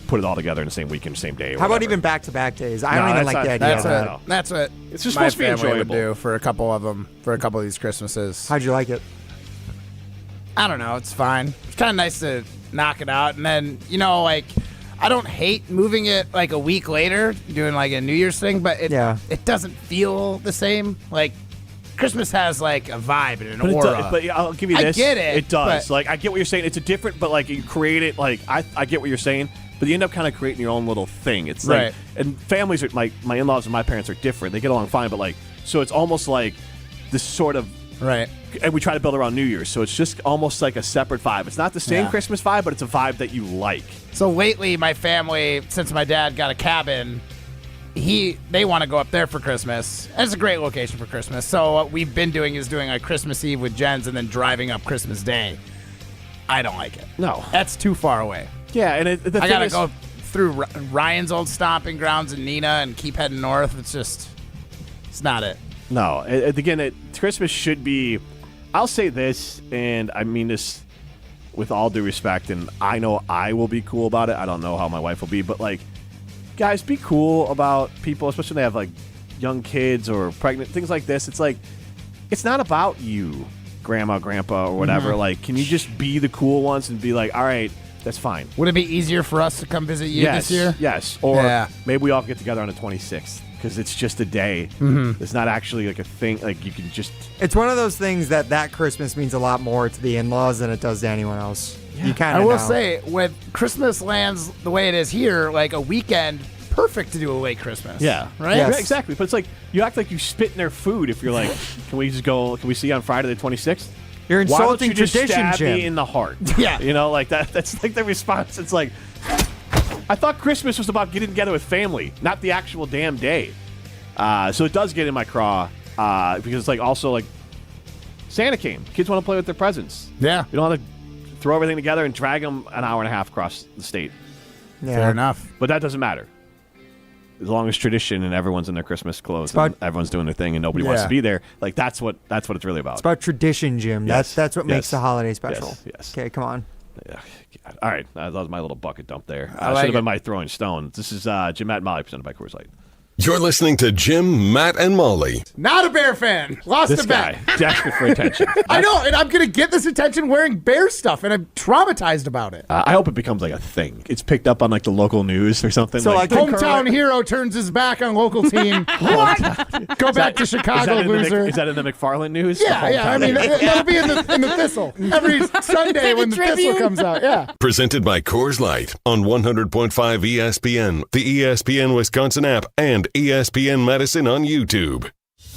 put it all together in the same weekend, same day. Or How about whatever. even back-to-back days? I No, don't even that's like the not- idea That's of that. what, that's what It's just my supposed to be family would enjoyable. do for a couple of them, for a couple of these Christmases. How'd you like it? I don't know. It's fine. It's kind of nice to knock it out. And then, like, I don't hate moving it like a week later, doing like a New Year's thing, but it doesn't feel the same. Like, Christmas has like a vibe and an But, aura. but yeah, I'll give you I this. get it, It does. but- Like, I get what you're saying. It's a different, but like you create it. Like, I get what you're saying, but you end up kind of creating your own little thing. It's like, Right. and families are my in-laws and my parents are different. They get along fine, but like, so it's almost like this sort of right. And we try to build around New Year's, so it's just almost like a separate vibe. It's not the same Yeah. Christmas vibe, but it's a vibe that you like. So lately, my family, since my dad got a cabin, they want to go up there for Christmas. And it's a great location for Christmas. So what we've been doing is doing like Christmas Eve with Jens and then driving up Christmas Day. I don't like it. No. That's too far away. Yeah, and the I thing gotta is, go through Ryan's old stomping grounds in Nina and keep heading north. It's not it. No, again, Christmas should be. I'll say this, and I mean this with all due respect, and I know I will be cool about it. I don't know how my wife will be, but like, guys, be cool about people, especially when they have like young kids or pregnant, things like this. It's like, it's not about you, grandma, grandpa, or whatever. Like, can you just be the cool ones and be like, all right, that's fine. Would it be easier for us to come visit you this year? Yes. Or maybe we all get together on the 26th because it's just a day. It's not actually like a thing. Like, you can just... It's one of those things that Christmas means a lot more to the in-laws than it does to anyone else. Yeah. You kind of I will say, with Christmas lands the way it is here, like a weekend, perfect to do a late Christmas. Yeah. Right? Yes. Yeah, exactly. But it's like, you act like you spit in their food if you're like, can we see you on Friday the 26th? You're insulting Why don't you just tradition, stab Jim. me in the heart? Yeah. You know, like that's like the response. It's like, I thought Christmas was about getting together with family, not the actual damn day. So it does get in my craw because it's like also like Santa came. Kids want to play with their presents. Yeah. You don't have to throw everything together and drag them an hour and a half across the state. Yeah. Fair enough. But that doesn't matter. As long as tradition and everyone's in their Christmas clothes and everyone's doing their thing and nobody wants to be there, like that's what it's really about. It's about tradition, Jim. Yes. That's what makes Yes. the holiday special. Yes. Okay, come on. Yeah. All right, that was my little bucket dump there. I Should like have been it. my throwing stone. This is Jim, Matt, and Molly presented by Coors Light. You're listening to Jim, Matt, and Molly. Not a Bear fan. Lost This a bet. guy, desperate for attention. I know, and I'm going to get this attention wearing Bear stuff, and I'm traumatized about it. I hope it becomes like a thing. It's picked up on like the local news or something. So, like, Hometown hero turns his back on local team. What? Go back to Chicago, loser. Is that in the McFarland news? Yeah. I mean, that'll be in the Thistle every Sunday when the Thistle comes out. Yeah. Presented by Coors Light on 100.5 ESPN, the ESPN Wisconsin App, and ESPN Madison on YouTube.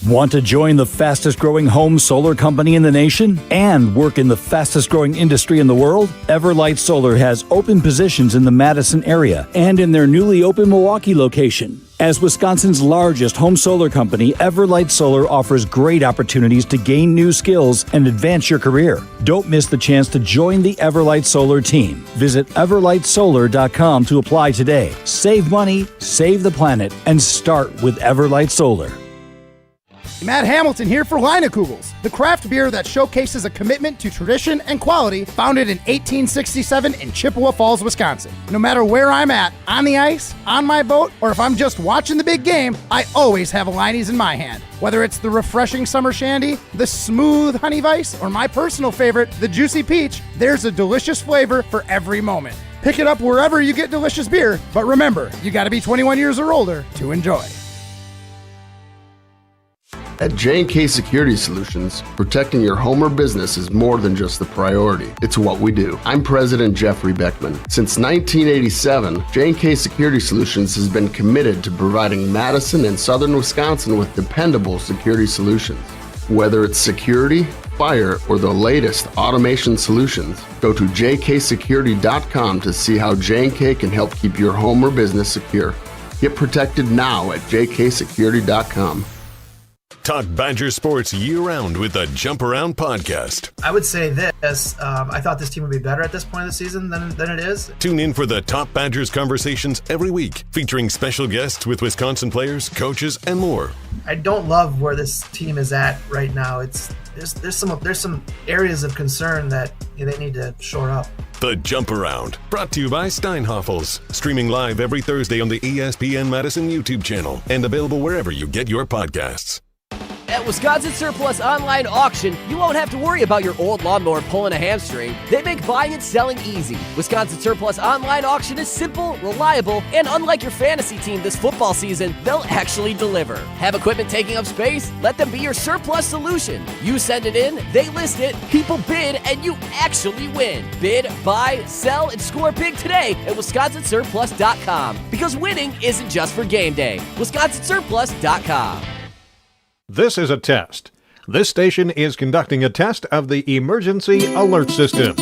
Want to join the fastest growing home solar company in the nation and work in the fastest growing industry in the world? Everlight Solar has open positions in the Madison area and in their newly opened Milwaukee location. As Wisconsin's largest home solar company, Everlight Solar offers great opportunities to gain new skills and advance your career. Don't miss the chance to join the Everlight Solar team. Visit everlightsolar.com to apply today. Save money, save the planet, and start with Everlight Solar. Matt Hamilton here for Leinekugels, the craft beer that showcases a commitment to tradition and quality, founded in 1867 in Chippewa Falls, Wisconsin. No matter where I'm at, on the ice, on my boat, or if I'm just watching the big game, I always have a Leine's in my hand. Whether it's the refreshing summer shandy, the smooth honey vice, or my personal favorite, the juicy peach, there's a delicious flavor for every moment. Pick it up wherever you get delicious beer, but remember, you gotta be 21 years or older to enjoy. At J&K Security Solutions, protecting your home or business is more than just the priority. It's what we do. I'm President Jeffrey Beckman. Since 1987, J&K Security Solutions has been committed to providing Madison and southern Wisconsin with dependable security solutions. Whether it's security, fire, or the latest automation solutions, go to jksecurity.com to see how J&K can help keep your home or business secure. Get protected now at jksecurity.com. Talk Badger sports year-round with the Jump Around podcast. I would say this. I thought this team would be better at this point of the season than it is. Tune in for the Top Badgers conversations every week, featuring special guests with Wisconsin players, coaches, and more. I don't love where this team is at right now. There's some areas of concern that they need to shore up. The Jump Around, brought to you by Steinhoffels, streaming live every Thursday on the ESPN Madison YouTube channel and available wherever you get your podcasts. At Wisconsin Surplus Online Auction, you won't have to worry about your old lawnmower pulling a hamstring. They make buying and selling easy. Wisconsin Surplus Online Auction is simple, reliable, and unlike your fantasy team this football season, they'll actually deliver. Have equipment taking up space? Let them be your surplus solution. You send it in, they list it, people bid, and you actually win. Bid, buy, sell, and score big today at WisconsinSurplus.com. Because winning isn't just for game day. WisconsinSurplus.com. This is a test. This station is conducting a test of the emergency alert system.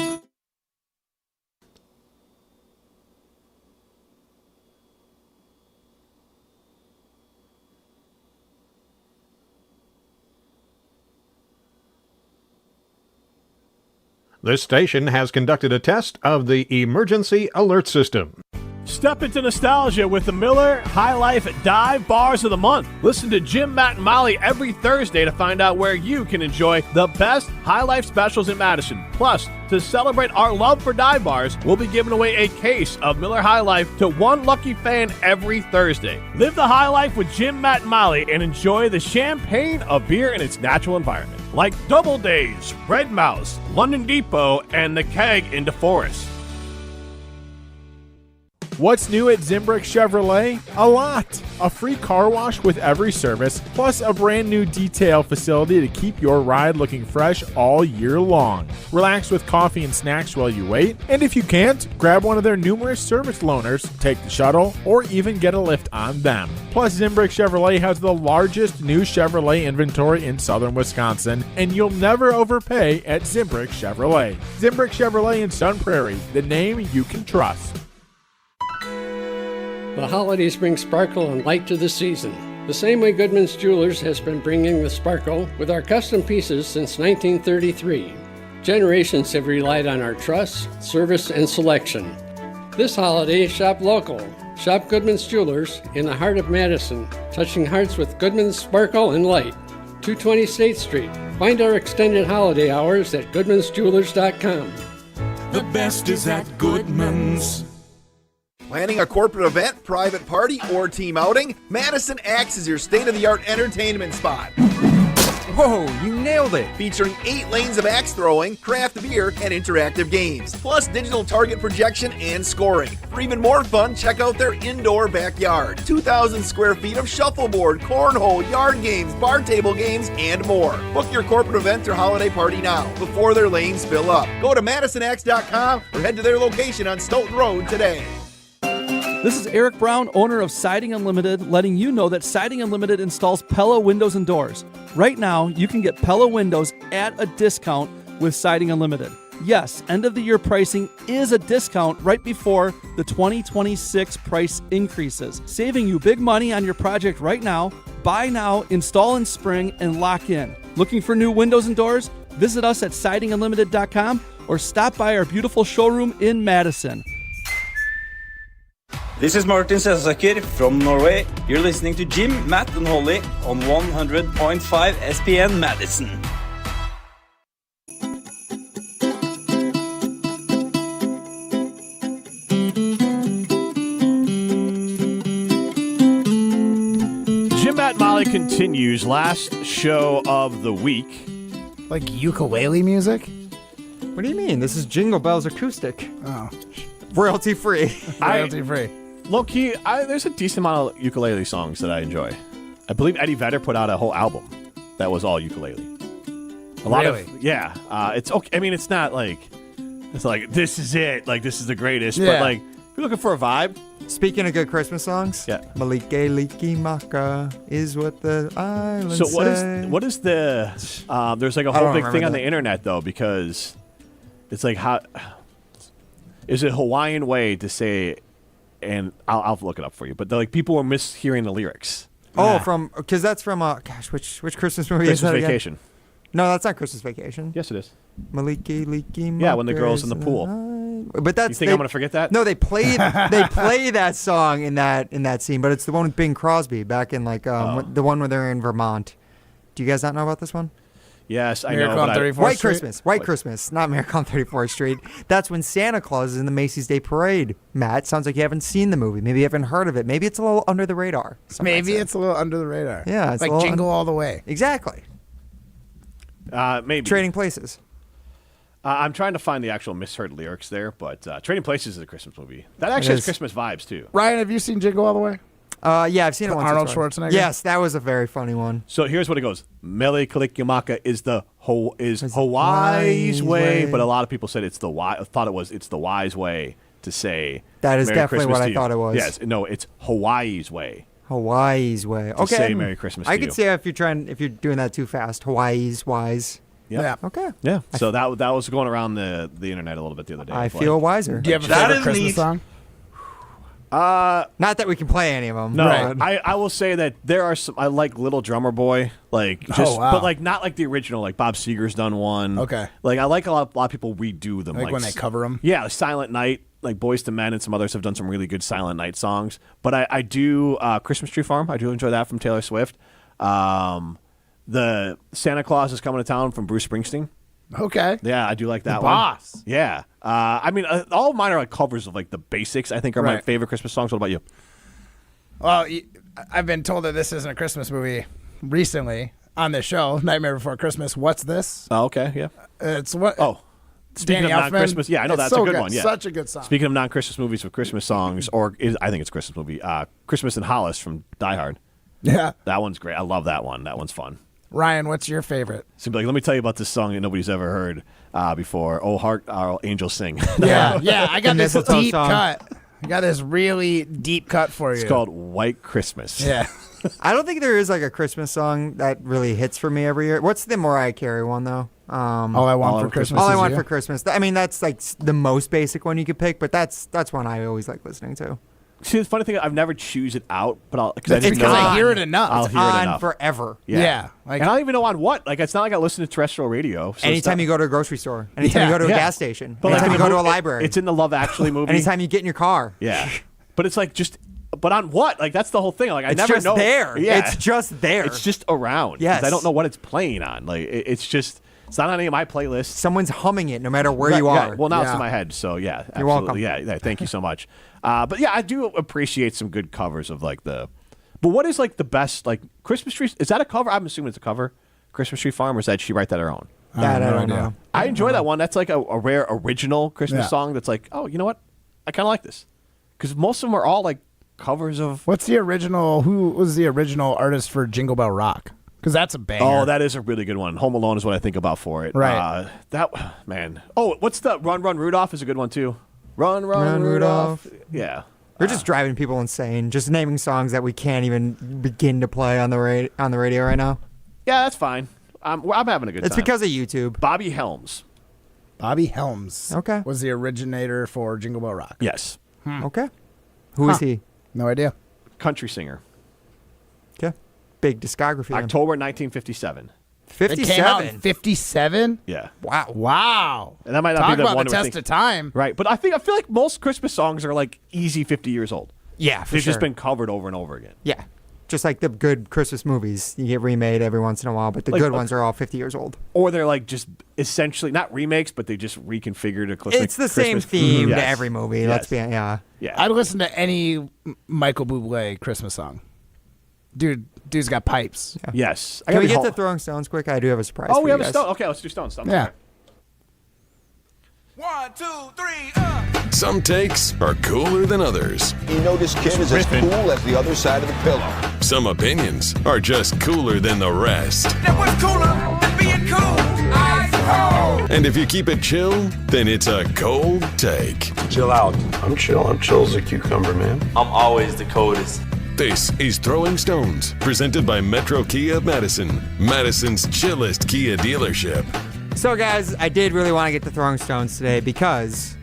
This station has conducted a test of the emergency alert system. Step into nostalgia with the Miller High Life Dive Bars of the Month. Listen to Jim, Matt, and Molly every Thursday to find out where you can enjoy the best High Life specials in Madison. Plus, to celebrate our love for dive bars, we'll be giving away a case of Miller High Life to one lucky fan every Thursday. Live the high life with Jim, Matt, and Molly and enjoy the champagne of beer in its natural environment. Like Double Days, Red Mouse, London Depot, and the Keg in DeForest. What's new at Zimbrick Chevrolet? A lot. A free car wash with every service, plus a brand new detail facility to keep your ride looking fresh all year long. Relax with coffee and snacks while you wait, and if you can't, grab one of their numerous service loaners, take the shuttle, or even get a lift on them. Plus, Zimbrick Chevrolet has the largest new Chevrolet inventory in southern Wisconsin, and you'll never overpay at Zimbrick Chevrolet. Zimbrick Chevrolet in Sun Prairie, the name you can trust. The holidays bring sparkle and light to the season. The same way Goodman's Jewelers has been bringing the sparkle with our custom pieces since 1933. Generations have relied on our trust, service, and selection. This holiday, shop local. Shop Goodman's Jewelers in the heart of Madison, touching hearts with Goodman's sparkle and light. 220 State Street. Find our extended holiday hours at goodmansjewelers.com. The best is at Goodman's. Planning a corporate event, private party, or team outing? Madison Axe is your state-of-the-art entertainment spot. Whoa, you nailed it! Featuring 8 lanes of axe throwing, craft beer, and interactive games, plus digital target projection and scoring. For even more fun, check out their indoor backyard. 2,000 square feet of shuffleboard, cornhole, yard games, bar table games, and more. Book your corporate event or holiday party now, before their lanes fill up. Go to MadisonAxe.com or head to their location on Stoughton Road today. This is Eric Brown, owner of Siding Unlimited, letting you know that Siding Unlimited installs Pella windows and doors. Right now, you can get Pella windows at a discount with Siding Unlimited. Yes, end-of-the-year pricing is a discount right before the 2026 price increases, saving you big money on your project right now. Buy now, install in spring, and lock in. Looking for new windows and doors? Visit us at sidingunlimited.com or stop by our beautiful showroom in Madison. This is Martin Selsaker from Norway. You're listening to Jim, Matt, and Holly on 100.5 ESPN Madison. Jim, Matt, Molly continues. Last show of the week. Like ukulele music? What do you mean? This is Jingle Bells acoustic. Oh. Royalty free. Royalty free. Low key, there's a decent amount of ukulele songs that I enjoy. I believe Eddie Vedder put out a whole album that was all ukulele. A lot Really? of yeah. It's okay. I mean, it's not like this is it. Like this is the greatest. Yeah. But like if you're looking for a vibe. Speaking of good Christmas songs, yeah, Malike Leaky Maka is what the island So say. what is the? There's like a I whole don't big remember thing on that. the internet though because it's like how is it Hawaiian way to say? And I'll look it up for you. But like people were mishearing the lyrics. Oh, because that's from which Christmas movie is Christmas that again? Vacation. No, that's not Christmas Vacation. Yes, it is. Maliki Leaky. Yeah, when the girl's in the pool. But that's You think I'm gonna forget that? No, they play that song in that scene, but it's the one with Bing Crosby back in the one where they're in Vermont. Do you guys not know about this one? Yes, I Miracle know. on but 34th White Street? Christmas. White Christmas, not Miracle on 34th Street. That's when Santa Claus is in the Macy's Day Parade. Matt, sounds like you haven't seen the movie. Maybe you haven't heard of it. Maybe it's a little under the radar. Maybe it's a little under the radar. Yeah, it's a like little Jingle All the Way. Exactly. Maybe Trading Places. I'm trying to find the actual misheard lyrics there, but Trading Places is a Christmas movie. That actually has Christmas vibes too. Ryan, have you seen Jingle All the Way? Yeah, I've seen it once. Arnold or twice. Schwarzenegger? Yes, that was a very funny one. So here's what it goes: Mele Kalikimaka is Hawaii's way, but a lot of people said it's the wise way to say. That is Merry definitely Christmas what to I you. thought it was. Yes, no, it's Hawaii's way. Hawaii's way. To Okay. say Merry Christmas I to could you. see if you're doing that too fast. Hawaii's wise. Yeah. Okay. Yeah. So that was going around the internet a little bit the other day. I feel wiser. Do you have a favorite Christmas song? Not that we can play any of them. No, Right. I will say that there are some. I like Little Drummer Boy, like just, wow. but like not like the original. Like Bob Seger's done one. Okay. Like I like a lot of people redo them. Like when they cover 'em? Yeah, Silent Night. like Boyz II Men and some others have done some really good Silent Night songs. But I do Christmas Tree Farm. I do enjoy that from Taylor Swift. The Santa Claus is Coming to Town from Bruce Springsteen. Okay. Yeah, I do like that The one. Boss. Yeah. I mean, all of mine are like covers of like the basics, I think, are my Right. favorite Christmas songs. What about you? Well, I've been told that this isn't a Christmas movie recently on this show, Nightmare Before Christmas. What's this? Oh, okay, yeah. It's what? Oh. Speaking Danny of Elfman. non-Christmas, yeah, I know It's that's so a good one. Yeah, Such a good song. Speaking of non-Christmas movies with Christmas songs, I think it's a Christmas movie. Christmas in Hollis from Die Hard. Yeah, that one's great. I love that one. That one's fun. Ryan, what's your favorite? So, like, let me tell you about this song that nobody's ever heard before. Oh, Heart, Our Angels Sing. Yeah. I got The this mistletoe deep song. cut. I got this really deep cut for you. It's called White Christmas. Yeah. I don't think there is like a Christmas song that really hits for me every year. What's the Mariah Carey one though? All I Want for Christmas. All I Is Want You. for Christmas. I mean, that's like the most basic one you could pick, but that's one I always like listening to. See, the funny thing, I've never choose it out, but It's because I hear it enough. I'll It's hear it on enough forever. Yeah. Like, and I don't even know on what. Like, it's not like I listen to terrestrial radio. So Anytime you go to a grocery store, anytime you go to a gas station, But like anytime in you the go to a movie- library, It's in the Love Actually movie. anytime you get in your car. Yeah. But it's like just, but on what? Like, that's the whole thing. Like, I It's never just know. there. Yeah. It's just there. It's just around. 'Cause Yes. I don't know what it's playing on. Like, it's just, it's not on any of my playlists. Someone's humming it no matter where Right, you yeah. are. Well, now it's Yeah. in my head. So, yeah. You're welcome. Absolutely. Yeah. Thank you so much. But yeah, I do appreciate some good covers of like the, but what is like the best, like Christmas Tree? Is that a cover? I'm assuming it's a cover. Christmas Tree Farm, or did she write that her own? That I don't know. I enjoy that one. That's like a rare original Christmas Yeah. song that's like, oh, you know what? I kind of like this. Because most of them are all like covers of. What's the original? Who was the original artist for Jingle Bell Rock? Because that's a banger. Oh, that is a really good one. Home Alone is what I think about for it. Right. Man. Oh, what's the Run Run Rudolph is a good one too. Run Run Rudolph. Yeah. We're just driving people insane, just naming songs that we can't even begin to play on the radio right now. Yeah, that's fine. I'm having a good It's time. because of YouTube. Bobby Helms. Bobby Helms. Okay. Was the originator for Jingle Bell Rock. Yes. Okay. Who is he? No idea. Country singer. Okay. Big discography. then. October 1957. It came out in 57. 57. Yeah. Wow. And that might not Talk be the about one the we're test thinking- of time. Right. But I feel like most Christmas songs are like easy 50 years old. Yeah, for They've sure. just been covered over and over again. Yeah. Just like the good Christmas movies, you get remade every once in a while, but the Like, good ones are all 50 years old. Or they're like just essentially not remakes, but they just reconfigured a Christmas. It's the same Christmas- theme Yes. to every movie. Yes. Let's be yeah. Yeah. I'd listen to any Michael Bublé Christmas song. Dude's got pipes. Yes. Can we get to Throwing Stones quick? I do have a surprise. Oh, for we you have a guys. stone. Okay, let's do Stone. Yeah. Some takes are cooler than others. You know this kid is as cool as the other side of the pillow. Some opinions are just cooler than the rest. That was cooler than being cool. Ice cold. And if you keep it chill, then it's a cold take. Chill out. I'm chill. I'm chill as a cucumber, man. I'm always the coldest. This is Throwing Stones, presented by Metro Kia of Madison, Madison's chillest Kia dealership. So, guys, I did really want to get to Throwing Stones today because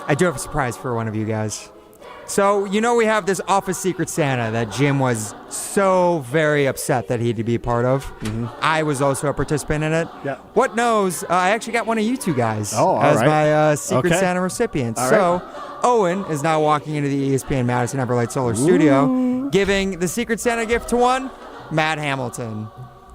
I do have a surprise for one of you guys. So, you know, we have this Office Secret Santa that Jim was so very upset that he had to be a part of. Mm-hmm. I was also a participant in it. Yeah. What knows? I actually got one of you two guys all as right. my Secret Okay. Santa recipient. All So, Owen is now walking into the ESPN Madison Everlight Solar Studio, giving the Secret Santa gift to one, Matt Hamilton.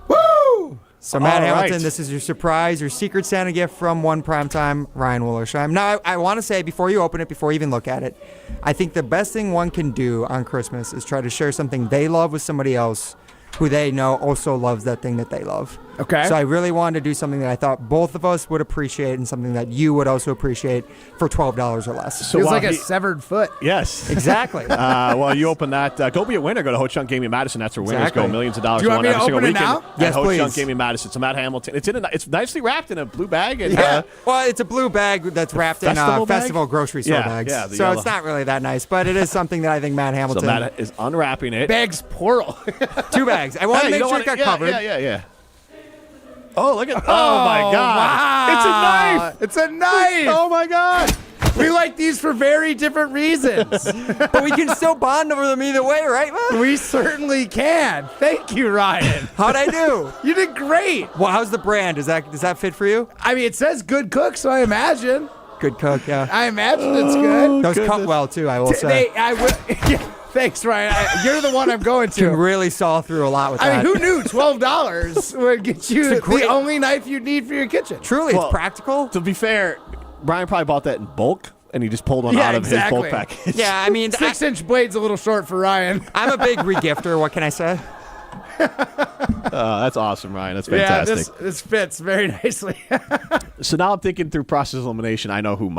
Woo! So, Matt All Hamilton, right. this is your surprise, your Secret Santa gift from one primetime Ryan Wollersheim. Now, I want to say, before you open it, before you even look at it, I think the best thing one can do on Christmas is try to share something they love with somebody else who they know also loves that thing that they love. Okay. So I really wanted to do something that I thought both of us would appreciate and something that you would also appreciate for $12 or less. So Feels while like a he- severed foot. Yes. Exactly. Well, you open that. Go be a winner. Go to Ho Chunk Gaming Madison. That's where winners Exactly. go. Millions of dollars Do you want won me to every single open it weekend now? at Yes, Ho Chunk please. Gaming Madison. So Matt Hamilton. It's nicely wrapped in a blue bag. And, Yeah. Well, it's a blue bag that's wrapped in festival bag? festival grocery store Yeah, bags. yeah, the so yellow. it's not really that nice, but it is something that I think Matt so Hamilton. Matt is unwrapping it. Bags plural. 2 bags. I want Hey, to you make don't sure it wanna- got covered. Yeah. Oh, look at! Oh my God! Wow. It's a knife! It's a knife. Oh my God! We like these for very different reasons. But we can still bond over them either way, right, man? We certainly can. Thank you, Ryan. How'd I do? You did great. Well, how's the brand? Does that fit for you? I mean, it says good cook, so I imagine. Good cook, yeah. I imagine it's good. Those cut well, too, I will say. Thanks, Ryan. You're the one I'm going to. Can really saw through a lot with that. I mean, who knew $12 would get you the only knife you'd need for your kitchen? Truly, it's practical. To be fair, Brian probably bought that in bulk, and he just pulled one out of his bulk package. Yeah, I mean... 6-inch blade's a little short for Ryan. I'm a big regifter, what can I say? That's awesome, Ryan. That's fantastic. Yeah, this fits very nicely. So now I'm thinking through process elimination. I know who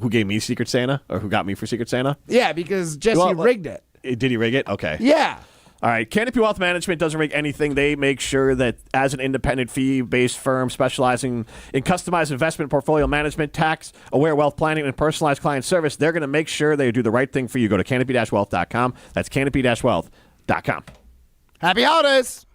gave me Secret Santa, or who got me for Secret Santa. Yeah, because Jesse rigged it. Did he rig it? Okay. Yeah. All right. Canopy Wealth Management doesn't rig anything. They make sure that as an independent fee-based firm specializing in customized investment portfolio management, tax-aware wealth planning, and personalized client service, they're going to make sure they do the right thing for you. Go to canopy-wealth.com. That's canopy-wealth.com. Happy holidays.